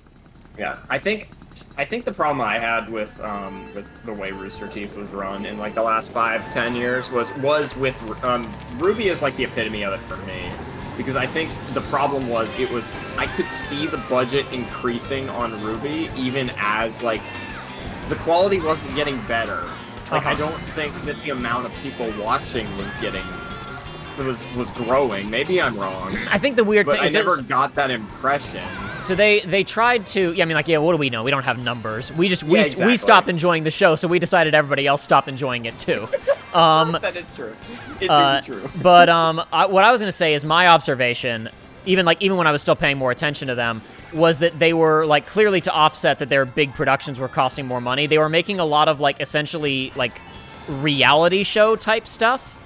Yeah, I think the problem I had with the way Rooster Teeth was run in like the last 5-10 years was with Ruby is like the epitome of it for me, because I think the problem was I could see the budget increasing on Ruby even as like the quality wasn't getting better. Like I don't think that the amount of people watching was growing. Maybe I'm wrong.
I think the weird thing is
I never got that impression.
So they tried to. Yeah, I mean, like, yeah. What do we know? We don't have numbers. We
exactly.
we stopped enjoying the show, so we decided everybody else stopped enjoying it too.
That is true. It may be true.
But what I was gonna say is my observation, even when I was still paying more attention to them, was that they were like clearly to offset that their big productions were costing more money. They were making a lot of like essentially like reality show type stuff.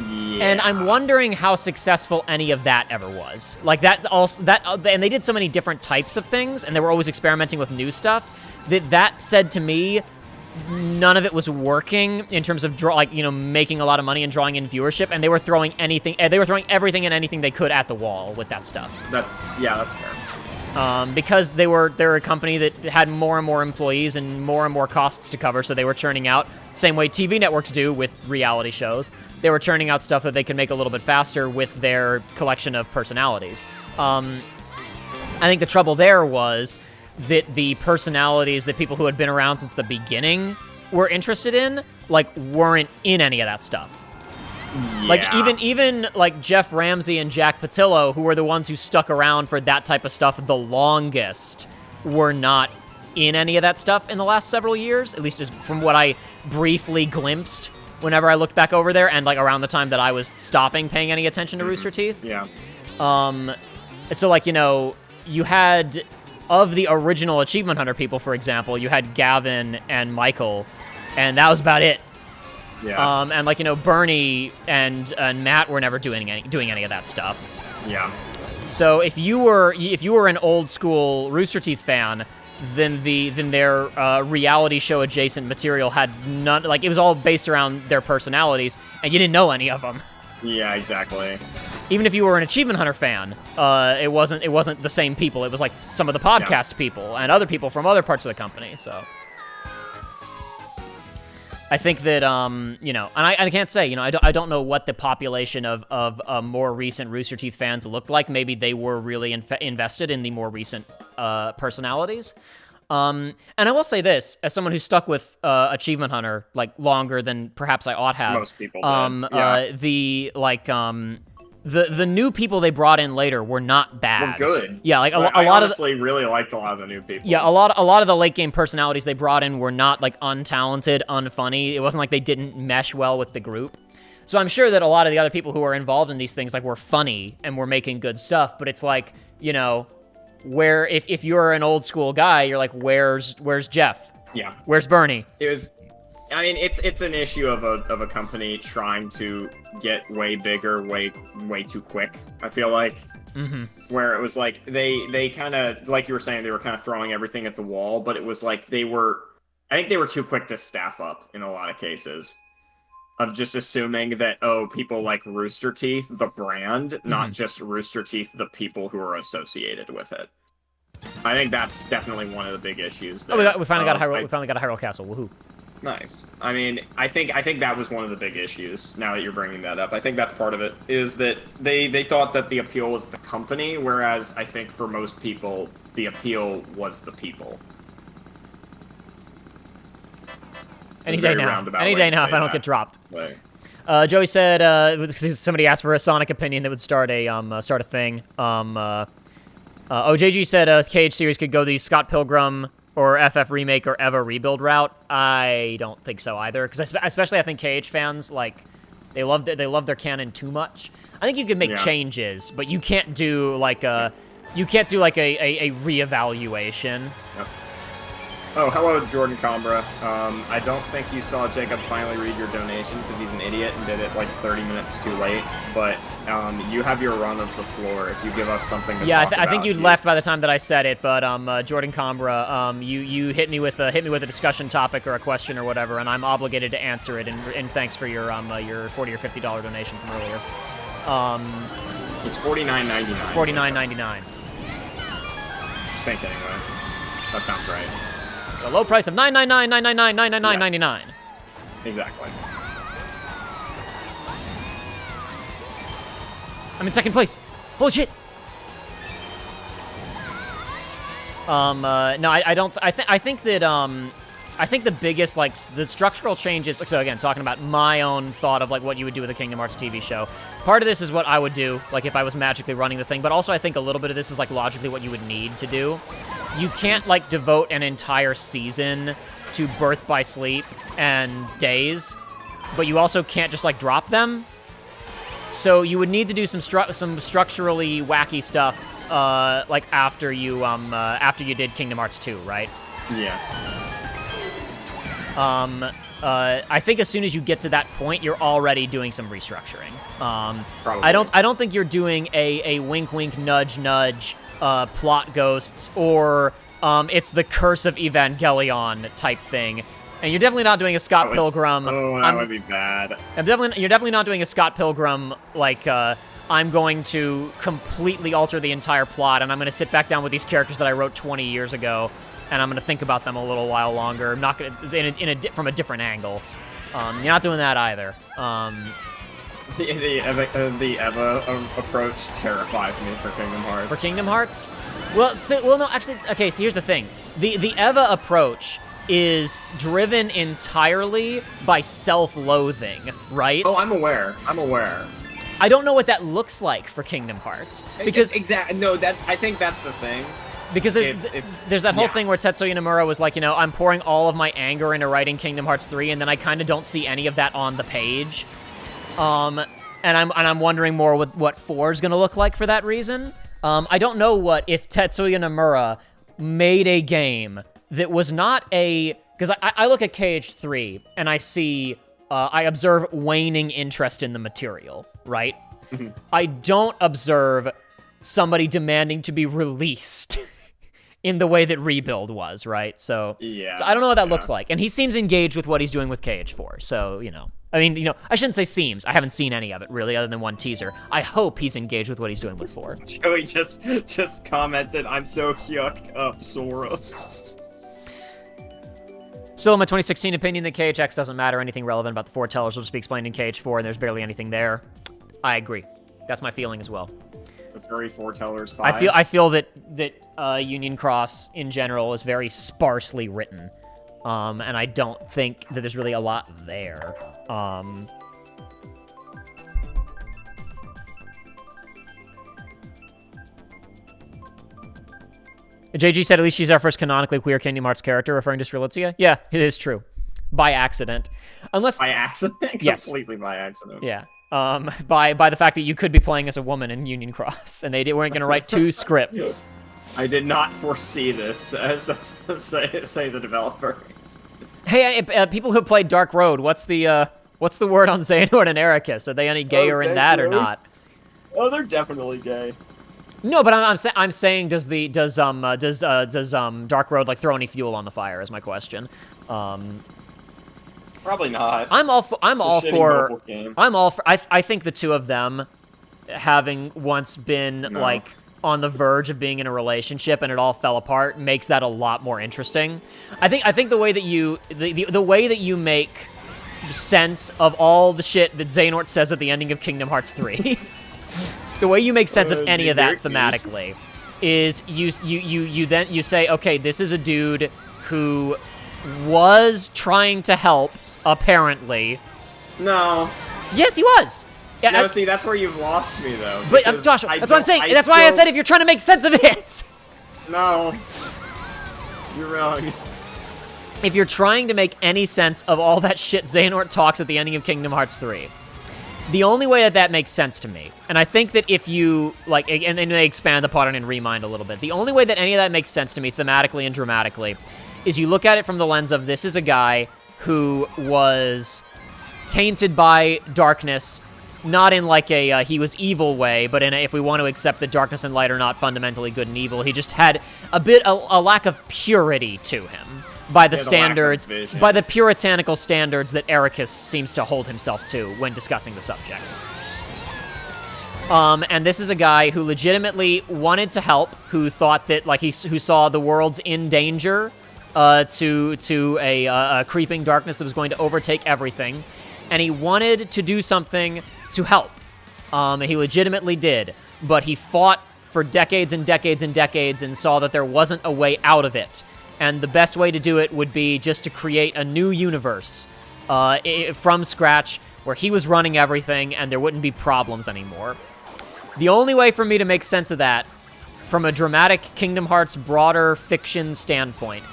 Yeah.
And I'm wondering how successful any of that ever was. Like and they did so many different types of things, and they were always experimenting with new stuff. That said to me, none of it was working in terms of making a lot of money and drawing in viewership. And they were throwing everything and anything they could at the wall with that stuff.
That's fair.
Because they're a company that had more and more employees and more costs to cover, so they were churning out, same way TV networks do with reality shows, they were churning out stuff that they could make a little bit faster with their collection of personalities. I think the trouble there was that the personalities that people who had been around since the beginning were interested in, like, weren't in any of that stuff.
Yeah.
Like, even like Jeff Ramsey and Jack Patillo, who were the ones who stuck around for that type of stuff the longest, were not in any of that stuff in the last several years, at least from what I briefly glimpsed whenever I looked back over there, and like around the time that I was stopping paying any attention to Rooster Teeth.
Yeah.
So like, you had, of the original Achievement Hunter people, for example, you had Gavin and Michael, and that was about it.
Yeah.
And like, Bernie and Matt were never doing any of that stuff.
Yeah.
So if you were an old school Rooster Teeth fan, then their reality show adjacent material had none. Like, it was all based around their personalities, and you didn't know any of them.
Yeah, exactly.
Even if you were an Achievement Hunter fan, it wasn't the same people. It was like some of the podcast people and other people from other parts of the company. So I think that, and I can't say, I don't know what the population of more recent Rooster Teeth fans looked like. Maybe they were really invested in the more recent personalities. And I will say this, as someone who stuck with Achievement Hunter like longer than perhaps I ought have.
Most people did.
The new people they brought in later were not bad.
Were good.
Yeah, like
I honestly really liked a lot of the new people.
Yeah, a lot of the late game personalities they brought in were not like untalented, unfunny. It wasn't like they didn't mesh well with the group. So I'm sure that a lot of the other people who were involved in these things like were funny and were making good stuff. But it's like, where if you're an old school guy, you're like, where's Jeff?
Yeah.
Where's Bernie?
It's an issue of a company trying to get way bigger, way too quick. I feel like, where it was like they kind of, like you were saying, they were kind of throwing everything at the wall, but it was like I think they were too quick to staff up in a lot of cases, of just assuming that people like Rooster Teeth, the brand, not just Rooster Teeth, the people who are associated with it. I think that's definitely one of the big issues. There.
We finally got a Hyrule Castle. Woohoo!
Nice. I mean, I think that was one of the big issues, now that you're bringing that up. I think that's part of it, is that they thought that the appeal was the company, whereas I think for most people, the appeal was the people.
Any day now if I don't get dropped.
Right.
Joey said, somebody asked for a Sonic opinion that would start a thing. OJG said KH series could go the Scott Pilgrim or FF Remake or EVA Rebuild route. I don't think so either, because especially I think KH fans, like, they love their canon too much. I think you can make changes, but you can't do like a reevaluation.
Yep. Oh, hello, Jordan Combra. I don't think you saw Jacob finally read your donation because he's an idiot and did it like 30 minutes too late, but you have your run of the floor if you give us something to
Yeah,
talk
I think
about.
you'd left by the time that I said it, but Jordan Combra, you hit me with a discussion topic or a question or whatever, and I'm obligated to answer it. And thanks for your $40 or $50 donation from earlier.
It's $49.99.
$49.99.
I think anyway. That sounds right.
The low price of $9.99.
Exactly.
I'm in second place. Holy shit. No, I don't. I think that I think the biggest the structural changes. So again, talking about my own thought of what you would do with a Kingdom Hearts TV show. Part of this is what I would do, if I was magically running the thing. But also, I think a little bit of this is logically what you would need to do. You can't devote an entire season to Birth by Sleep and Days, but you also can't just drop them. So you would need to do some structurally wacky stuff, after you did Kingdom Hearts 2, right?
Yeah.
I think as soon as you get to that point, you're already doing some restructuring.
Probably.
I don't think you're doing a wink wink nudge nudge plot ghosts or it's the Curse of Evangelion type thing. And you're definitely not doing a Scott Pilgrim.
Oh, that would be bad.
You're definitely not doing a Scott Pilgrim I'm going to completely alter the entire plot, and I'm going to sit back down with these characters that I wrote 20 years ago, and I'm going to think about them a little while longer. I'm not going to from a different angle. You're not doing that either.
The Eva approach terrifies me for Kingdom Hearts.
For Kingdom Hearts? No, actually, okay, so here's the thing. The Eva approach is driven entirely by self-loathing, right?
Oh, I'm aware.
I don't know what that looks like for Kingdom Hearts because
exactly no, I think that's the thing.
Because there's that whole thing where Tetsuya Nomura was like, I'm pouring all of my anger into writing Kingdom Hearts 3, and then I kind of don't see any of that on the page. And I'm wondering more what 4 is going to look like for that reason. I don't know if Tetsuya Nomura made a game that was not because I look at KH3 and I observe waning interest in the material, right? Mm-hmm. I don't observe somebody demanding to be released in the way that Rebuild was, right? So I don't know what that looks like. And he seems engaged with what he's doing with KH4. So, I shouldn't say seems. I haven't seen any of it, really, other than one teaser. I hope he's engaged with what he's doing with 4.
Joey just commented, I'm so yucked up, Sora.
Still, in my 2016 opinion, that KHX doesn't matter. Anything relevant about the foretellers will just be explained in KH4, and there's barely anything there. I agree. That's my feeling as well.
The furry foretellers 5.
I feel that Union Cross in general is very sparsely written, and I don't think that there's really a lot there. JG said at least she's our first canonically queer Kingdom Hearts character, referring to Strelitzia. Yeah, it is true. By accident.
By accident?
Yes.
Completely by accident.
Yeah. By the fact that you could be playing as a woman in Union Cross, and they weren't going to write 2 scripts.
I did not foresee this, as say the developers.
Hey, people who played Dark Road, what's the word on Xehanort and Ericus? Are they any gayer in that or not?
Oh, they're definitely gay.
No, but I'm saying does Dark Road throw any fuel on the fire? Is my question.
Probably not.
I think the two of them having once been on the verge of being in a relationship and it all fell apart makes that a lot more interesting. I think the way that you make sense of all the shit that Xehanort says at the ending of Kingdom Hearts 3. The way you make sense of any of that thematically is you say, okay, this is a dude who was trying to help, apparently.
No.
Yes, he was. Yeah,
no, see, that's where you've lost me, though.
But, Joshua, that's what I'm saying. That's why I said if you're trying to make sense of it.
No. You're wrong.
If you're trying to make any sense of all that shit Xehanort talks at the ending of Kingdom Hearts 3, the only way that makes sense to me, and I think that if you, and then they expand upon it and remind a little bit, the only way that any of that makes sense to me thematically and dramatically is you look at it from the lens of this is a guy who was tainted by darkness not in like a he was evil way, but in a, if we want to accept that darkness and light are not fundamentally good and evil, he just had a lack of purity to him by the standards, by the puritanical standards that Ericus seems to hold himself to when discussing the subject. And this is a guy who legitimately wanted to help, who thought that, like, who saw the world's in danger to a creeping darkness that was going to overtake everything, and he wanted to do something to help. He legitimately did, but he fought for decades and decades and decades and saw that there wasn't a way out of it. And the best way to do it would be just to create a new universe from scratch where he was running everything and there wouldn't be problems anymore. The only way for me to make sense of that from a dramatic Kingdom Hearts broader fiction standpoint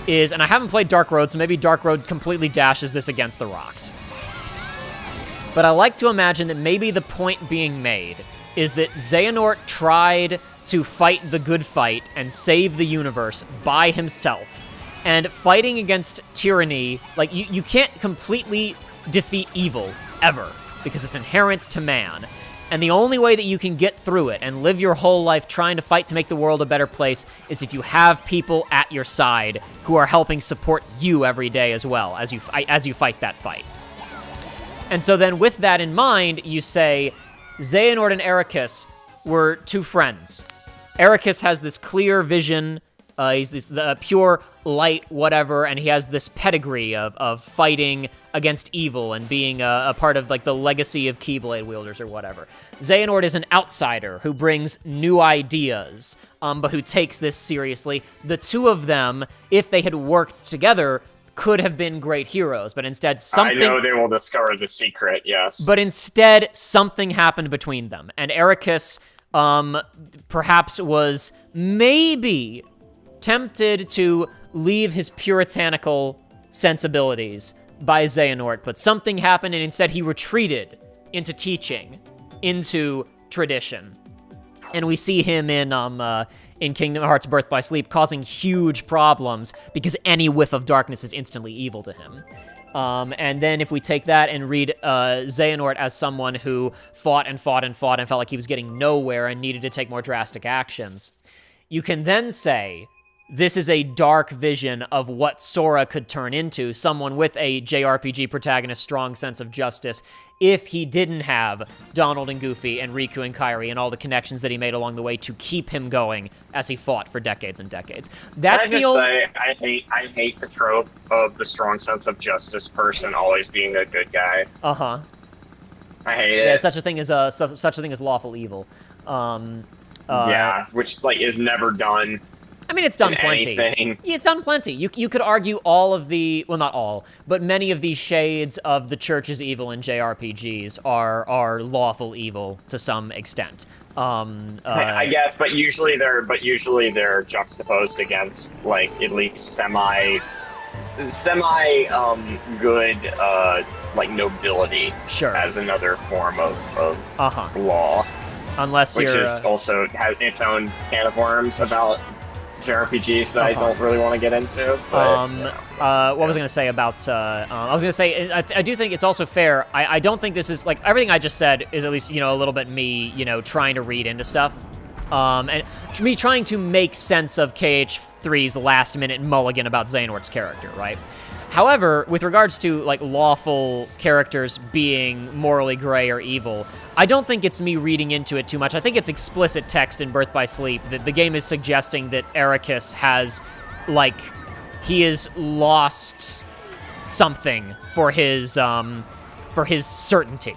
is, and I haven't played Dark Road, so maybe Dark Road completely dashes this against the rocks. But I like to imagine that maybe the point being made is that Xehanort tried to fight the good fight and save the universe by himself. And fighting against tyranny, like, you can't completely defeat evil, ever, because it's inherent to man. And the only way that you can get through it and live your whole life trying to fight to make the world a better place is if you have people at your side who are helping support you every day as well, as you fight that fight. And so then with that in mind, you say, Xehanort and Ericus were two friends. Ericus has this clear vision, he's the pure light, whatever, and he has this pedigree of fighting against evil and being a part of, like, the legacy of Keyblade wielders or whatever. Xehanort is an outsider who brings new ideas, but who takes this seriously. The two of them, if they had worked together, could have been great heroes, but instead something...
I know they will discover the secret, yes.
But instead, something happened between them, and Ericus perhaps was maybe tempted to leave his puritanical sensibilities by Xehanort, but something happened, and instead he retreated into teaching, into tradition. And we see him in Kingdom Hearts Birth by Sleep causing huge problems because any whiff of darkness is instantly evil to him. And then if we take that and read Xehanort as someone who fought and fought and fought and felt like he was getting nowhere and needed to take more drastic actions, you can then say this is a dark vision of what Sora could turn into, someone with a JRPG protagonist's strong sense of justice, if he didn't have Donald and Goofy and Riku and Kairi and all the connections that he made along the way to keep him going as he fought for decades and decades. That's the only...
I hate the trope of the strong sense of justice person always being a good guy.
Uh-huh.
I hate it.
Yeah, such a thing as lawful evil.
Yeah, which, like, is never done.
I mean, it's done plenty.
Anything.
Yeah, it's done plenty. You could argue all of the, well, not all, but many of these shades of the church's evil in JRPGs are lawful evil to some extent.
I guess, but usually they're juxtaposed against, like, at least semi good like nobility.
Sure.
As another form of law.
Unless
which
you're
is also has its own can of worms about JRPGs that I don't really want to get into. But,
what was I going to say about... I was going to say, I do think it's also fair. I don't think this is... Like, everything I just said is at least, a little bit me, trying to read into stuff. And me trying to make sense of KH3's last-minute mulligan about Xehanort's character, right? However, with regards to, like, lawful characters being morally gray or evil, I don't think it's me reading into it too much. I think it's explicit text in Birth by Sleep that the game is suggesting that Ericus has, like, he has lost something for his certainty.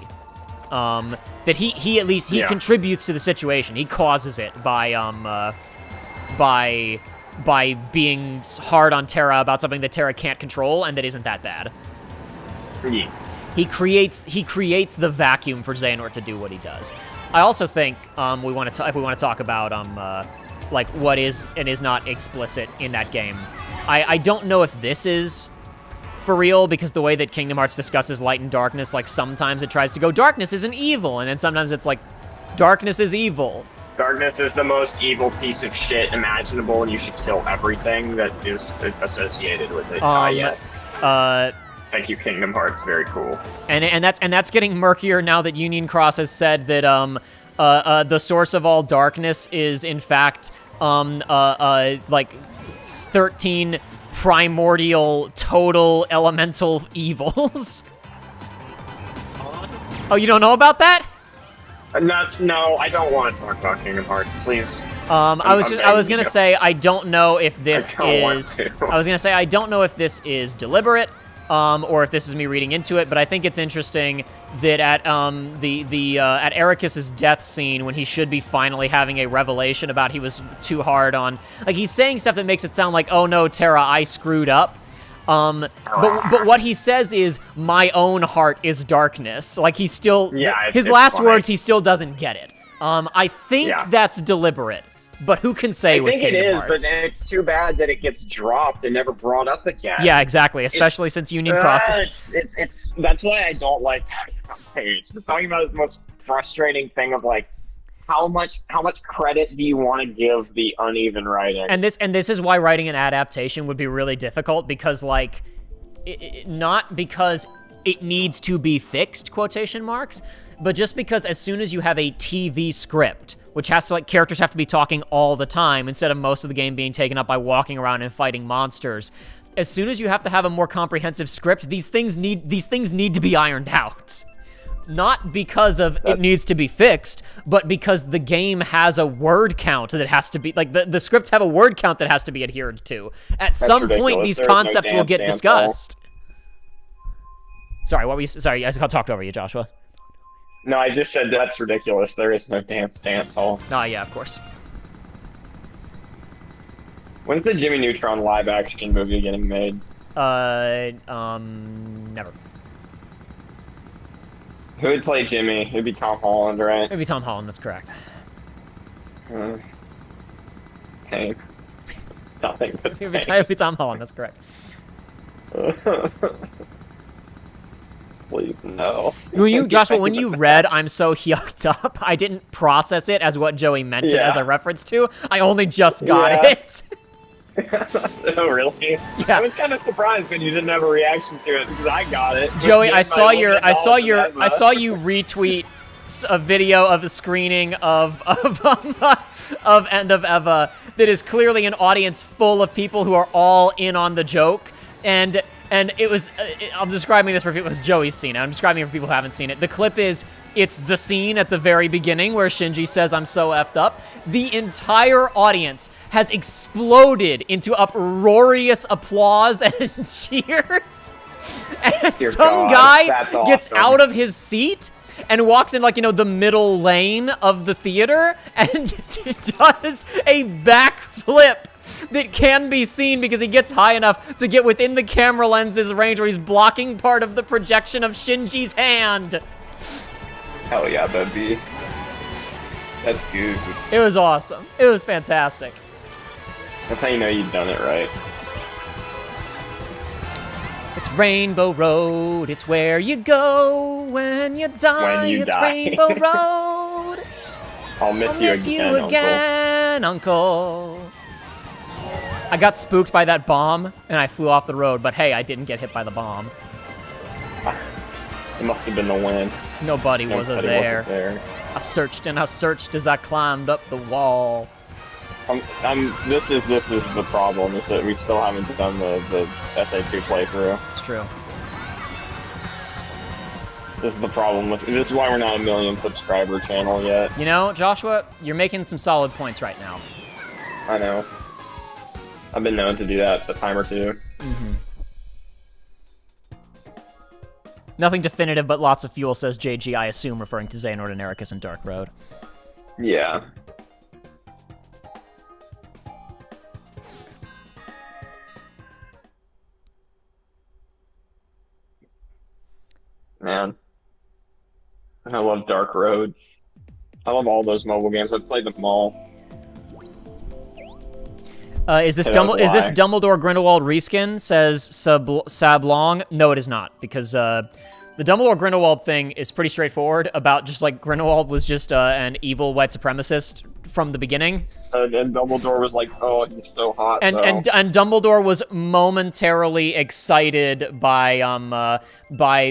That he at least, he contributes to the situation. He causes it by being hard on Terra about something that Terra can't control and that isn't that bad.
Yeah.
He creates the vacuum for Xehanort to do what he does. I also think if we want to talk about like what is and is not explicit in that game. I don't know if this is for real, because the way that Kingdom Hearts discusses light and darkness, like sometimes it tries to go darkness isn't evil, and then sometimes it's like darkness is evil.
Darkness is the most evil piece of shit imaginable, and you should kill everything that is associated with it. Yes. Thank you, Kingdom Hearts. Very cool.
And that's getting murkier now that Union Cross has said that the source of all darkness is in fact like 13 primordial total elemental evils. Oh, you don't know about that?
No, I don't want to talk about Kingdom Hearts, please.
I was gonna say I don't know if this
I
was gonna say I don't know if this is deliberate, or if this is me reading into it, but I think it's interesting that at at Ericus's death scene, when he should be finally having a revelation about he was too hard on, like, he's saying stuff that makes it sound like, oh no, Terra, I screwed up. But what he says is, my own heart is darkness. Like, he still, his last words, he still doesn't get it. I think that's deliberate, but who can say with Kingdom Hearts?
But it's too bad that it gets dropped and never brought up again.
Yeah, exactly, especially since Union Cross.
It's that's why I don't like talking about Page. Talking about the most frustrating thing of, like, how much credit do you want to give the uneven writing?
And this is why writing an adaptation would be really difficult, because, like, not because it needs to be fixed, quotation marks, but just because as soon as you have a TV script, which has to, like, characters have to be talking all the time instead of most of the game being taken up by walking around and fighting monsters, as soon as you have to have a more comprehensive script, these things need to be ironed out. Not because of it needs to be fixed, but because the game has a word count that has to be, like, the scripts have a word count that has to be adhered to. At some point, these concepts will get discussed. Sorry, what were you? Sorry, I talked over you, Joshua.
No, I just said that's ridiculous. There is no dance hall.
Oh, yeah, of course.
When's the Jimmy Neutron live-action movie getting made?
Never.
Who would play Jimmy? It'd be Tom Holland, right?
It'd be Tom Holland, that's correct.
Okay. Nothing but
it'd be Tom Holland, that's correct.
Please, no.
Joshua, when you read "I'm so yucked up," I didn't process it as what Joey meant it as a reference to. I only just got it.
Oh, really?
Yeah.
I was kind of surprised when you didn't have a reaction to it, because I got it.
Joey, I saw you retweet a video of a screening of End of Eva that is clearly an audience full of people who are all in on the joke, and it was, I'm describing this for people, it was Joey's scene, I'm describing it for people who haven't seen it. The clip is, it's the scene at the very beginning where Shinji says, "I'm so effed up." The entire audience has exploded into uproarious applause and cheers. And some guy gets out of his seat and walks in, like, the middle lane of the theater and does a backflip that can be seen because he gets high enough to get within the camera lens's range where he's blocking part of the projection of Shinji's hand.
Hell yeah, baby. That's good.
It was awesome. It was fantastic.
That's how you know you've done it right.
It's Rainbow Road. It's where you go when you die. It's Rainbow Road.
I'll miss you again,
Uncle. I got spooked by that bomb, and I flew off the road, but hey, I didn't get hit by the bomb.
It must have been the wind.
Nobody was there. I searched and I searched as I climbed up the wall.
This is the problem, is that we still haven't done the SA2 playthrough.
It's true.
This is the problem. This is why we're not a 1 million subscriber channel yet.
Joshua, you're making some solid points right now.
I know. I've been known to do that a time or two.
Mm-hmm. Nothing definitive, but lots of fuel, says JG, I assume referring to Xehanort and Ericus and Dark Road.
Yeah. Man. I love Dark Road. I love all those mobile games. I've played them all.
Is this Dumbledore Grindelwald reskin, says Sablong? No, it is not, because The Dumbledore Grindelwald thing is pretty straightforward about just like Grindelwald was just an evil white supremacist from the beginning.
And Dumbledore was like, oh, he's so hot.
And Dumbledore was momentarily excited by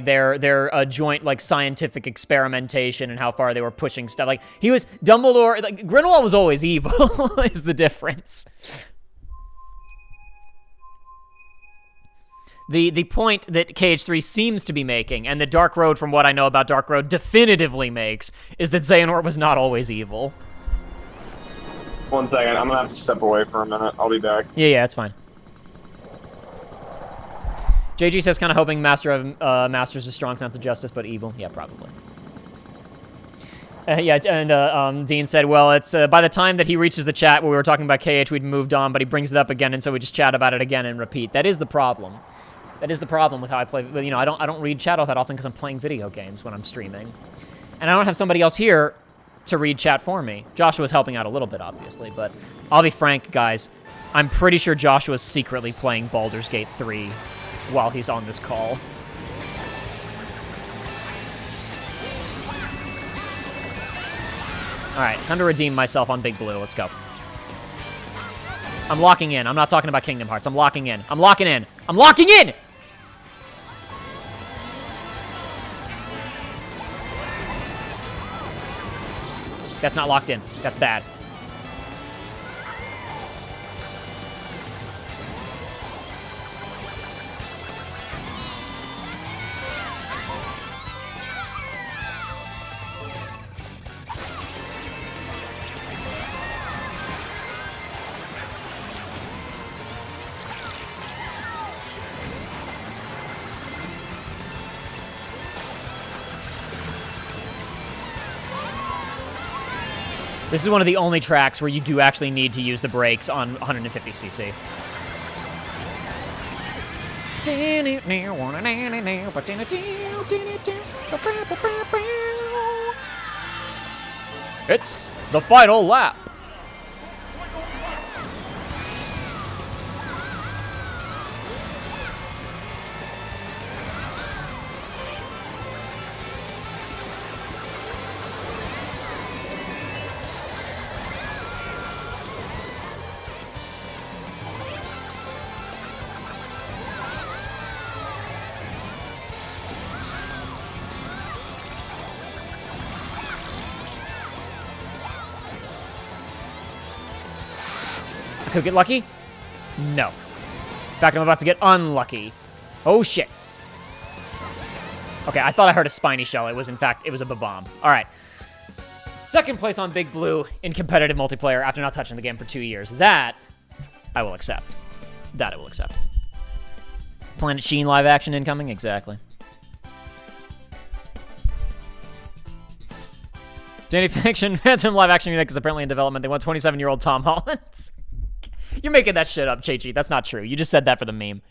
their joint like scientific experimentation and how far they were pushing stuff. Like Dumbledore, like Grindelwald was always evil is the difference. The point that KH3 seems to be making, and that Dark Road, from what I know about Dark Road, definitively makes, is that Xehanort was not always evil.
1 second, I'm gonna have to step away for a minute. I'll be back.
Yeah, it's fine. JG says, kind of hoping Masters a strong sense of justice, but evil. Yeah, probably. Yeah, and Dean said, well, it's by the time that he reaches the chat where we were talking about KH, we'd moved on, but he brings it up again, and so we just chat about it again and repeat. That is the problem. That is the problem with how I play. You know, I don't read chat all that often because I'm playing video games when I'm streaming, and I don't have somebody else here to read chat for me. Joshua's helping out a little bit, obviously, but I'll be frank, guys. I'm pretty sure Joshua's secretly playing Baldur's Gate 3 while he's on this call. All right, time to redeem myself on Big Blue. Let's go. I'm locking in. I'm not talking about Kingdom Hearts. I'm locking in. I'm locking in. I'm locking in! That's not locked in. That's bad. This is one of the only tracks where you do actually need to use the brakes on 150cc. It's the final lap. Could get lucky? No. In fact, I'm about to get unlucky. Oh, shit. Okay, I thought I heard a spiny shell. It was, in fact, it was a bomb. All right. Second place on Big Blue in competitive multiplayer after not touching the game for 2 years. That I will accept. That I will accept. Planet Sheen live action incoming? Exactly. Danny Faction, Phantom live action remake is apparently in development. They want 27-year-old Tom Holland. You're making that shit up, Chechi. That's not true. You just said that for the meme.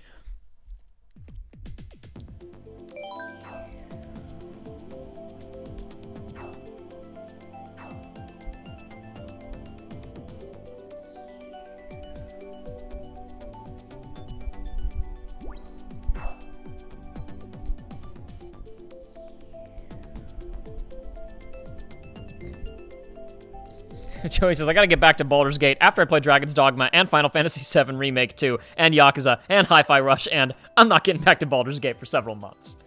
Joey says, I gotta get back to Baldur's Gate after I play Dragon's Dogma and Final Fantasy VII Remake 2 and Yakuza and Hi-Fi Rush, and I'm not getting back to Baldur's Gate for several months.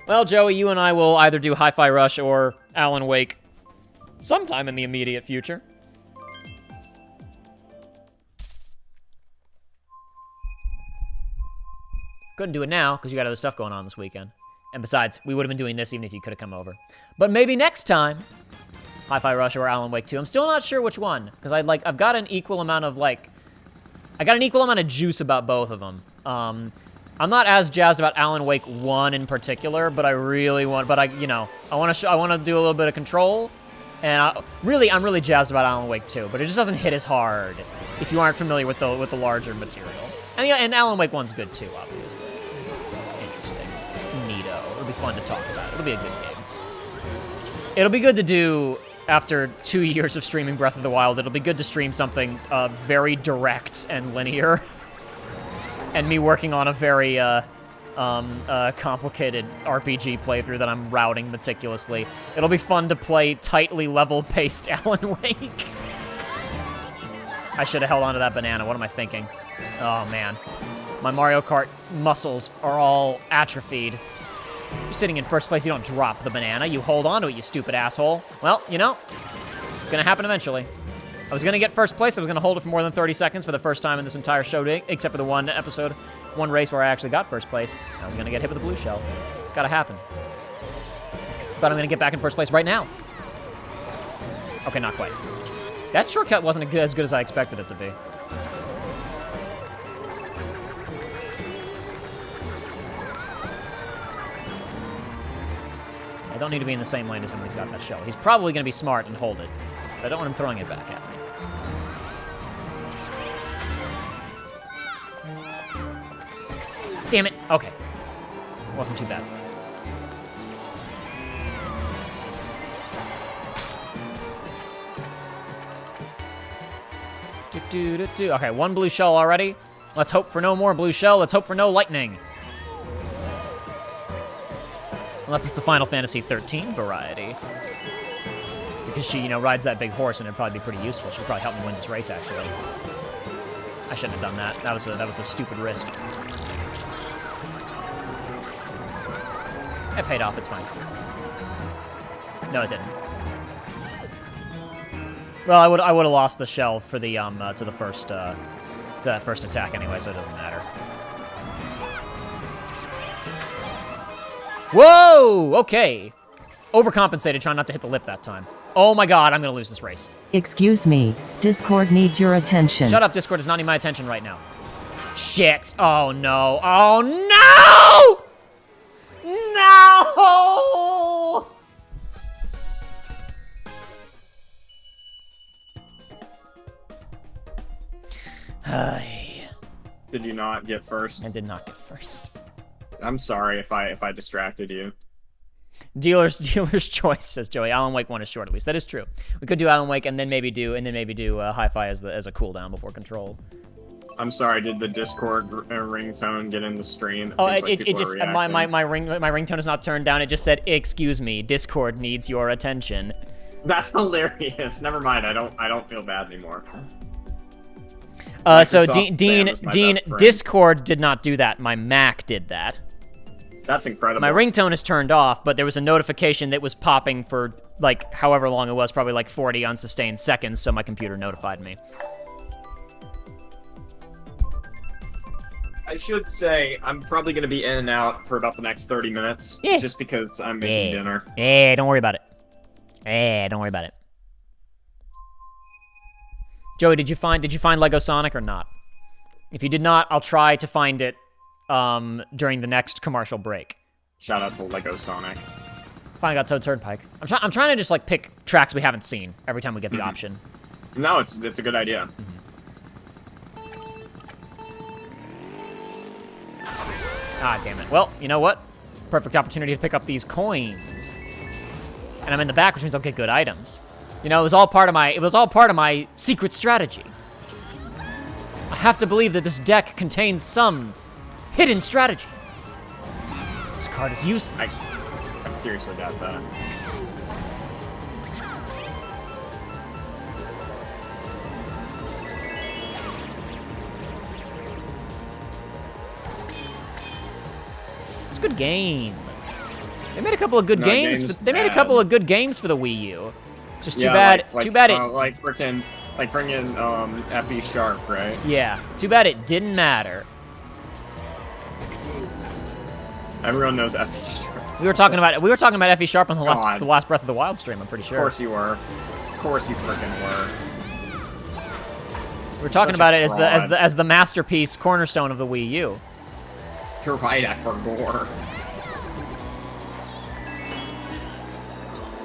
Well, Joey, you and I will either do Hi-Fi Rush or Alan Wake sometime in the immediate future. Couldn't do it now because you got other stuff going on this weekend. And besides, we would have been doing this even if you could have come over. But maybe next time, Hi-Fi Rush or Alan Wake 2. I'm still not sure which one, because I've got an equal amount of, juice about both of them. I'm not as jazzed about Alan Wake 1 in particular, but I really want, I want to do a little bit of Control, and I'm really jazzed about Alan Wake 2, but it just doesn't hit as hard if you aren't familiar with the larger material. And Alan Wake 1's good too, obviously. Interesting. It's neato. It'll be fun to talk about. It'll be a good game. It'll be good to do. After 2 years of streaming Breath of the Wild, it'll be good to stream something very direct and linear. And me working on a very complicated RPG playthrough that I'm routing meticulously. It'll be fun to play tightly level-paced Alan Wake. I should have held onto that banana. What am I thinking? Oh, man. My Mario Kart muscles are all atrophied. You're sitting in first place, you don't drop the banana. You hold on to it, you stupid asshole. Well, you know, it's gonna happen eventually. I was gonna get first place. I was gonna hold it for more than 30 seconds for the first time in this entire show, except for the one episode, one race where I actually got first place. I was gonna get hit with a blue shell. It's gotta happen. But I'm gonna get back in first place right now. Okay, not quite. That shortcut wasn't as good as I expected it to be. I don't need to be in the same lane as him when he's got that shell. He's probably going to be smart and hold it. But I don't want him throwing it back at me. Damn it. Okay. Wasn't too bad. Okay, one blue shell already. Let's hope for no more blue shell. Let's hope for no lightning. Unless it's the Final Fantasy XIII variety. Because she, you know, rides that big horse, and it'd probably be pretty useful. She'd probably help me win this race, actually. I shouldn't have done that. That was a stupid risk. It paid off. It's fine. No, it didn't. Well, I would have lost the shell for the to that first attack anyway, so it doesn't matter. Whoa! Okay. Overcompensated, trying not to hit the lip that time. Oh my god, I'm gonna lose this race.
Excuse me. Discord needs your attention.
Shut up, Discord does not need my attention right now. Shit. Oh no. Oh no! No!
Did you not get first?
I did not get first.
I'm sorry if I distracted you.
Dealer's choice, says Joey. Alan Wake 1 is short, at least. That is true. We could do Alan Wake and then maybe do Hi-Fi as a cooldown before Control.
I'm sorry. Did the Discord ringtone get in the stream?
It just my ringtone is not turned down. It just said, "Excuse me, Discord needs your attention."
That's hilarious. Never mind. I don't feel bad anymore.
So Dean,
Dean,
Discord did not do that. My Mac did that.
That's incredible.
My ringtone is turned off, but there was a notification that was popping for, like, however long it was, probably like 40 unsustained seconds, so my computer notified me.
I should say, I'm probably going to be in and out for about the next 30 minutes, just because I'm making dinner.
Don't worry about it. Don't worry about it. Joey, did you find Lego Sonic or not? If you did not, I'll try to find it during the next commercial break.
Shout out to Lego Sonic.
Finally got Toad Turnpike. I'm trying to just like pick tracks we haven't seen every time we get the option.
No, it's a good idea.
Ah, damn it. Well, you know what? Perfect opportunity to pick up these coins. And I'm in the back, which means I'll get good items. You know, it was all part of my secret strategy. I have to believe that this deck contains some hidden strategy. This card is useless.
I seriously doubt that.
It's a good game. They made a couple of good games. They made a couple of good games for the Wii U. It's just too bad. Too bad it.
Like freaking F.E. Sharp, right?
Yeah. Too bad it didn't matter.
Everyone knows F.E. Sharp.
We were talking about F.E. Sharp on the last Breath of the Wild stream. I'm pretty sure.
Of course you were. Of course you freaking were.
We were talking about it as the masterpiece cornerstone of the Wii U.
You're right, I forgot.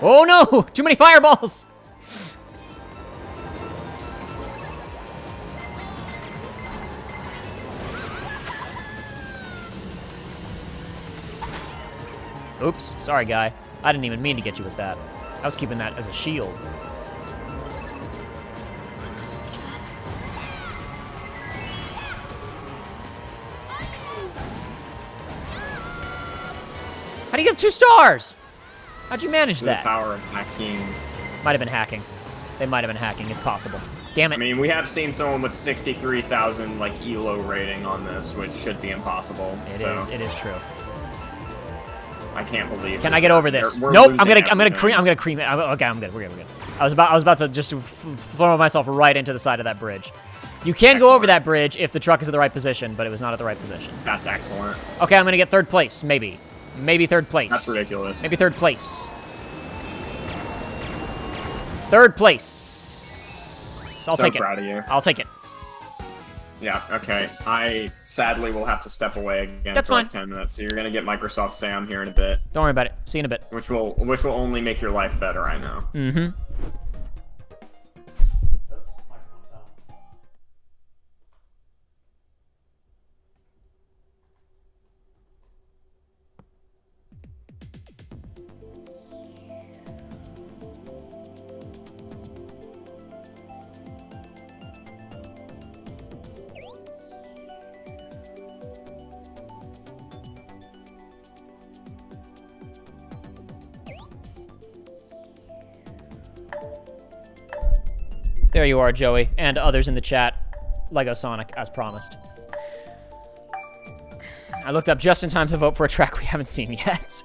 Oh no! Too many fireballs! Oops, sorry guy. I didn't even mean to get you with that. I was keeping that as a shield. How do you get 2 stars? How'd you manage
The
that?
power of hacking.
Might have been hacking. They might have been hacking. It's possible. Damn it.
I mean, we have seen someone with 63,000 like ELO rating on this, which should be impossible.
It is true.
I can't believe.
Can I get over this?
We're
Nope. I'm
losing
gonna
everything.
cream it. Okay, I'm good. We're good. I was about to just throw myself right into the side of that bridge. You can go over
Excellent.
that bridge if the truck is in the right position, but it was not at the right position.
That's excellent.
Okay, I'm gonna get 3rd place, maybe. Maybe 3rd place.
That's ridiculous.
Maybe 3rd place. 3rd place. I'll
So
take it.
proud of you.
I'll take it.
Yeah, okay. I sadly will have to step away again
That's
for
fine.
like 10 minutes, so you're gonna get Microsoft Sam here in a bit,
Don't worry about it. See you in a bit.
which will only make your life better, I know.
Mm-hmm. There you are, Joey, and others in the chat. Lego Sonic, as promised. I looked up just in time to vote for a track we haven't seen yet.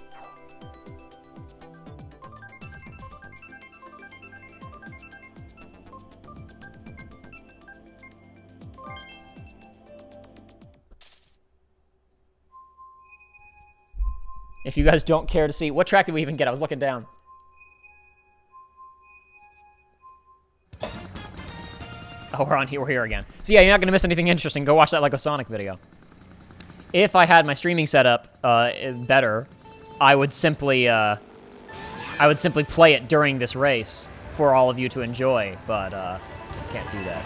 If you guys don't care to see, what track did we even get? I was looking down. Oh, we're here again. So yeah, you're not gonna miss anything interesting. Go watch that Lego Sonic video. If I had my streaming setup better, I would simply play it during this race for all of you to enjoy, but can't do that.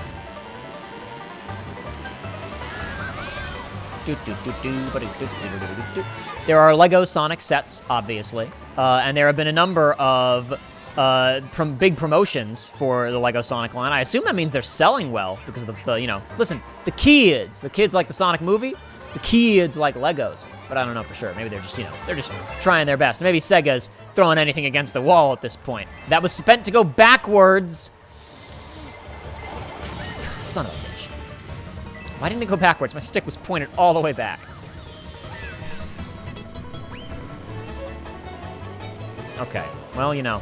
There are Lego Sonic sets, obviously, and there have been a number of big promotions for the Lego Sonic line. I assume that means they're selling well because of the you know, listen, the kids like the Sonic movie, the kids like Legos, but I don't know for sure. Maybe they're just, you know, they're just trying their best. Maybe Sega's throwing anything against the wall at this point. That was spent to go backwards. Son of a bitch. Why didn't it go backwards? My stick was pointed all the way back. Okay, well, you know,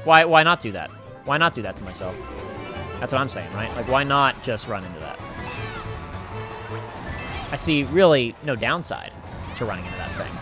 why not do that? Why not do that to myself? That's what I'm saying, right? Like, why not just run into that? I see really no downside to running into that thing.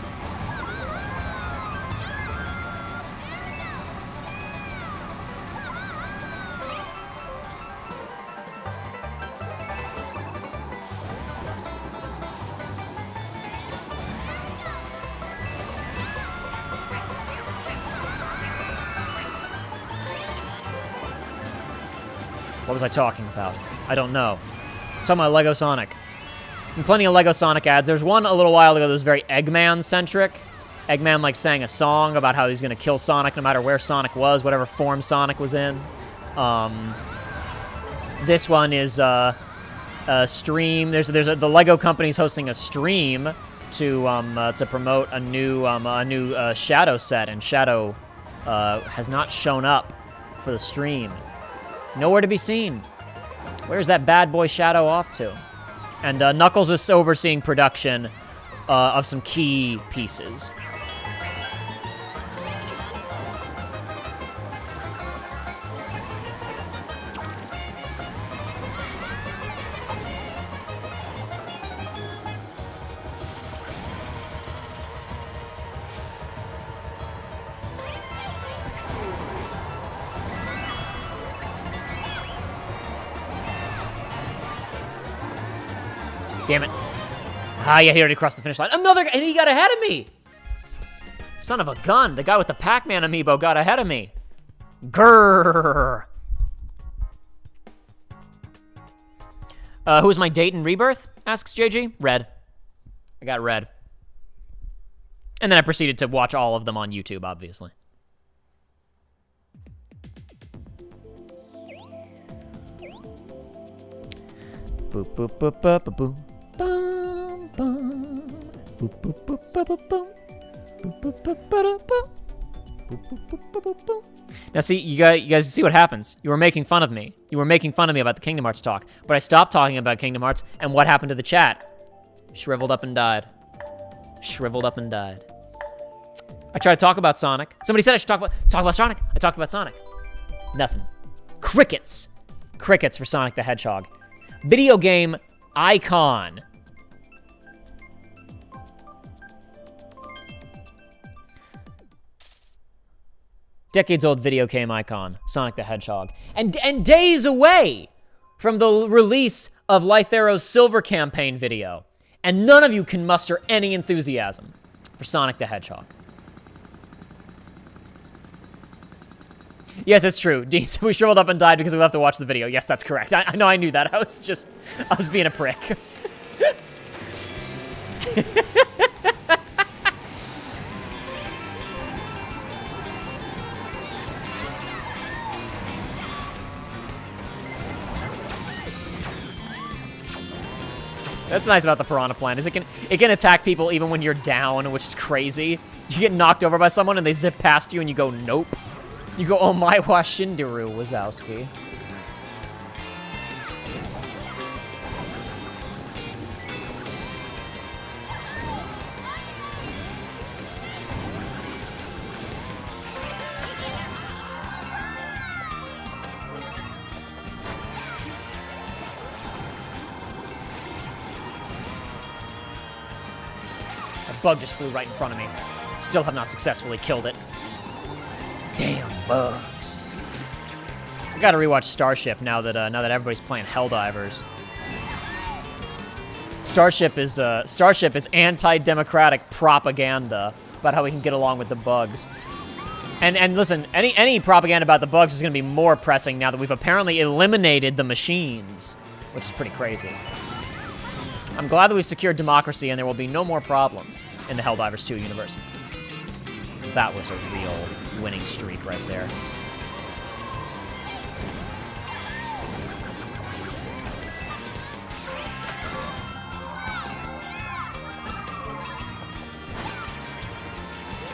What was I talking about? I don't know. I'm talking about Lego Sonic. And plenty of Lego Sonic ads. There's one a little while ago that was very Eggman-centric. Eggman, like, sang a song about how he's going to kill Sonic no matter where Sonic was, whatever form Sonic was in. This one is a stream. The Lego company's hosting a stream to promote a new Shadow set, and Shadow has not shown up for the stream. He's nowhere to be seen. Where's that bad boy Shadow off to? And Knuckles is overseeing production of some key pieces. Damn it. Ah, yeah, he already crossed the finish line. And he got ahead of me! Son of a gun. The guy with the Pac-Man amiibo got ahead of me. Grrr. Who was my date in Rebirth? Asks JG. Red. I got Red. And then I proceeded to watch all of them on YouTube, obviously. Boop, boop, boop, boop, boop, boop. Bum, bum. Boop, boop, boop, boop, boop, boop. Boop, boop, boop, boop, boop. Boop, boop, boop, boop, boop, boop. Now, see, you guys see what happens. You were making fun of me. You were making fun of me about the Kingdom Hearts talk. But I stopped talking about Kingdom Hearts, and what happened to the chat? Shriveled up and died. Shriveled up and died. I tried to talk about Sonic. Somebody said I should talk about Sonic. I talked about Sonic. Nothing. Crickets. Crickets for Sonic the Hedgehog. Video game icon. Decades-old video game icon, Sonic the Hedgehog. And days away from the release of Life Arrow's Silver Campaign video. And none of you can muster any enthusiasm for Sonic the Hedgehog. Yes, it's true. Dean, we shriveled up and died because we left to watch the video. Yes, that's correct. I know, I knew that. I was being a prick. That's nice about the Piranha Plant, is it can attack people even when you're down, which is crazy. You get knocked over by someone and they zip past you and you go, nope. You go, oh my wa Shinderu Wazowski. Bug just flew right in front of me. Still have not successfully killed it. Damn bugs. I gotta rewatch Starship now that everybody's playing Helldivers. Starship is anti-democratic propaganda about how we can get along with the bugs. And listen, any propaganda about the bugs is gonna be more pressing now that we've apparently eliminated the machines, which is pretty crazy. I'm glad that we've secured democracy and there will be no more problems in the Helldivers 2 universe. That was a real winning streak right there.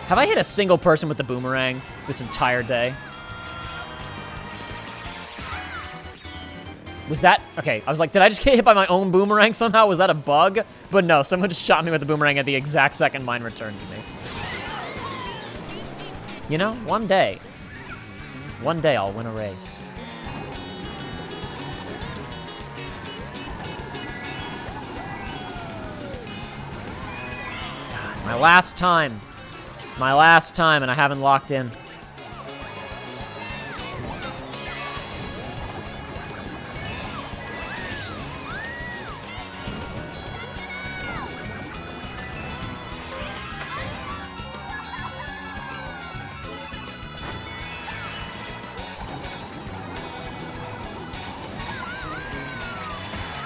Have I hit a single person with the boomerang this entire day? Was that... Okay, I was like, did I just get hit by my own boomerang somehow? Was that a bug? But no, someone just shot me with the boomerang at the exact second mine returned to me. You know, one day I'll win a race. My last time, and I haven't locked in.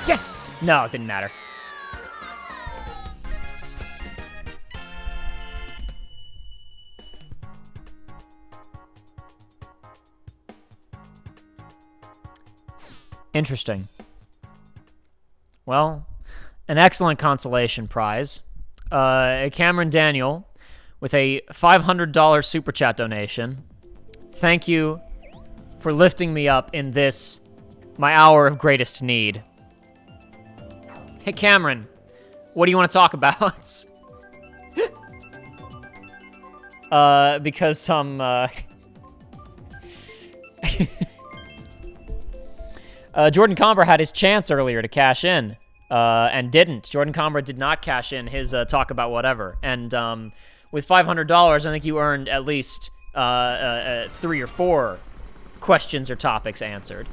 Yes! No, it didn't matter. Interesting. Well, an excellent consolation prize. Cameron Daniel with a $500 super chat donation. Thank you for lifting me up in this, my hour of greatest need. Hey, Cameron, what do you want to talk about? Because some, Jordan Comber had his chance earlier to cash in, and didn't. Jordan Comber did not cash in his talk about whatever. And with $500, I think you earned at least 3 or 4 questions or topics answered.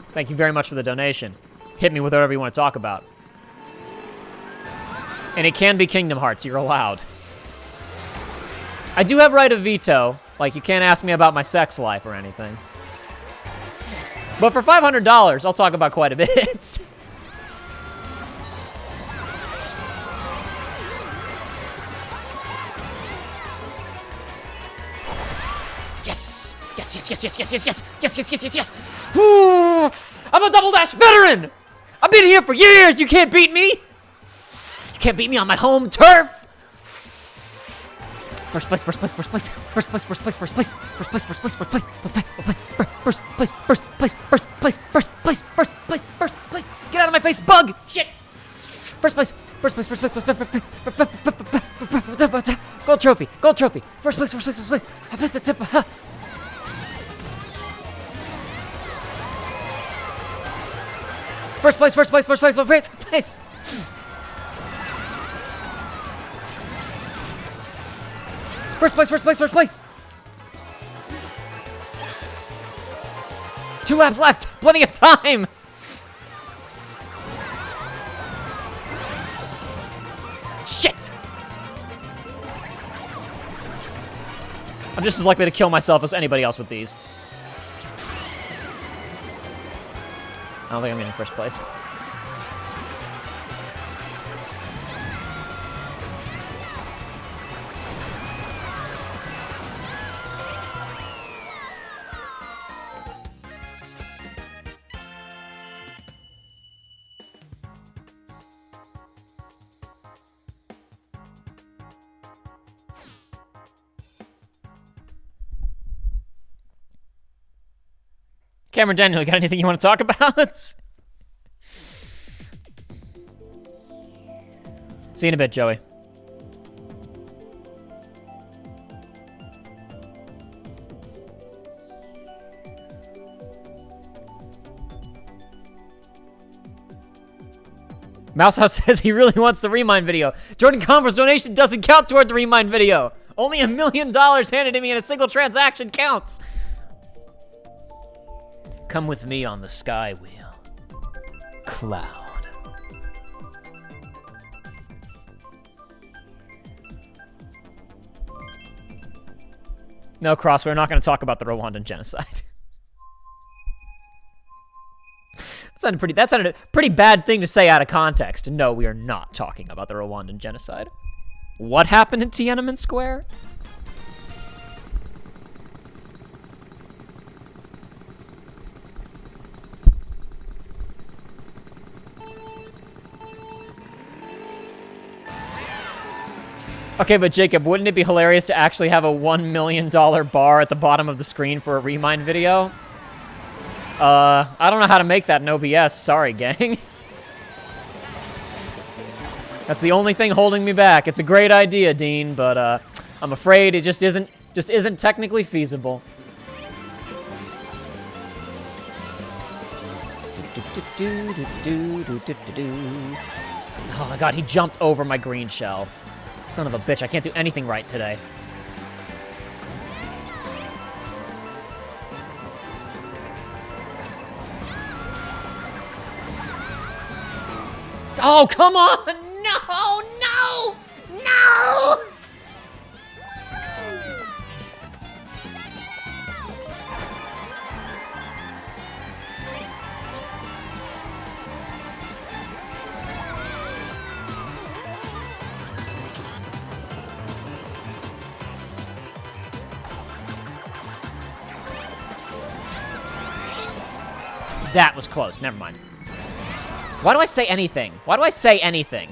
Thank you very much for the donation. Hit me with whatever you want to talk about. And it can be Kingdom Hearts. You're allowed. I do have right of veto. Like, you can't ask me about my sex life or anything. But for $500, I'll talk about quite a bit. Yes! Yes, yes, yes, yes, yes, yes, yes, yes, yes, yes, yes, yes, yes. Ooh, I'm a double dash veteran! I've been here for years. You can't beat me. You can't beat me on my home turf. First place, first place, first place, first place, first place, first place, first place, first place, first place, first place, first place, first place, first place, first place, first place. Get out of my face, bug! Shit! First place, first place, first place, first place, gold trophy, gold trophy. First place, first place, first place. I bet the tip. First place, first place, first place, first place, first place. First place, first place, first place. 2 laps left. Plenty of time. Shit. I'm just as likely to kill myself as anybody else with these. I don't think I'm getting first place. Cameron Daniel, you got anything you want to talk about? See you in a bit, Joey. Mousehouse says he really wants the Remind video. Jordan Converse donation doesn't count toward the Remind video. Only $1 million handed to me in a single transaction counts. Come with me on the sky wheel. Cloud. No, Cross, we're not going to talk about the Rwandan genocide. That sounded a pretty bad thing to say out of context. No, we are not talking about the Rwandan genocide. What happened in Tiananmen Square? Okay, but Jacob, wouldn't it be hilarious to actually have a $1 million bar at the bottom of the screen for a Remind video? I don't know how to make that in OBS. Sorry, gang. That's the only thing holding me back. It's a great idea, Dean, but I'm afraid it just isn't technically feasible. Oh my god, he jumped over my green shell. Son of a bitch, I can't do anything right today. Oh, come on! No! No! No! That was close. Never mind. Why do I say anything? Why do I say anything?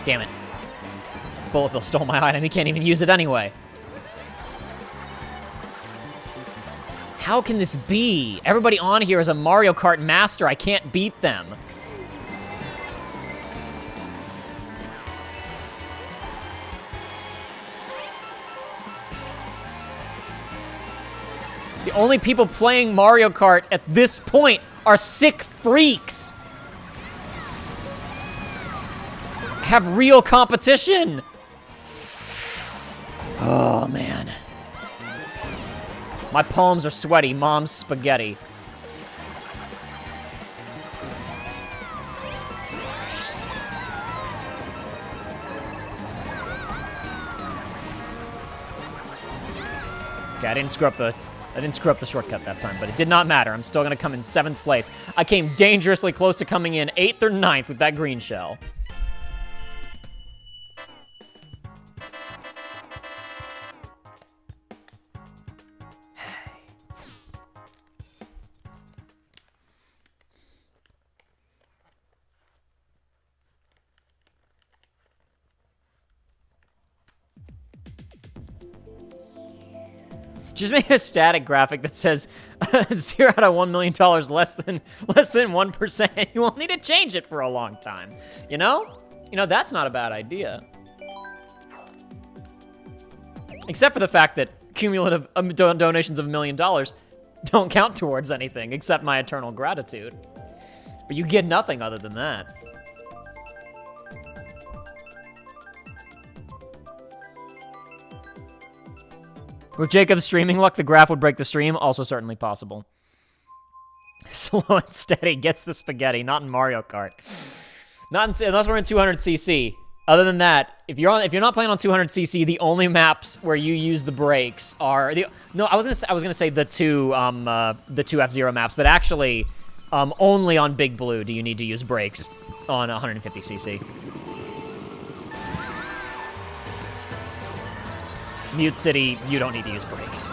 Damn it. Bullet Bill stole my item. He can't even use it anyway. How can this be? Everybody on here is a Mario Kart master. I can't beat them. The only people playing Mario Kart at this point are sick freaks. Have real competition. Oh, man. My palms are sweaty. Mom's spaghetti. Okay, I didn't screw up the shortcut that time, but it did not matter. I'm still gonna come in 7th place. I came dangerously close to coming in 8th or 9th with that green shell. Just make a static graphic that says 0 out of $1 million less than 1%. You won't need to change it for a long time. You know? You know, that's not a bad idea. Except for the fact that cumulative donations of $1 million don't count towards anything except my eternal gratitude. But you get nothing other than that. With Jacob's streaming luck, the graph would break the stream. Also certainly possible. Slow and steady gets the spaghetti, not in Mario Kart. Unless we're in 200cc. Other than that, if you're not playing on 200cc, the only maps where you use the brakes are I was gonna say the two F-Zero maps, but actually, only on Big Blue do you need to use brakes on 150cc. Mute City, you don't need to use brakes.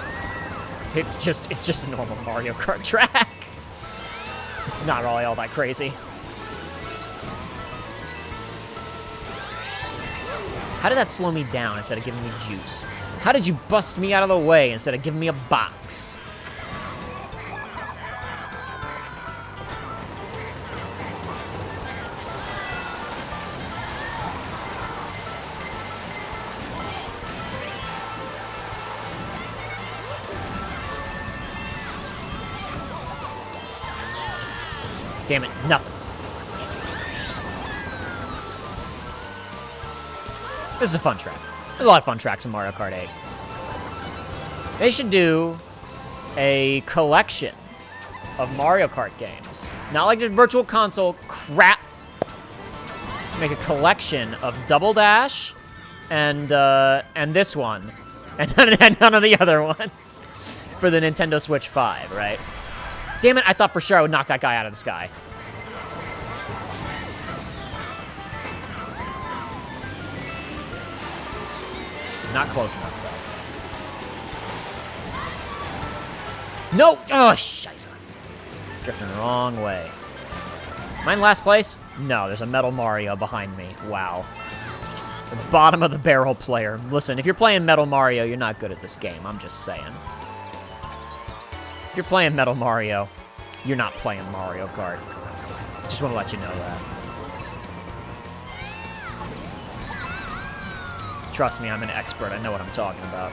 It's just a normal Mario Kart track. It's not really all that crazy. How did that slow me down instead of giving me juice? How did you bust me out of the way instead of giving me a box? Damn it, nothing. This is a fun track. There's a lot of fun tracks in Mario Kart 8. They should do a collection of Mario Kart games. Not like just Virtual Console crap. Make a collection of Double Dash and this one. And none of the other ones. For the Nintendo Switch 5, right? Damn it, I thought for sure I would knock that guy out of the sky. Not close enough, though. No! Oh, scheiße. Drifting the wrong way. Am I in last place? No, there's a Metal Mario behind me. Wow. The bottom of the barrel player. Listen, if you're playing Metal Mario, you're not good at this game. I'm just saying. If you're playing Metal Mario, you're not playing Mario Kart. Just want to let you know that. Trust me, I'm an expert. I know what I'm talking about.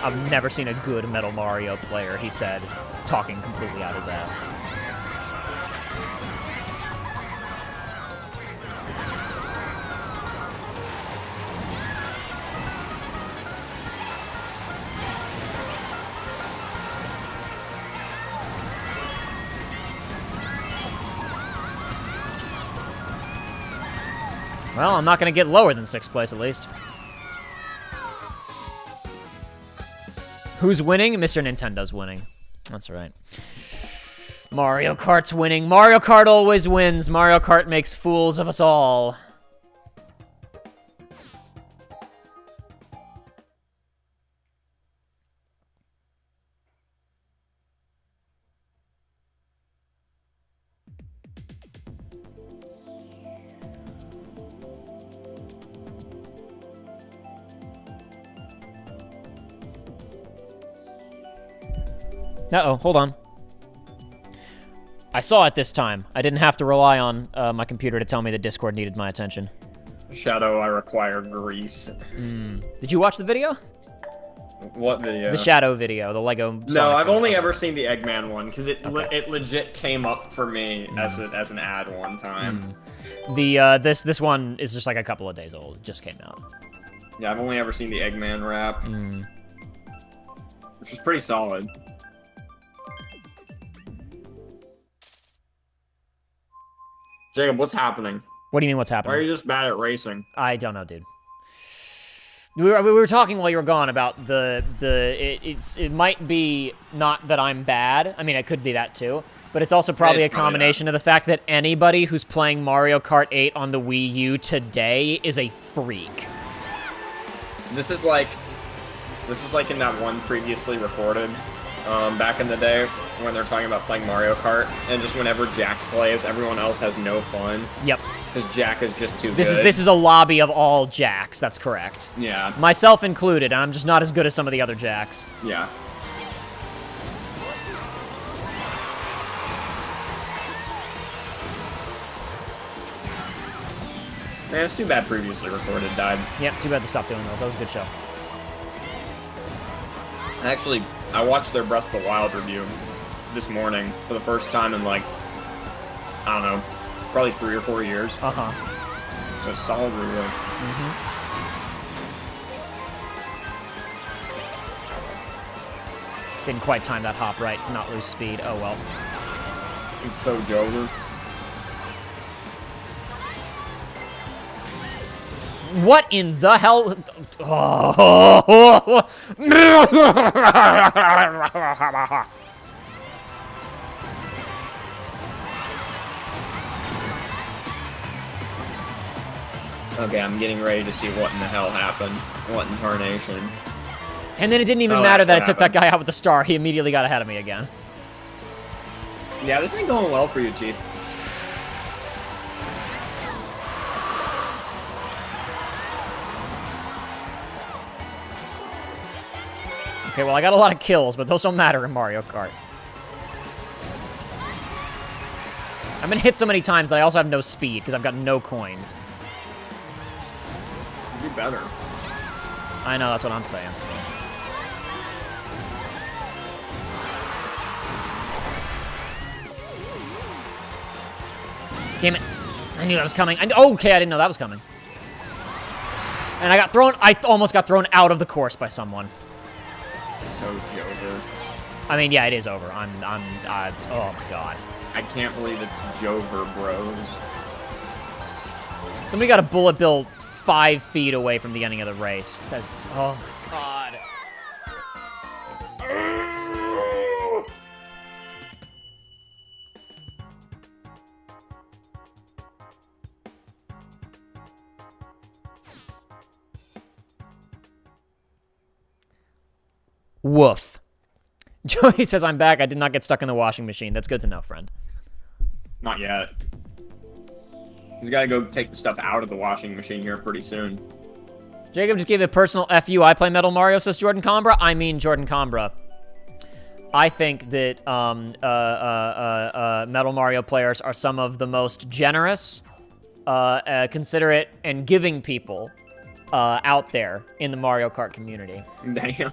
I've never seen a good Metal Mario player, he said, talking completely out his ass. Well, I'm not going to get lower than 6th place, at least. Who's winning? Mr. Nintendo's winning. That's right. Mario Kart's winning. Mario Kart always wins. Mario Kart makes fools of us all. Uh-oh, hold on. I saw it this time. I didn't have to rely on my computer to tell me that Discord needed my attention.
Shadow, I require grease.
Did you watch the video?
What video?
The Shadow video, the Lego Sonic
No, I've
video.
only ever seen the Eggman one, because it legit came up for me as an ad one time.
This one is just like a couple of days old. It just came out.
Yeah, I've only ever seen the Eggman rap. Which is pretty solid. Jacob, what's happening?
What do you mean, what's
Why
happening?
are you just bad at racing?
I don't know, dude. We were talking while you were gone about it might be not that I'm bad. I mean, it could be that too. But it's also probably a combination of the fact that anybody who's playing Mario Kart 8 on the Wii U today is a freak.
This is like in that one previously recorded back in the day when they're talking about playing Mario Kart, and just whenever Jack plays, everyone else has no fun.
Yep.
Because Jack is just too good.
This is a lobby of all Jacks. That's correct.
Yeah.
Myself included. I'm just not as good as some of the other Jacks.
Yeah. Man, it's too bad previously recorded died.
Yep, too bad they stopped doing those. That was a good show.
Actually, I watched their Breath of the Wild review this morning for the first time in, like, I don't know, probably 3 or 4 years.
Uh-huh.
So solid review.
Didn't quite time that hop right to not lose speed. Oh, well.
It's so Jover.
What in the hell? Oh.
Okay, I'm getting ready to see what in the hell happened. What in tarnation.
And then it didn't even
Oh,
matter
that's
that I
what
took that
happened.
guy out with the star. He immediately got ahead of me again.
Yeah, this ain't going well for you, Chief.
Okay, well, I got a lot of kills, but those don't matter in Mario Kart. I've been hit so many times that I also have no speed because I've got no coins.
You do better.
I know, that's what I'm saying. Damn it. I knew that was coming. Okay, I didn't know that was coming. And I almost got thrown out of the course by someone.
So Jover.
I mean, yeah, it is over. Oh my god.
I can't believe it's Jover Bros.
Somebody got a bullet bill 5 feet away from the ending of the race. That's, oh my god. Woof. Joey says, I'm back. I did not get stuck in the washing machine. That's good to know, friend.
Not yet. He's got to go take the stuff out of the washing machine here pretty soon.
Jacob just gave a personal FU. I play Metal Mario, says Jordan Combra. I mean Jordan Combra. I think that Metal Mario players are some of the most generous, considerate, and giving people out there in the Mario Kart community.
Damn.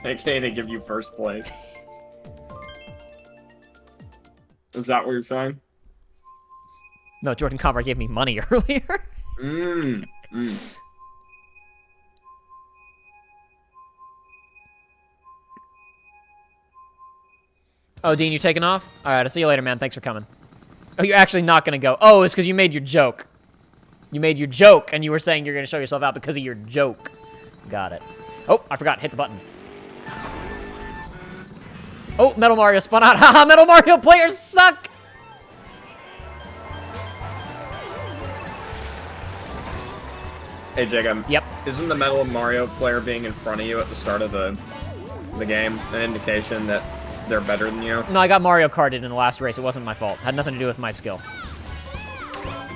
Okay, they give you first place. Is that what you're saying?
No, Jordan Combra gave me money earlier. Oh, Dean, you taking off? All right, I'll see you later, man. Thanks for coming. Oh, you're actually not going to go. Oh, it's because you made your joke. You made your joke, and you were saying you're going to show yourself out because of your joke. Got it. Oh, I forgot. Hit the button. Oh, Metal Mario spun out. Haha, Metal Mario players suck!
Hey, Jacob.
Yep.
Isn't the Metal Mario player being in front of you at the start of the game an indication that they're better than you?
No, I got Mario Karted in the last race. It wasn't my fault. Had nothing to do with my skill.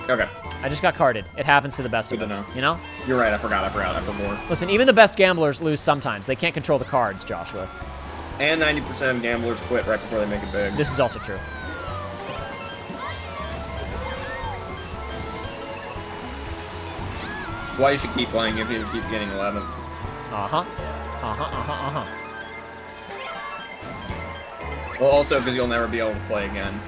Okay.
I just got carded. It happens to the best
Good
of
to
us.
know.
You know?
You're right. I forgot. I put more.
Listen, even the best gamblers lose sometimes. They can't control the cards, Joshua.
And 90% of gamblers quit right before they make it big.
This is also true.
That's why you should keep playing if you keep getting 11th. Well, also because you'll never be able to play again.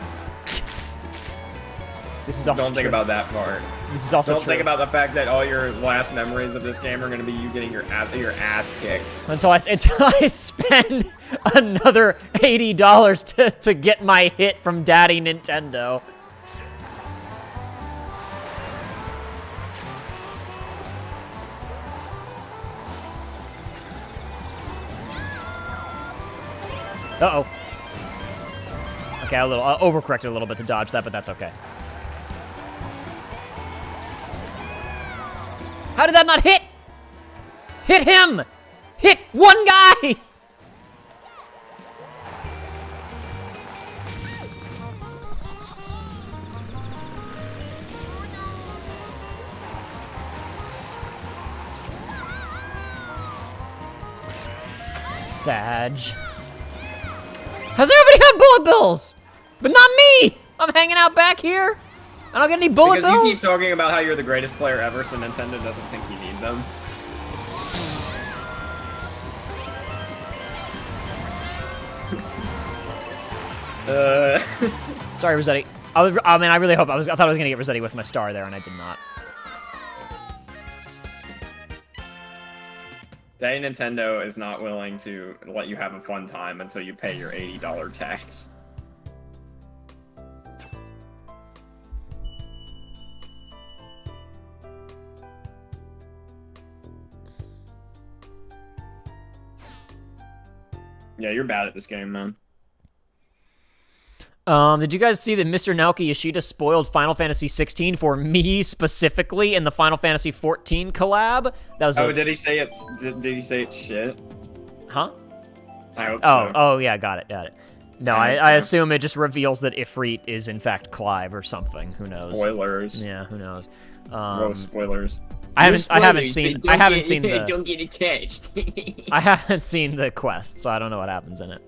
This is also
Don't think
true.
about that part.
This is also
Don't
true.
think about the fact that all your last memories of this game are going to be you getting your ass kicked.
Until I spend another $80 to get my hit from Daddy Nintendo. Uh-oh. Okay, I overcorrected a little bit to dodge that, but that's okay. How did that not hit? Hit him! Hit one guy! Sag. How's everybody got bullet bills? But not me! I'm hanging out back here. I don't get any bullet
Because you keep
bills?
talking about how you're the greatest player ever, so Nintendo doesn't think you need them.
Sorry, Rossetti. I mean, I really hope I thought I was gonna get Rossetti with my star there, and I did not.
Day Nintendo is not willing to let you have a fun time until you pay your $80 tax. Yeah, you're bad at this game, man.
Did you guys see that Mr. Naoki Yoshida spoiled Final Fantasy 16 for me specifically in the Final Fantasy 14 collab? That was
did he say it's did he say it's shit?
Huh?
I hope so.
Oh yeah, got it. No, I assume it just reveals that Ifrit is in fact Clive or something. Who knows?
Spoilers.
Yeah, who knows?
No spoilers.
I haven't seen the
Don't get attached.
I haven't seen the quest, so I don't know what happens in it.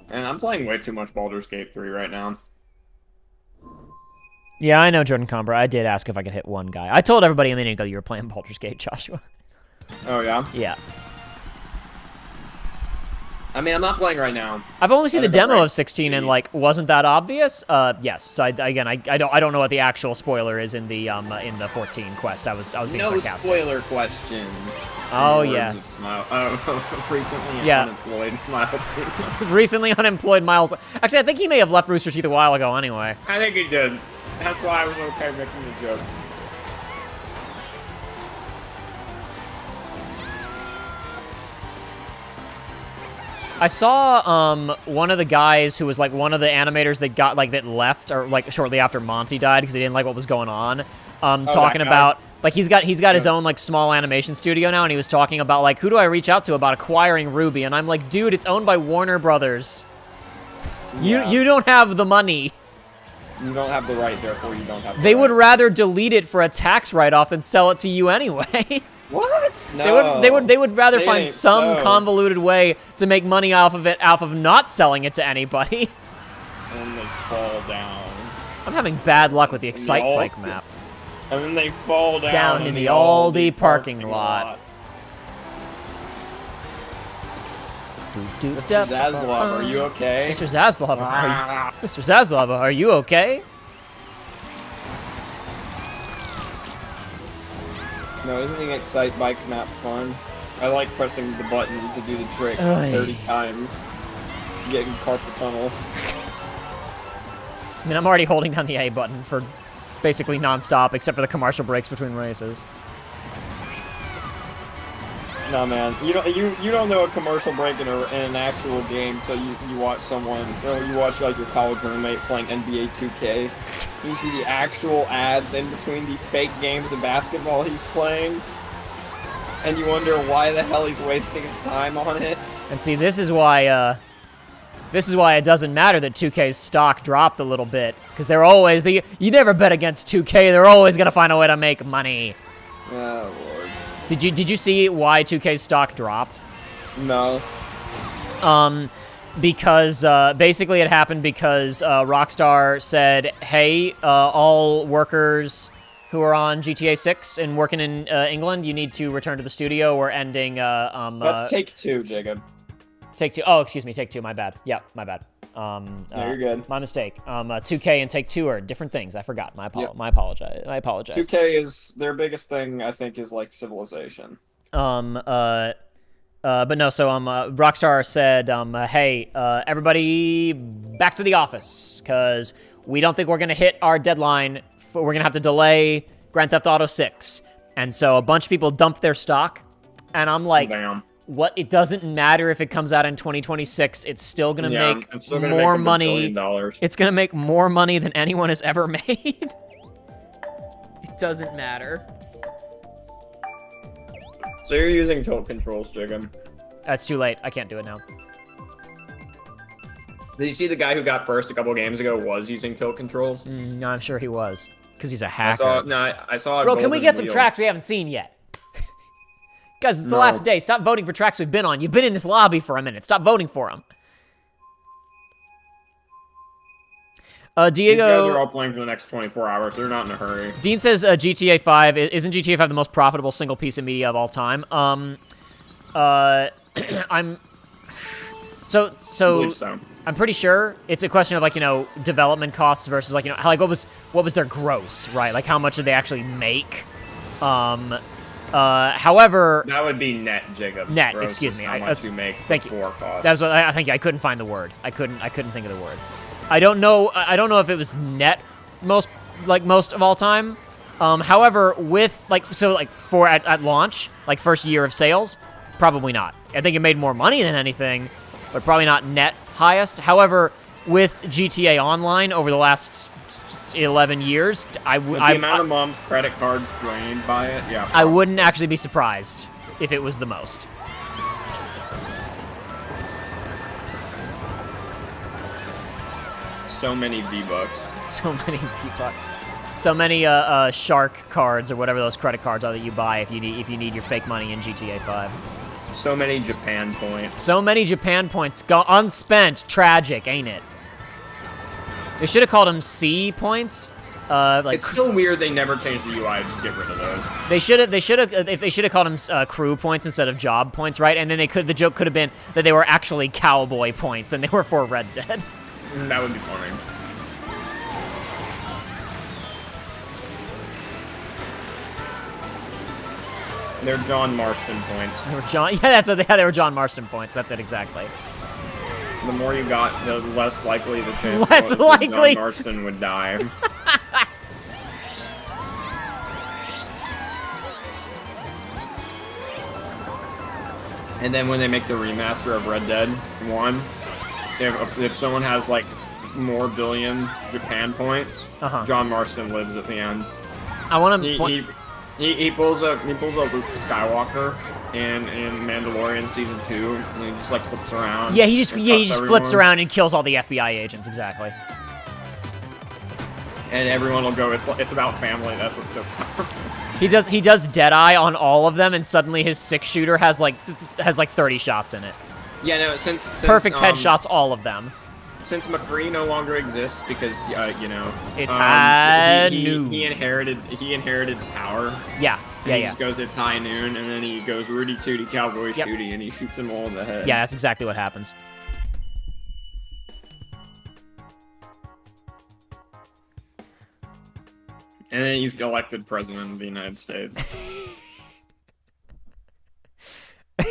And I'm playing way too much Baldur's Gate 3 right now.
Yeah, I know, Jordan Combra. I did ask if I could hit one guy. I told everybody a minute ago you were playing Baldur's Gate, Joshua.
Oh, yeah?
Yeah.
I mean, I'm not playing right now.
I've only seen the demo of 16 and, like, wasn't that obvious? Yes. So I don't know what the actual spoiler is in the 14 quest. I was being sarcastic.
No spoiler questions.
Oh, yes.
Recently unemployed Miles.
Recently unemployed Miles. Actually, I think he may have left Rooster Teeth a while ago anyway.
I think he did. That's why I was okay making the joke.
I saw one of the guys who was like one of the animators that got that left or like shortly after Monty died because they didn't like what was going on. Talking about like he's got his own like small animation studio now, and he was talking about like who do I reach out to about acquiring Ruby, and I'm like, dude, it's owned by Warner Brothers.
Yeah.
You don't have the money.
You don't have the right, therefore you don't have the
They
right.
would rather delete it for a tax write-off than sell it to you anyway.
What? No.
They would rather
They
find
ain't
some
so.
convoluted way to make money off of not selling it to anybody.
And they fall down.
I'm having bad luck with the Excite Bike map.
And then they fall
Down in the Aldi parking lot.
Mr. Zaslav, are you okay?
Mr. Zaslav, are you okay?
No, isn't the Excite Bike map fun? I like pressing the button to do the trick
Oy.
30 times. Getting carpal tunnel.
I mean, I'm already holding down the A button for basically non-stop, except for the commercial breaks between races.
Nah, man, you don't know a commercial break in an actual game, so you watch someone, you watch like your college roommate playing NBA 2K. You see the actual ads in between the fake games of basketball he's playing, and you wonder why the hell he's wasting his time on it.
And see, this is why it doesn't matter that 2K's stock dropped a little bit, because they're always you never bet against 2K. They're always gonna find a way to make money.
Oh lord.
Did you see why 2K's stock dropped?
No.
Because basically it happened because Rockstar said, hey, all workers who are on GTA 6 and working in England, you need to return to the studio. We're ending...
That's Take-Two, Jacob.
Take-Two. Oh, excuse me, Take-Two. My bad. Yeah, my bad.
No, you're good.
My mistake. 2K and Take-Two are different things. I forgot. My apologies. I apologize.
2K is... Their biggest thing, I think, is, like, Civilization.
But no, so Rockstar said, hey, everybody back to the office, because we don't think we're going to hit our deadline. We're going to have to delay Grand Theft Auto 6. And so a bunch of people dumped their stock, and I'm like,
Damn.
what? It doesn't matter if it comes out in 2026. It's still going to make
it's still gonna
more
make
money.
$1
It's going to make more money than anyone has ever made. It doesn't matter.
So you're using tilt controls, Jacob.
That's too late. I can't do it now.
Did you see the guy who got first a couple games ago was using tilt controls?
No, I'm sure he was. Because he's a hacker.
I saw.
Bro, can we get some
wheel.
tracks we haven't seen yet? Guys, it's the last day. Stop voting for tracks we've been on. You've been in this lobby for a minute. Stop voting for them. Diego.
These guys are all playing for the next 24 hours. They're not in a hurry.
Dean says GTA 5 isn't GTA 5 the most profitable single piece of media of all time. I'm so I'm pretty sure it's a question of like, you know, development costs versus like, you know, how, like what was their gross, right? Like how much did they actually make? However,
that would be net, Jacob.
Net,
Gross
excuse me.
How much you make
thank you.
Cost.
That's what I think. I couldn't find the word. I couldn't think of the word. I don't know if it was net most of all time. However, with for at launch, like first year of sales, probably not. I think it made more money than anything, but probably not net highest. However, with GTA Online over the last 11 years, the
amount of mom's credit cards drained by it, yeah.
I wouldn't actually be surprised if it was the most.
So many V-Bucks.
So many V-Bucks. So many shark cards or whatever those credit cards are that you buy if you need your fake money in GTA 5.
So many Japan points.
So many Japan points unspent. Tragic, ain't it? They should have called them C points.
It's still weird they never changed the UI to get rid of those.
They should have called them crew points instead of job points, right? And then the joke could have been that they were actually cowboy points and they were for Red Dead.
That would be funny. They're John Marston points.
They were John. Yeah, that's what they were John Marston points. That's it exactly.
The more you got, the less likely the chance
John
Marston would die. And then when they make the remaster of Red Dead 1, if someone has like more billion Japan points, John Marston lives at the end.
I want to.
He pulls a Luke Skywalker in Mandalorian season 2, and he just like flips around.
Yeah, he just flips around and kills all the FBI agents. Exactly.
And everyone will go. It's about family. That's what's so powerful.
He does Deadeye on all of them, and suddenly his 6-shooter has like 30 shots in it.
Yeah, no, since
perfect headshots, all of them.
Since McCree no longer exists because you know
it's high
noon. He inherited power.
Yeah,
and he just goes it's high noon, and then he goes Rudy Tooty Cowboy Shooty, and he shoots them all in the head.
Yeah, that's exactly what happens.
And then he's elected president of the United States.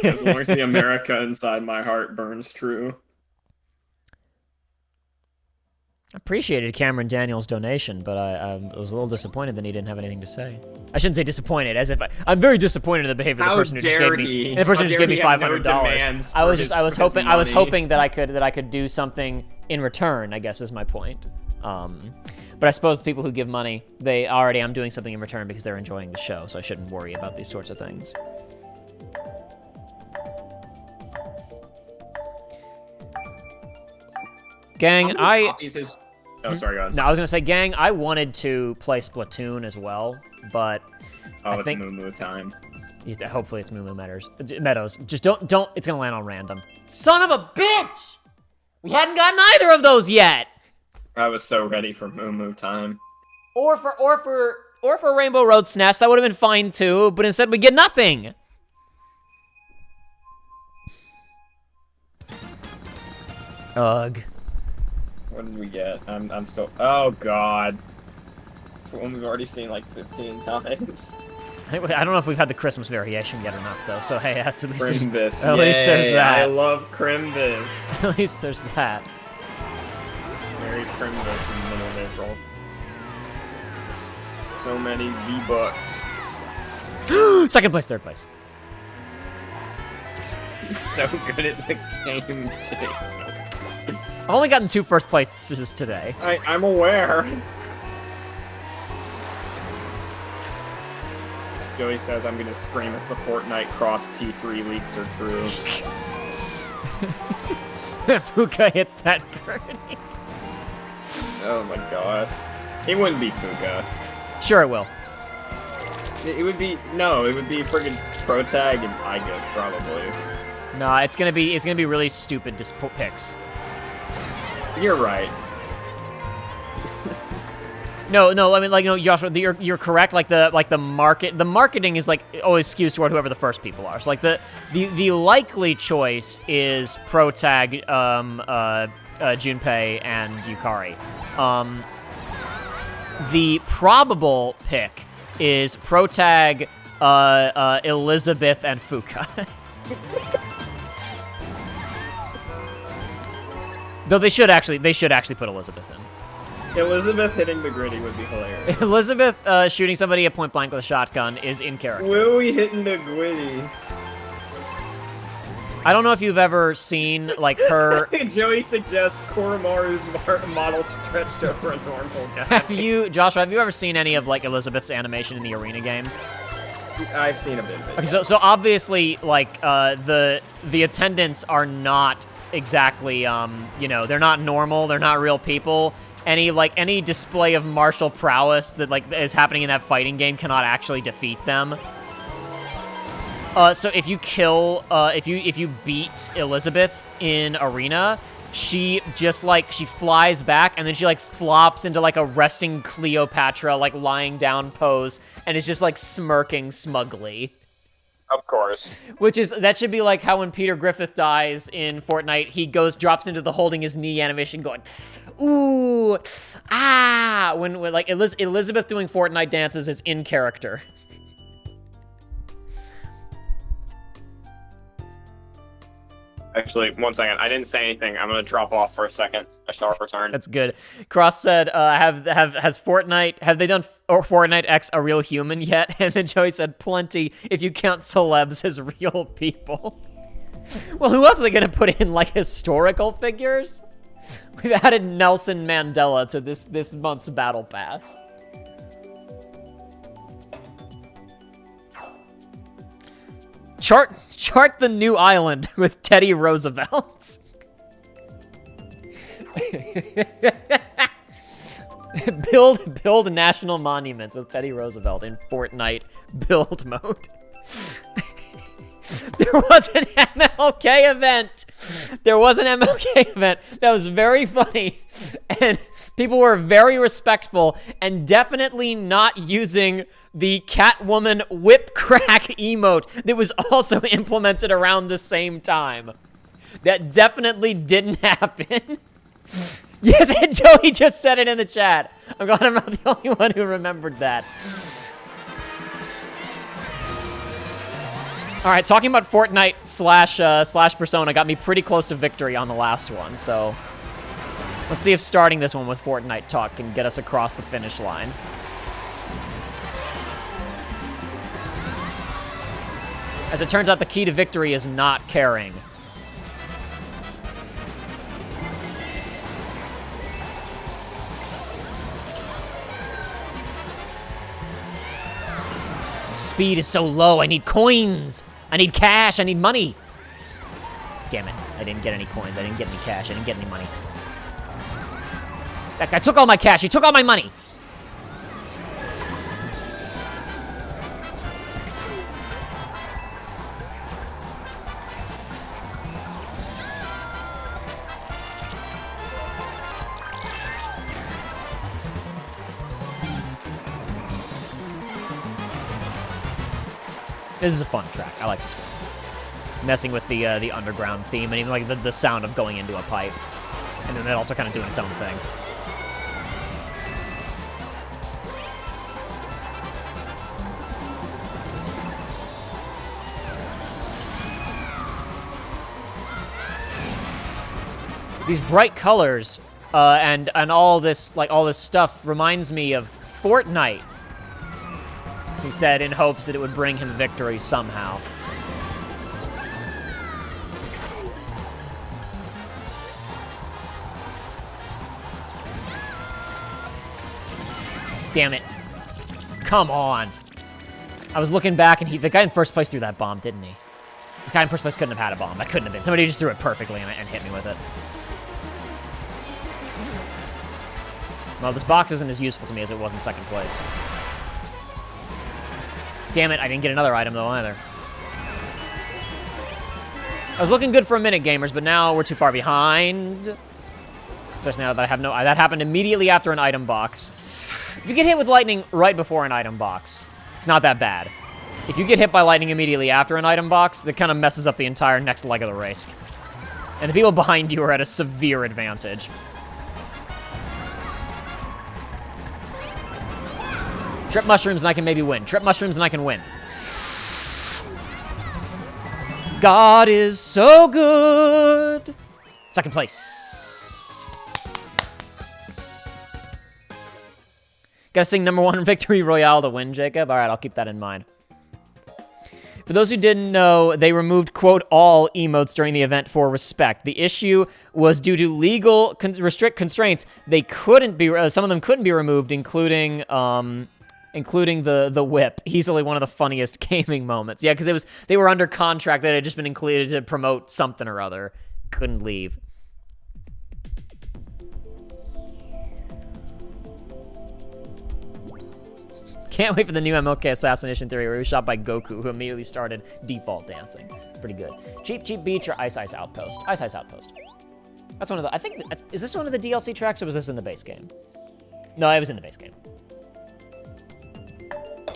As long as the America inside my heart burns true.
I appreciated Cameron Daniels' donation, but I was a little disappointed that he didn't have anything to say. I shouldn't say disappointed, as if I'm very disappointed in the behavior of the person who just gave me $500. I was hoping that I could do something in return, I guess is my point. But I suppose the people who give money, I'm doing something in return because they're enjoying the show, so I shouldn't worry about these sorts of things. Gang,
Oh, sorry, go ahead.
No, I was gonna say, gang, I wanted to play Splatoon as well, but I think
Moo Moo time.
Hopefully it's Moo Moo Meadows. Just don't. It's gonna land on random. Son of a bitch! We hadn't gotten either of those yet.
I was so ready for Moo Moo time.
Or for Rainbow Road's Nest, that would have been fine too. But instead, we get nothing. Ugh.
What did we get? I'm still. Oh God. It's one we've already seen like 15 times.
I don't know if we've had the Christmas variation yet or not, though. So hey, that's at least
Crimbus.
At least there's that.
I love Crimbus.
At least there's that.
Merry Crimbus in the middle of April. So many V-Bucks.
Second place, third place.
You're so good at the game, Jake.
I've only gotten 2 first places today.
I'm aware. Joey says I'm gonna scream if the Fortnite Cross P3 leaks are true.
Fuka hits that gurney.
Oh my gosh. It wouldn't be Fuka.
Sure it will.
It would be friggin' Protag and Igus probably.
Nah, it's gonna be really stupid picks.
You're right.
No, I mean, like, no, Joshua, you're correct. Like the marketing is like always skews toward whoever the first people are. So like the likely choice is Protag, Junpei, and Yukari. The probable pick is Protag, Elizabeth, and Fuka. Though they should actually put Elizabeth in.
Elizabeth hitting the gritty would be hilarious.
Elizabeth shooting somebody at point blank with a shotgun is in character.
Will we hitting the gritty?
I don't know if you've ever seen like her.
Joey suggests Koromaru's model stretched over a normal guy.
Joshua? Have you ever seen any of like Elizabeth's animation in the arena games?
I've seen a bit of it.
Okay, so obviously like the attendants are not exactly they're not normal. They're not real people. Any display of martial prowess that like is happening in that fighting game cannot actually defeat them. So if you beat Elizabeth in arena, she flies back and then she like flops into like a resting Cleopatra like lying down pose and is just like smirking smugly.
Of course.
That should be like how when Peter Griffith dies in Fortnite, he drops into the holding his knee animation going, ooh, ah, when like Elizabeth doing Fortnite dances is in character.
Actually, 1 second. I didn't say anything. I'm gonna drop off for a second. I shall return.
That's good. Cross said, have they done Fortnite X a real human yet? And then Joey said, plenty, if you count celebs as real people. Well, who else are they gonna put in, like, historical figures? We've added Nelson Mandela to this month's Battle Pass. Chart the new island with Teddy Roosevelt. build national monuments with Teddy Roosevelt in Fortnite build mode. There was an MLK event. That was very funny. And people were very respectful and definitely not using the Catwoman whip crack emote that was also implemented around the same time. That definitely didn't happen. Yes, and Joey just said it in the chat. I'm glad I'm not the only one who remembered that. All right, talking about Fortnite slash Persona got me pretty close to victory on the last one, so let's see if starting this one with Fortnite talk can get us across the finish line. As it turns out, the key to victory is not caring. Speed is so low. I need coins. I need cash. I need money. Damn it. I didn't get any coins. I didn't get any cash. I didn't get any money. That guy took all my cash. He took all my money. This is a fun track. I like this one. Messing with the underground theme and even like the sound of going into a pipe. And then that also kind of doing its own thing. These bright colors and all this stuff reminds me of Fortnite. He said in hopes that it would bring him victory somehow. Damn it. Come on. I was looking back and the guy in first place threw that bomb, didn't he? The guy in first place couldn't have had a bomb. That couldn't have been. Somebody just threw it perfectly and hit me with it. Well, this box isn't as useful to me as it was in second place. Damn it, I didn't get another item, though, either. I was looking good for a minute, gamers, but now we're too far behind. Especially now that I have no... That happened immediately after an item box. If you get hit with lightning right before an item box, it's not that bad. If you get hit by lightning immediately after an item box, that kind of messes up the entire next leg of the race. And the people behind you are at a severe advantage. Trip mushrooms and I can maybe win. Trip mushrooms and I can win. God is so good. Second place. Gotta sing #1 Victory Royale to win, Jacob. All right, I'll keep that in mind. For those who didn't know, they removed, quote, all emotes during the event for respect. The issue was due to legal restrict constraints. They couldn't be, some of them couldn't be removed, including the whip. Easily one of the funniest gaming moments. Yeah, because they were under contract that had just been included to promote something or other. Couldn't leave. Can't wait for the new MLK Assassination Theory where he was shot by Goku, who immediately started default dancing. Pretty good. Cheap Cheap Beach or Ice Ice Outpost? Ice Ice Outpost. That's one of the... I think... Is this one of the DLC tracks, or was this in the base game? No, it was in the base game.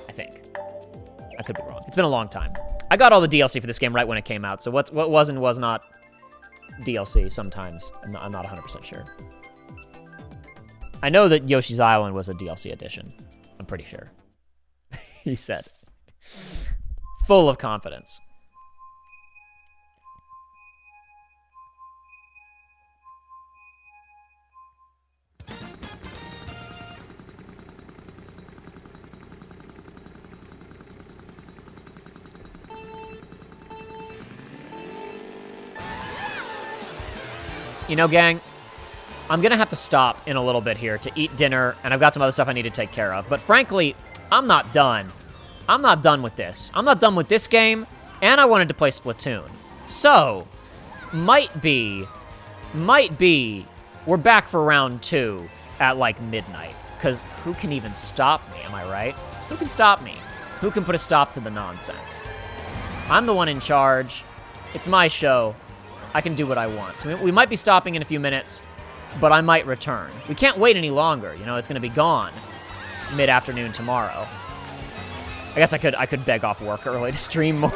I think. I could be wrong. It's been a long time. I got all the DLC for this game right when it came out, so what was and was not DLC sometimes. I'm not 100% sure. I know that Yoshi's Island was a DLC edition. I'm pretty sure. He said. Full of confidence. You know, gang, I'm gonna have to stop in a little bit here to eat dinner, and I've got some other stuff I need to take care of. But frankly, I'm not done. I'm not done with this. I'm not done with this game, and I wanted to play Splatoon. So, might be, we're back for round 2 at, like, midnight. Because who can even stop me, am I right? Who can stop me? Who can put a stop to the nonsense? I'm the one in charge. It's my show. I can do what I want. So we might be stopping in a few minutes, but I might return. We can't wait any longer. You know, it's going to be gone mid-afternoon tomorrow. I guess I could beg off work early to stream more.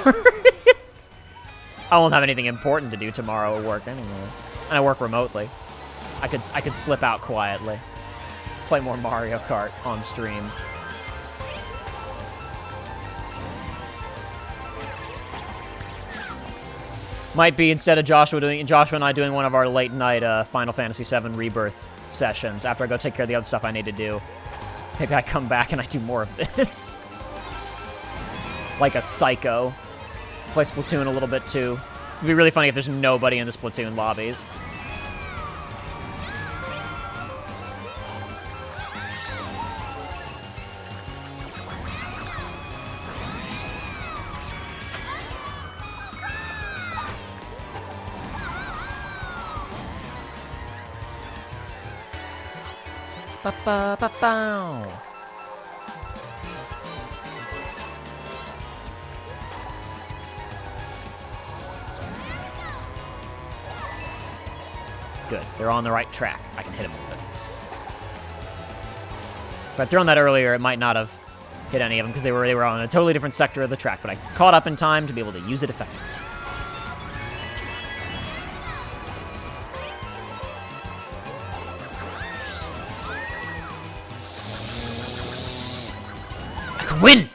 I won't have anything important to do tomorrow at work anyway. And I work remotely. I could slip out quietly. Play more Mario Kart on stream. Might be instead of Joshua and I doing one of our late night Final Fantasy VII Rebirth sessions after I go take care of the other stuff I need to do. Maybe I come back and I do more of this. Like a psycho. Play Splatoon a little bit too. It'd be really funny if there's nobody in the Splatoon lobbies. Ba-ba-ba-bow. Good. They're on the right track. I can hit them with it. If I'd thrown that earlier, it might not have hit any of them because they were on a totally different sector of the track, but I caught up in time to be able to use it effectively. Win!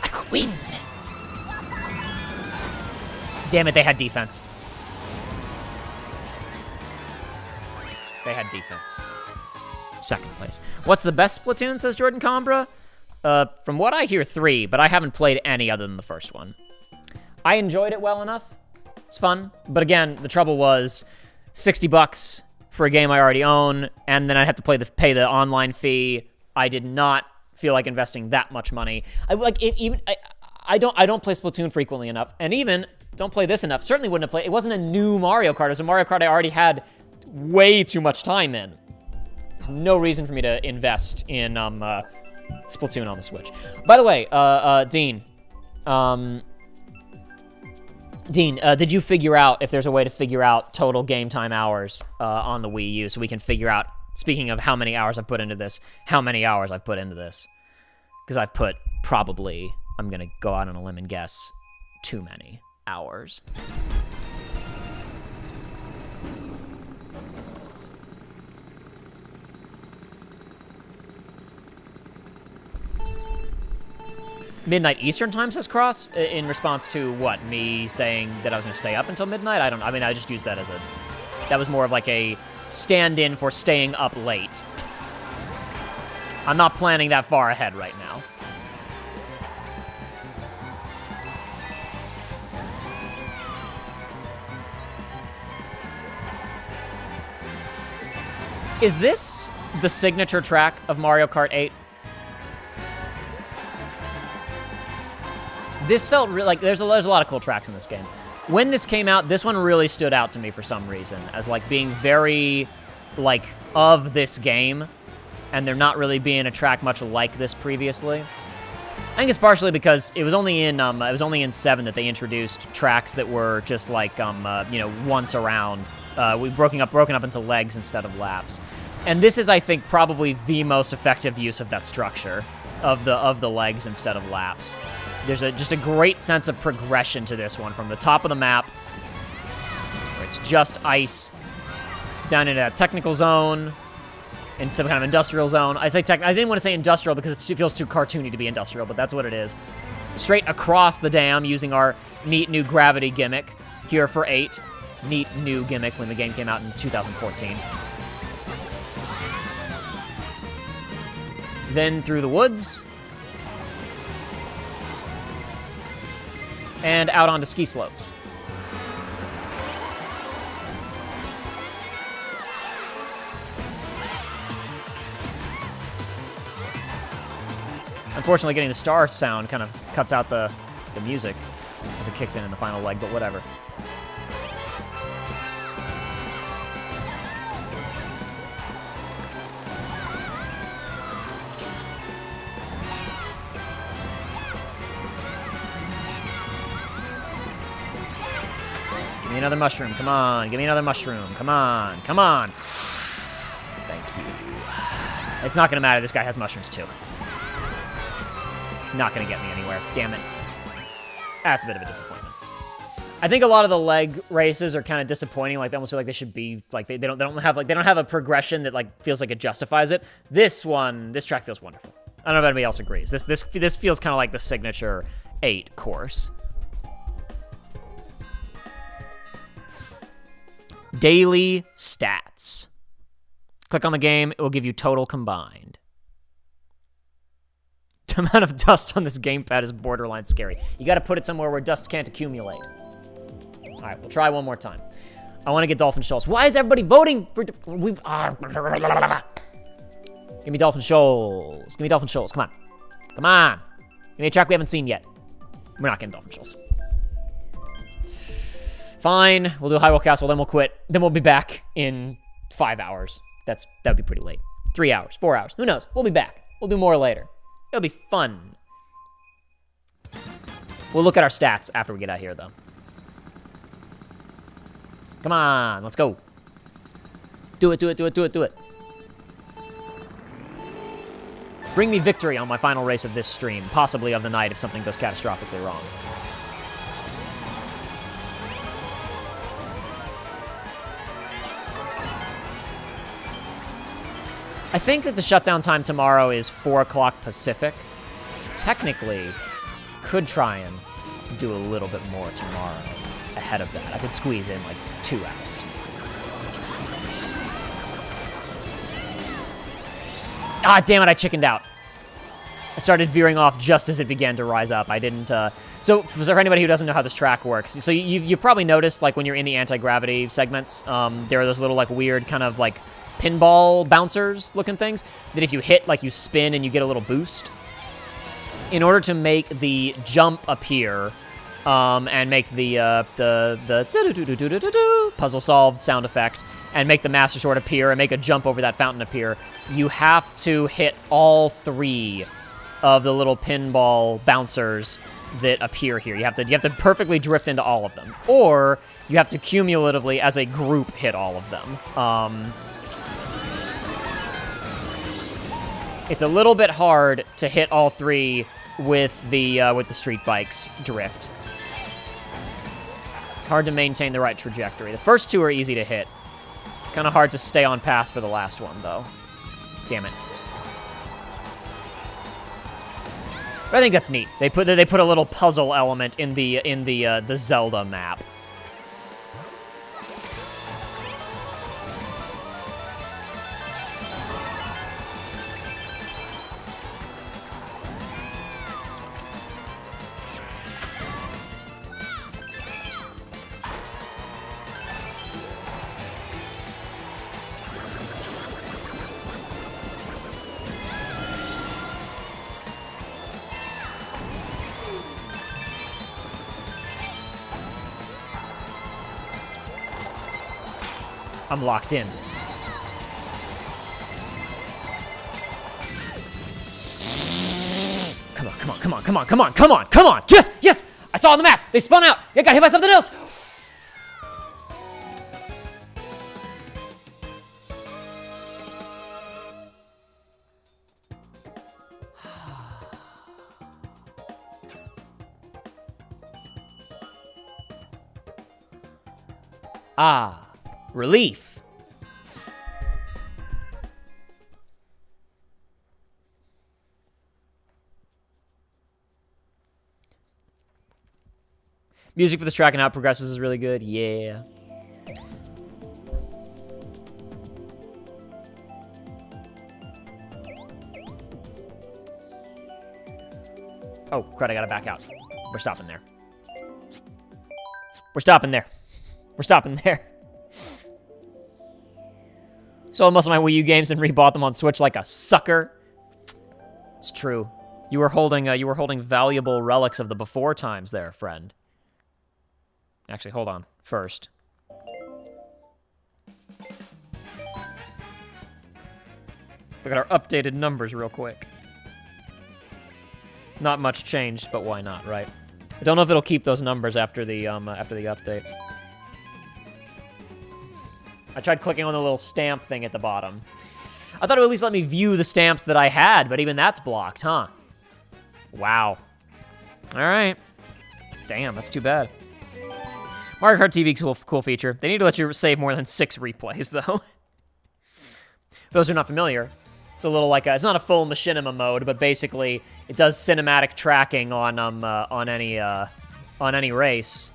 I could win! Damn it, they had defense. They had defense. Second place. What's the best Splatoon, says Jordan Combra? From what I hear, 3, but I haven't played any other than the first one. I enjoyed it well enough. It's fun. But again, the trouble was $60 for a game I already own, and then I'd have to pay the online fee. I did not feel like investing that much money. I don't play Splatoon frequently enough, and even Don't play this enough. Certainly wouldn't have played. It wasn't a new Mario Kart. It was a Mario Kart I already had way too much time in. There's no reason for me to invest in Splatoon on the Switch. By the way, Dean. Dean, did you figure out if there's a way to figure out total game time hours on the Wii U so we can figure out, speaking of how many hours I've put into this, how many hours I've put into this? Because I've put probably, I'm going to go out on a limb and guess, too many hours. Midnight Eastern time, says Cross, in response to what? Me saying that I was going to stay up until midnight? I mean, I just used that as a, that was more of like a stand-in for staying up late. I'm not planning that far ahead right now. Is this the signature track of Mario Kart 8? This felt like there's a lot of cool tracks in this game. When this came out, this one really stood out to me for some reason as like being very like of this game, and there not really being a track much like this previously. I think it's partially because it was only in 7 that they introduced tracks that were just like you know, once around. We broken up into legs instead of laps. And this is, I think, probably the most effective use of that structure of the legs instead of laps. There's just a great sense of progression to this one from the top of the map, where it's just ice, down into that technical zone, in some kind of industrial zone. I didn't want to say industrial because it feels too cartoony to be industrial, but that's what it is. Straight across the dam using our neat new gravity gimmick here for 8. Neat new gimmick when the game came out in 2014. Then through the woods. And out onto ski slopes. Unfortunately, getting the star sound kind of cuts out the music as it kicks in the final leg, but whatever. Give me another mushroom, come on. Give me another mushroom, come on, come on. Thank you. It's not gonna matter, this guy has mushrooms too. It's not gonna get me anywhere, damn it. That's a bit of a disappointment. I think a lot of the leg races are kind of disappointing. Like they almost feel like they should be like they don't have a progression that like feels like it justifies it. This track feels wonderful. I don't know if anybody else agrees. This feels kind of like the signature 8 course. Daily stats. Click on the game, it will give you total combined. The amount of dust on this gamepad is borderline scary. You gotta put it somewhere where dust can't accumulate. All right, we'll try one more time. I want to get Dolphin Shoals. Why is everybody voting for... Give me Dolphin Shoals. Give me Dolphin Shoals, come on. Come on. Give me a track we haven't seen yet. We're not getting Dolphin Shoals. Fine, we'll do Hyrule Castle, then we'll quit. Then we'll be back in 5 hours. That'd be pretty late. 3 hours, 4 hours, who knows? We'll be back. We'll do more later. It'll be fun. We'll look at our stats after we get out here, though. Come on, let's go. Do it, do it, do it, do it, do it. Bring me victory on my final race of this stream, possibly of the night if something goes catastrophically wrong. I think that the shutdown time tomorrow is 4 o'clock Pacific. So technically, could try and do a little bit more tomorrow ahead of that. I could squeeze in like 2 hours. Ah, damn it, I chickened out. I started veering off just as it began to rise up. I didn't, So for anybody who doesn't know how this track works, so you've probably noticed, like, when you're in the anti-gravity segments, there are those little, like, weird kind of, like, pinball bouncers looking things that if you hit, like, you spin and you get a little boost. In order to make the jump appear and make the puzzle solved sound effect, and make the Master Sword appear, and make a jump over that fountain appear, you have to hit all 3 of the little pinball bouncers that appear here. You have to perfectly drift into all of them, or you have to cumulatively, as a group, hit all of them. It's a little bit hard to hit all 3 with the street bikes drift. It's hard to maintain the right trajectory. The first 2 are easy to hit. It's kind of hard to stay on path for the last one, though. Damn it. But I think that's neat. They put a little puzzle element in the Zelda map. I'm locked in. Come on, come on, come on, come on, come on, come on, come on! Yes, yes! I saw on the map! They spun out! I got hit by something else! Ah. Relief. Music for this track and how it progresses is really good. Yeah. Oh, crud, I gotta back out. We're stopping there. We're stopping there. We're stopping there. Sold most of my Wii U games and rebought them on Switch like a sucker. It's true. You were holding valuable relics of the before times there, friend. Actually, hold on. First. Look at our updated numbers real quick. Not much changed, but why not, right? I don't know if it'll keep those numbers after the update. I tried clicking on the little stamp thing at the bottom. I thought it would at least let me view the stamps that I had, but even that's blocked, huh? Wow. All right. Damn, that's too bad. Mario Kart TV, cool feature. They need to let you save more than 6 replays, though. For those who are not familiar, it's a little like it's not a full machinima mode, but basically it does cinematic tracking on any race.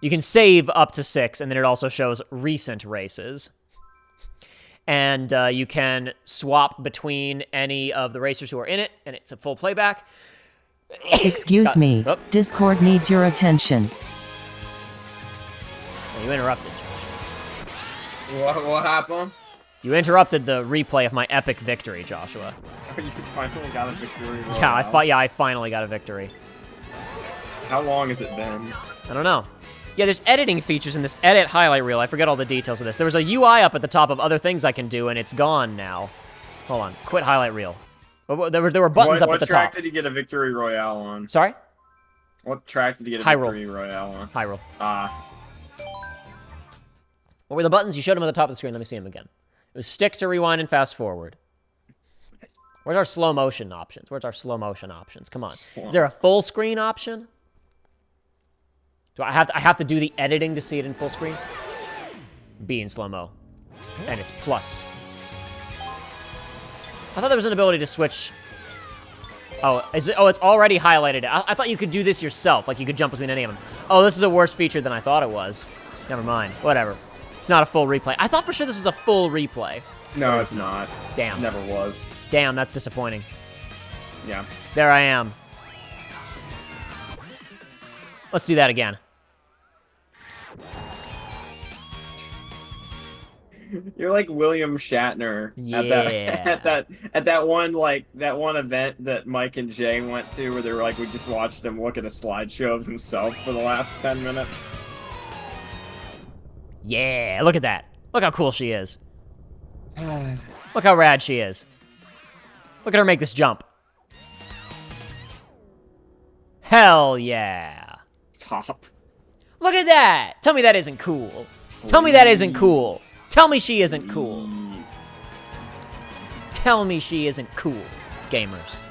You can save up to 6, and then it also shows recent races. And you can swap between any of the racers who are in it, and it's a full playback.
Excuse me.
Oh.
Discord needs your attention.
Well, you interrupted, Joshua.
What happened?
You interrupted the replay of my epic victory, Joshua.
You finally got a victory.
Yeah, I finally got a victory.
How long has it been?
I don't know. Yeah, there's editing features in this edit highlight reel. I forget all the details of this. There was a UI up at the top of other things I can do, and it's gone now. Hold on. Quit highlight reel. There were buttons up at the top.
What track did you get a victory royale on?
Sorry?
What track did you get a victory royale on?
Hyrule.
Ah.
What were the buttons? You showed them at the top of the screen. Let me see them again. It was stick to rewind and fast forward. Where's our slow motion options? Come on. Is there a full screen option? Do I have to do the editing to see it in full screen? B in slow-mo. And it's plus. I thought there was an ability to switch. Oh, it's already highlighted. I thought you could do this yourself, like you could jump between any of them. Oh, this is a worse feature than I thought it was. Never mind. Whatever. It's not a full replay. I thought for sure this was a full replay.
No, it's not.
Damn.
Never was.
Damn, that's disappointing.
Yeah.
There I am. Let's do that again.
You're like William Shatner
Yeah.
at that one event that Mike and Jay went to where they were like, we just watched him look at a slideshow of himself for the last 10 minutes.
Yeah, look at that. Look how cool she is. Look how rad she is. Look at her make this jump. Hell yeah.
Top.
Look at that. Tell me that isn't cool. Tell me that isn't cool. Tell me she isn't cool. Tell me she isn't cool, gamers.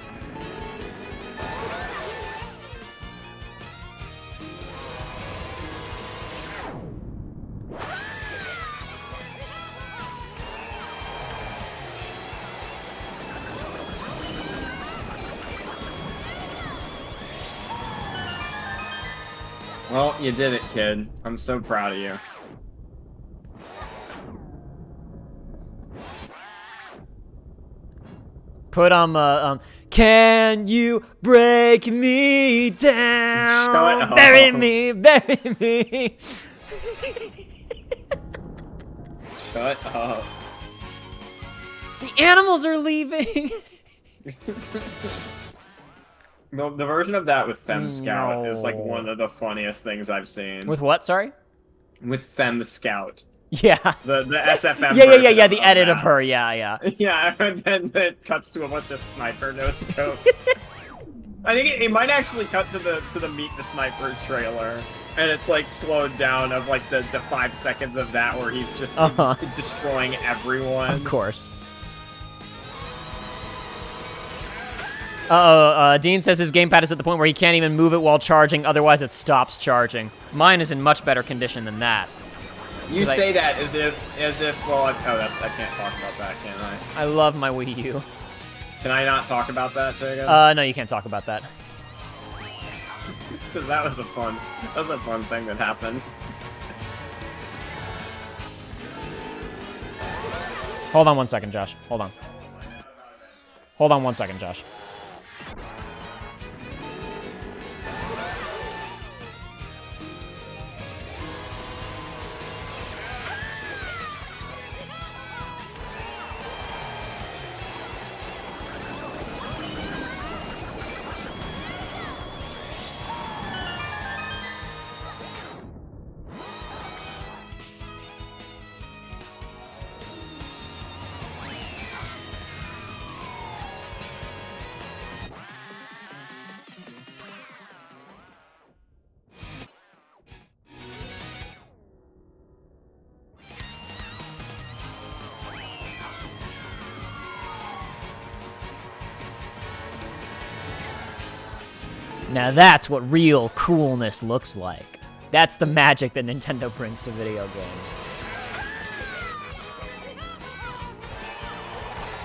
Well, you did it, kid. I'm so proud of you.
Put on can you break me down?
Shut up.
Bury me, bury me.
Shut up.
The animals are leaving.
No, the version of that with Fem Scout is like
No.
one of the funniest things I've seen.
With what, sorry?
With Fem Scout.
Yeah.
The SFM
Yeah, the
version
edit of
that.
her, yeah.
Yeah, and then it cuts to a bunch of sniper no scopes. I think it might actually cut to the Meet the Sniper trailer, and it's like slowed down of like the 5 seconds of that where he's just destroying everyone.
Of course. Dean says his gamepad is at the point where he can't even move it while charging, otherwise it stops charging. Mine is in much better condition than that.
You say that as if well, I can't talk about that, can I?
I love my Wii U.
Can I not talk about that, Jacob?
No, you can't talk about that.
Because that was a fun thing that happened.
Hold on 1 second, Josh. Hold on. Hold on 1 second, Josh. Now that's what real coolness looks like. That's the magic that Nintendo brings to video games.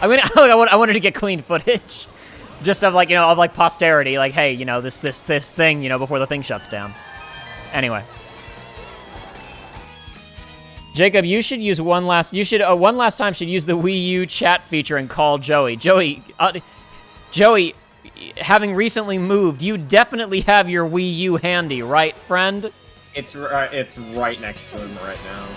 I mean, I wanted to get clean footage, just of like, of like posterity, like, hey, this thing, before the thing shuts down. Anyway, Jacob, you should use one last time should use the Wii U chat feature and call Joey. Joey, having recently moved, you definitely have your Wii U handy, right, friend?
It's right next to him right now.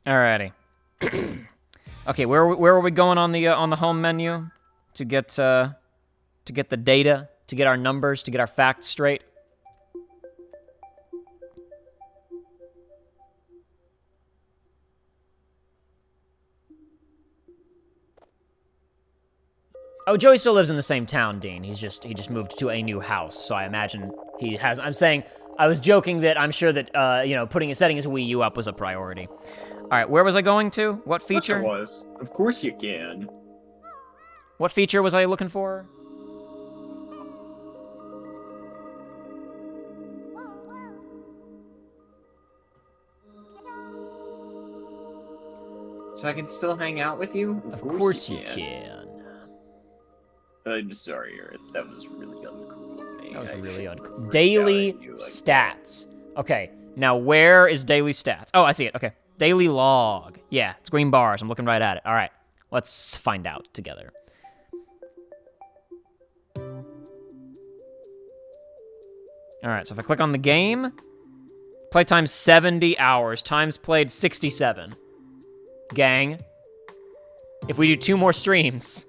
Alrighty. Okay, where are we going on the home menu to get the data, to get our numbers, to get our facts straight? Oh, Joey still lives in the same town, Dean. He just moved to a new house, so I imagine he has. I was joking that I'm sure that setting his Wii U up was a priority. All right, where was I going to? What feature?
Of course you can.
What feature was I looking for?
So I can still hang out with you?
Of course you can.
I'm sorry, Earth. That was really uncool of me.
That was really uncool. Daily stats. Okay, now where is daily stats? Oh, I see it. Okay. Daily log. Yeah, it's green bars. I'm looking right at it. All right, let's find out together. All right, so if I click on the game, playtime 70 hours, times played 67. Gang, if we do 2 more streams,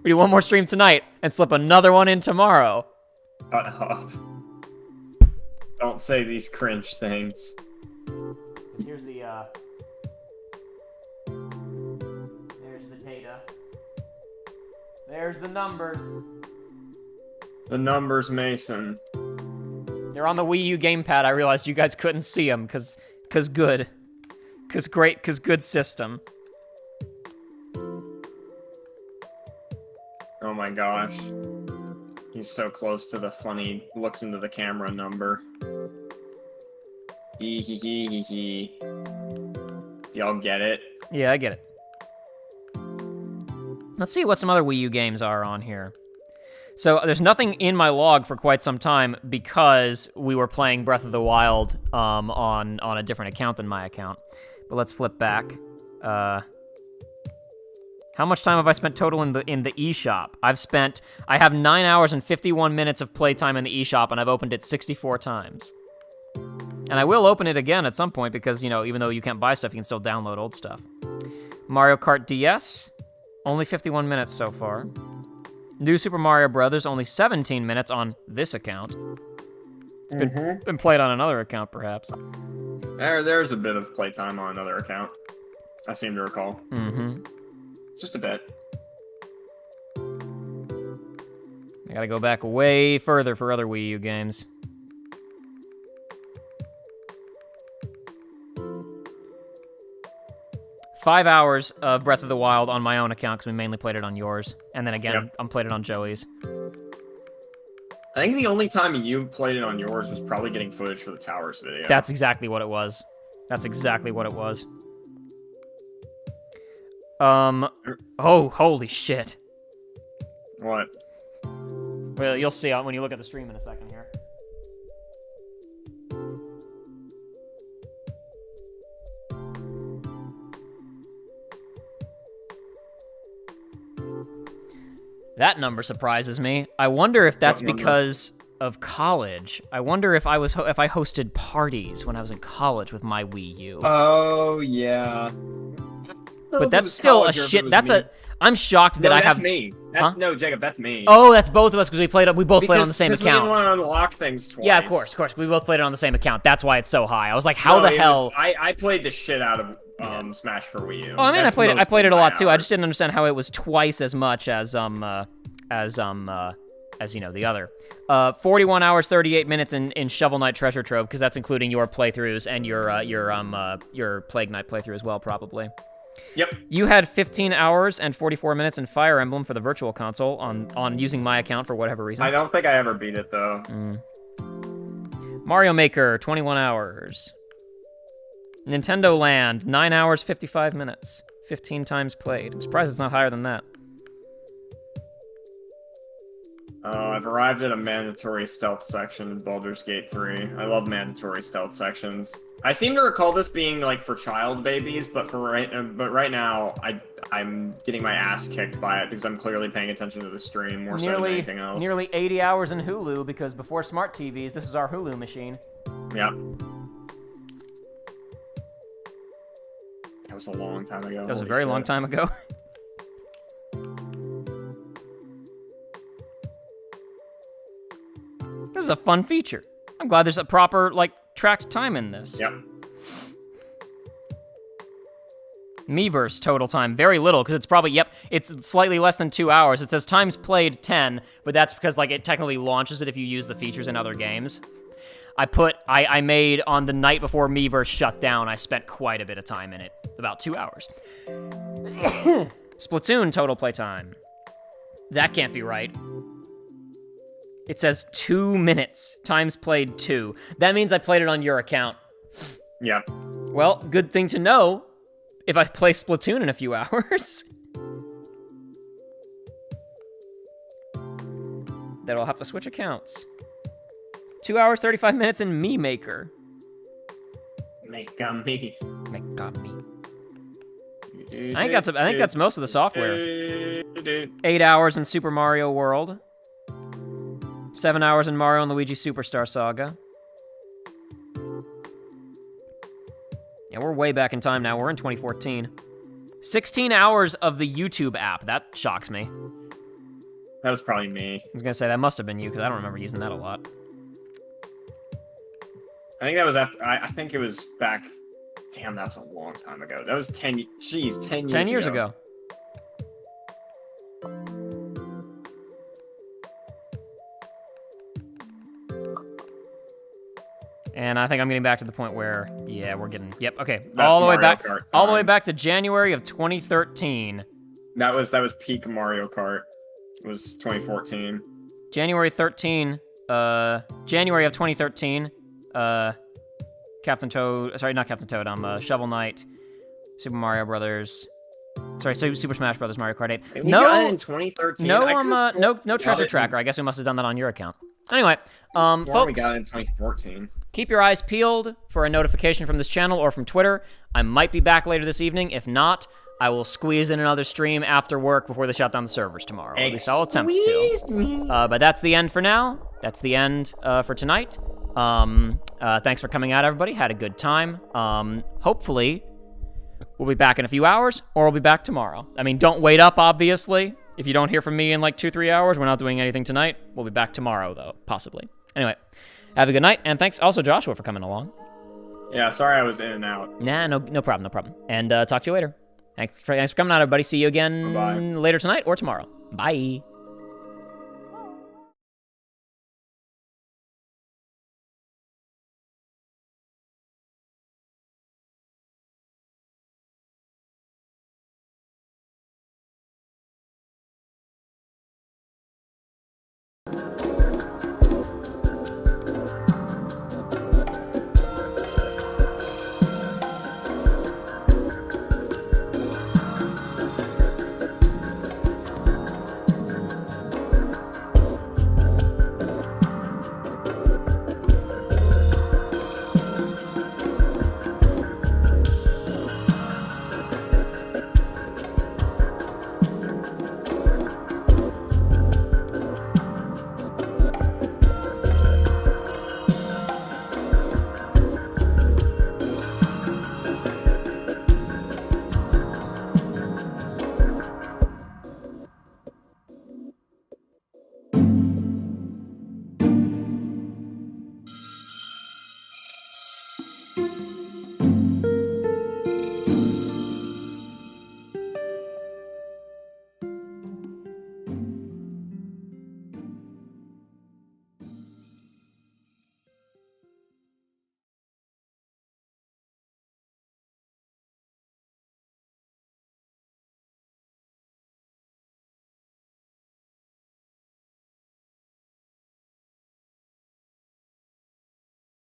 we do 1 more stream tonight and slip another one in tomorrow.
Shut up. Don't say these cringe things.
Here's the, there's the data. There's the numbers.
The numbers, Mason.
They're on the Wii U gamepad. I realized you guys couldn't see them, cause good. Cause good system.
Oh my gosh. He's so close to the funny looks into the camera number. Hee hee hee hee hee. Do y'all get it?
Yeah, I get it. Let's see what some other Wii U games are on here. So there's nothing in my log for quite some time because we were playing Breath of the Wild on a different account than my account. But let's flip back. How much time have I spent total in the eShop? I have 9 hours and 51 minutes of playtime in the eShop, and I've opened it 64 times. And I will open it again at some point because, you know, even though you can't buy stuff, you can still download old stuff. Mario Kart DS, only 51 minutes so far. New Super Mario Brothers, only 17 minutes on this account. It's been played on another account, perhaps.
There's a bit of playtime on another account. I seem to recall. Just a bit.
I gotta go back way further for other Wii U games. Five hours of Breath of the Wild on my own account because we mainly played it on yours. And then again, I played it on Joey's.
I think the only time you played it on yours was probably getting footage for the Towers video.
That's exactly what it was. That's exactly what it was. Oh, holy shit.
What?
Well, you'll see when you look at the stream in a second here. That number surprises me. I wonder if that's because of college. I wonder if I hosted parties when I was in college with my Wii U.
Oh, yeah.
But that's still a shit. I'm shocked that I have.
That's me. No, Jacob, that's me.
Oh, that's both of us because we both played on the same account.
We didn't want to unlock things twice.
Yeah, of course. We both played it on the same account. That's why it's so high. I was like, how the hell?
I played the shit out of Smash for Wii U.
Oh, I mean, I played it a lot too. I just didn't understand how it was twice as much as you know the other. 41 hours 38 minutes in Shovel Knight Treasure Trove because that's including your playthroughs and your Plague Knight playthrough as well, probably.
Yep.
You had 15 hours and 44 minutes in Fire Emblem for the Virtual Console on using my account for whatever reason.
I don't think I ever beat it though.
Mario Maker 21 hours. Nintendo Land 9 hours 55 minutes. 15 times played. I'm surprised it's not higher than that.
I've arrived at a mandatory stealth section in Baldur's Gate 3. I love mandatory stealth sections. I seem to recall this being like for child babies, but right now I'm getting my ass kicked by it because I'm clearly paying attention to the stream more so than anything else.
Nearly 80 hours in Hulu because before smart TVs, this is our Hulu machine.
Yep. That was a long time ago.
That was a very long time ago. This is a fun feature. I'm glad there's a proper, tracked time in this.
Yep.
Miiverse total time, very little, because it's probably, it's slightly less than 2 hours. It says times played 10, but that's because, it technically launches it if you use the features in other games. I made, on the night before Miiverse shut down, I spent quite a bit of time in it, about 2 hours. Splatoon total playtime. That can't be right. It says 2 minutes, times played 2. That means I played it on your account.
Yep.
Well, good thing to know if I play Splatoon in a few hours. Then I'll have to switch accounts. 2 hours, 35 minutes in Mii Maker.
Make on me.
Make on me. I think that's most of the software. 8 hours in Super Mario World. 7 hours in Mario and Luigi Superstar Saga. Yeah, we're way back in time now. We're in 2014. 16 hours of the YouTube app. That shocks me.
That was probably me.
I was gonna say, that must have been you, because I don't remember using that a lot.
I think that was after. I think it was back. Damn, that was a long time ago. That was 10. Jeez, 10 years.
10 years ago. And I think I'm getting back to the point where, yeah, we're getting. Yep. Okay. All the way back. All the way back to January of 2013.
That was peak Mario Kart. It was 2014.
January 13. January of 2013. Captain Toad. Sorry, not Captain Toad. Shovel Knight. Super Mario Brothers. Sorry, Super Smash Brothers Mario Kart 8.
We got it in 2013.
No treasure tracker. I guess we must have done that on your account. Anyway, folks,
we got it in 2014.
Keep your eyes peeled for a notification from this channel or from Twitter. I might be back later this evening. If not, I will squeeze in another stream after work before they shut down the servers tomorrow. At least I'll attempt to. But that's the end for now. That's the end for tonight. Thanks for coming out, everybody. Had a good time. Hopefully, we'll be back in a few hours, or we'll be back tomorrow. I mean, don't wait up, obviously. If you don't hear from me in like 2-3 hours, we're not doing anything tonight. We'll be back tomorrow, though, possibly. Anyway, have a good night, and thanks also, Joshua, for coming along.
Yeah, sorry I was in and out.
Nah, no problem. And talk to you later. Thanks for coming out, everybody. See you again later tonight or tomorrow. Bye.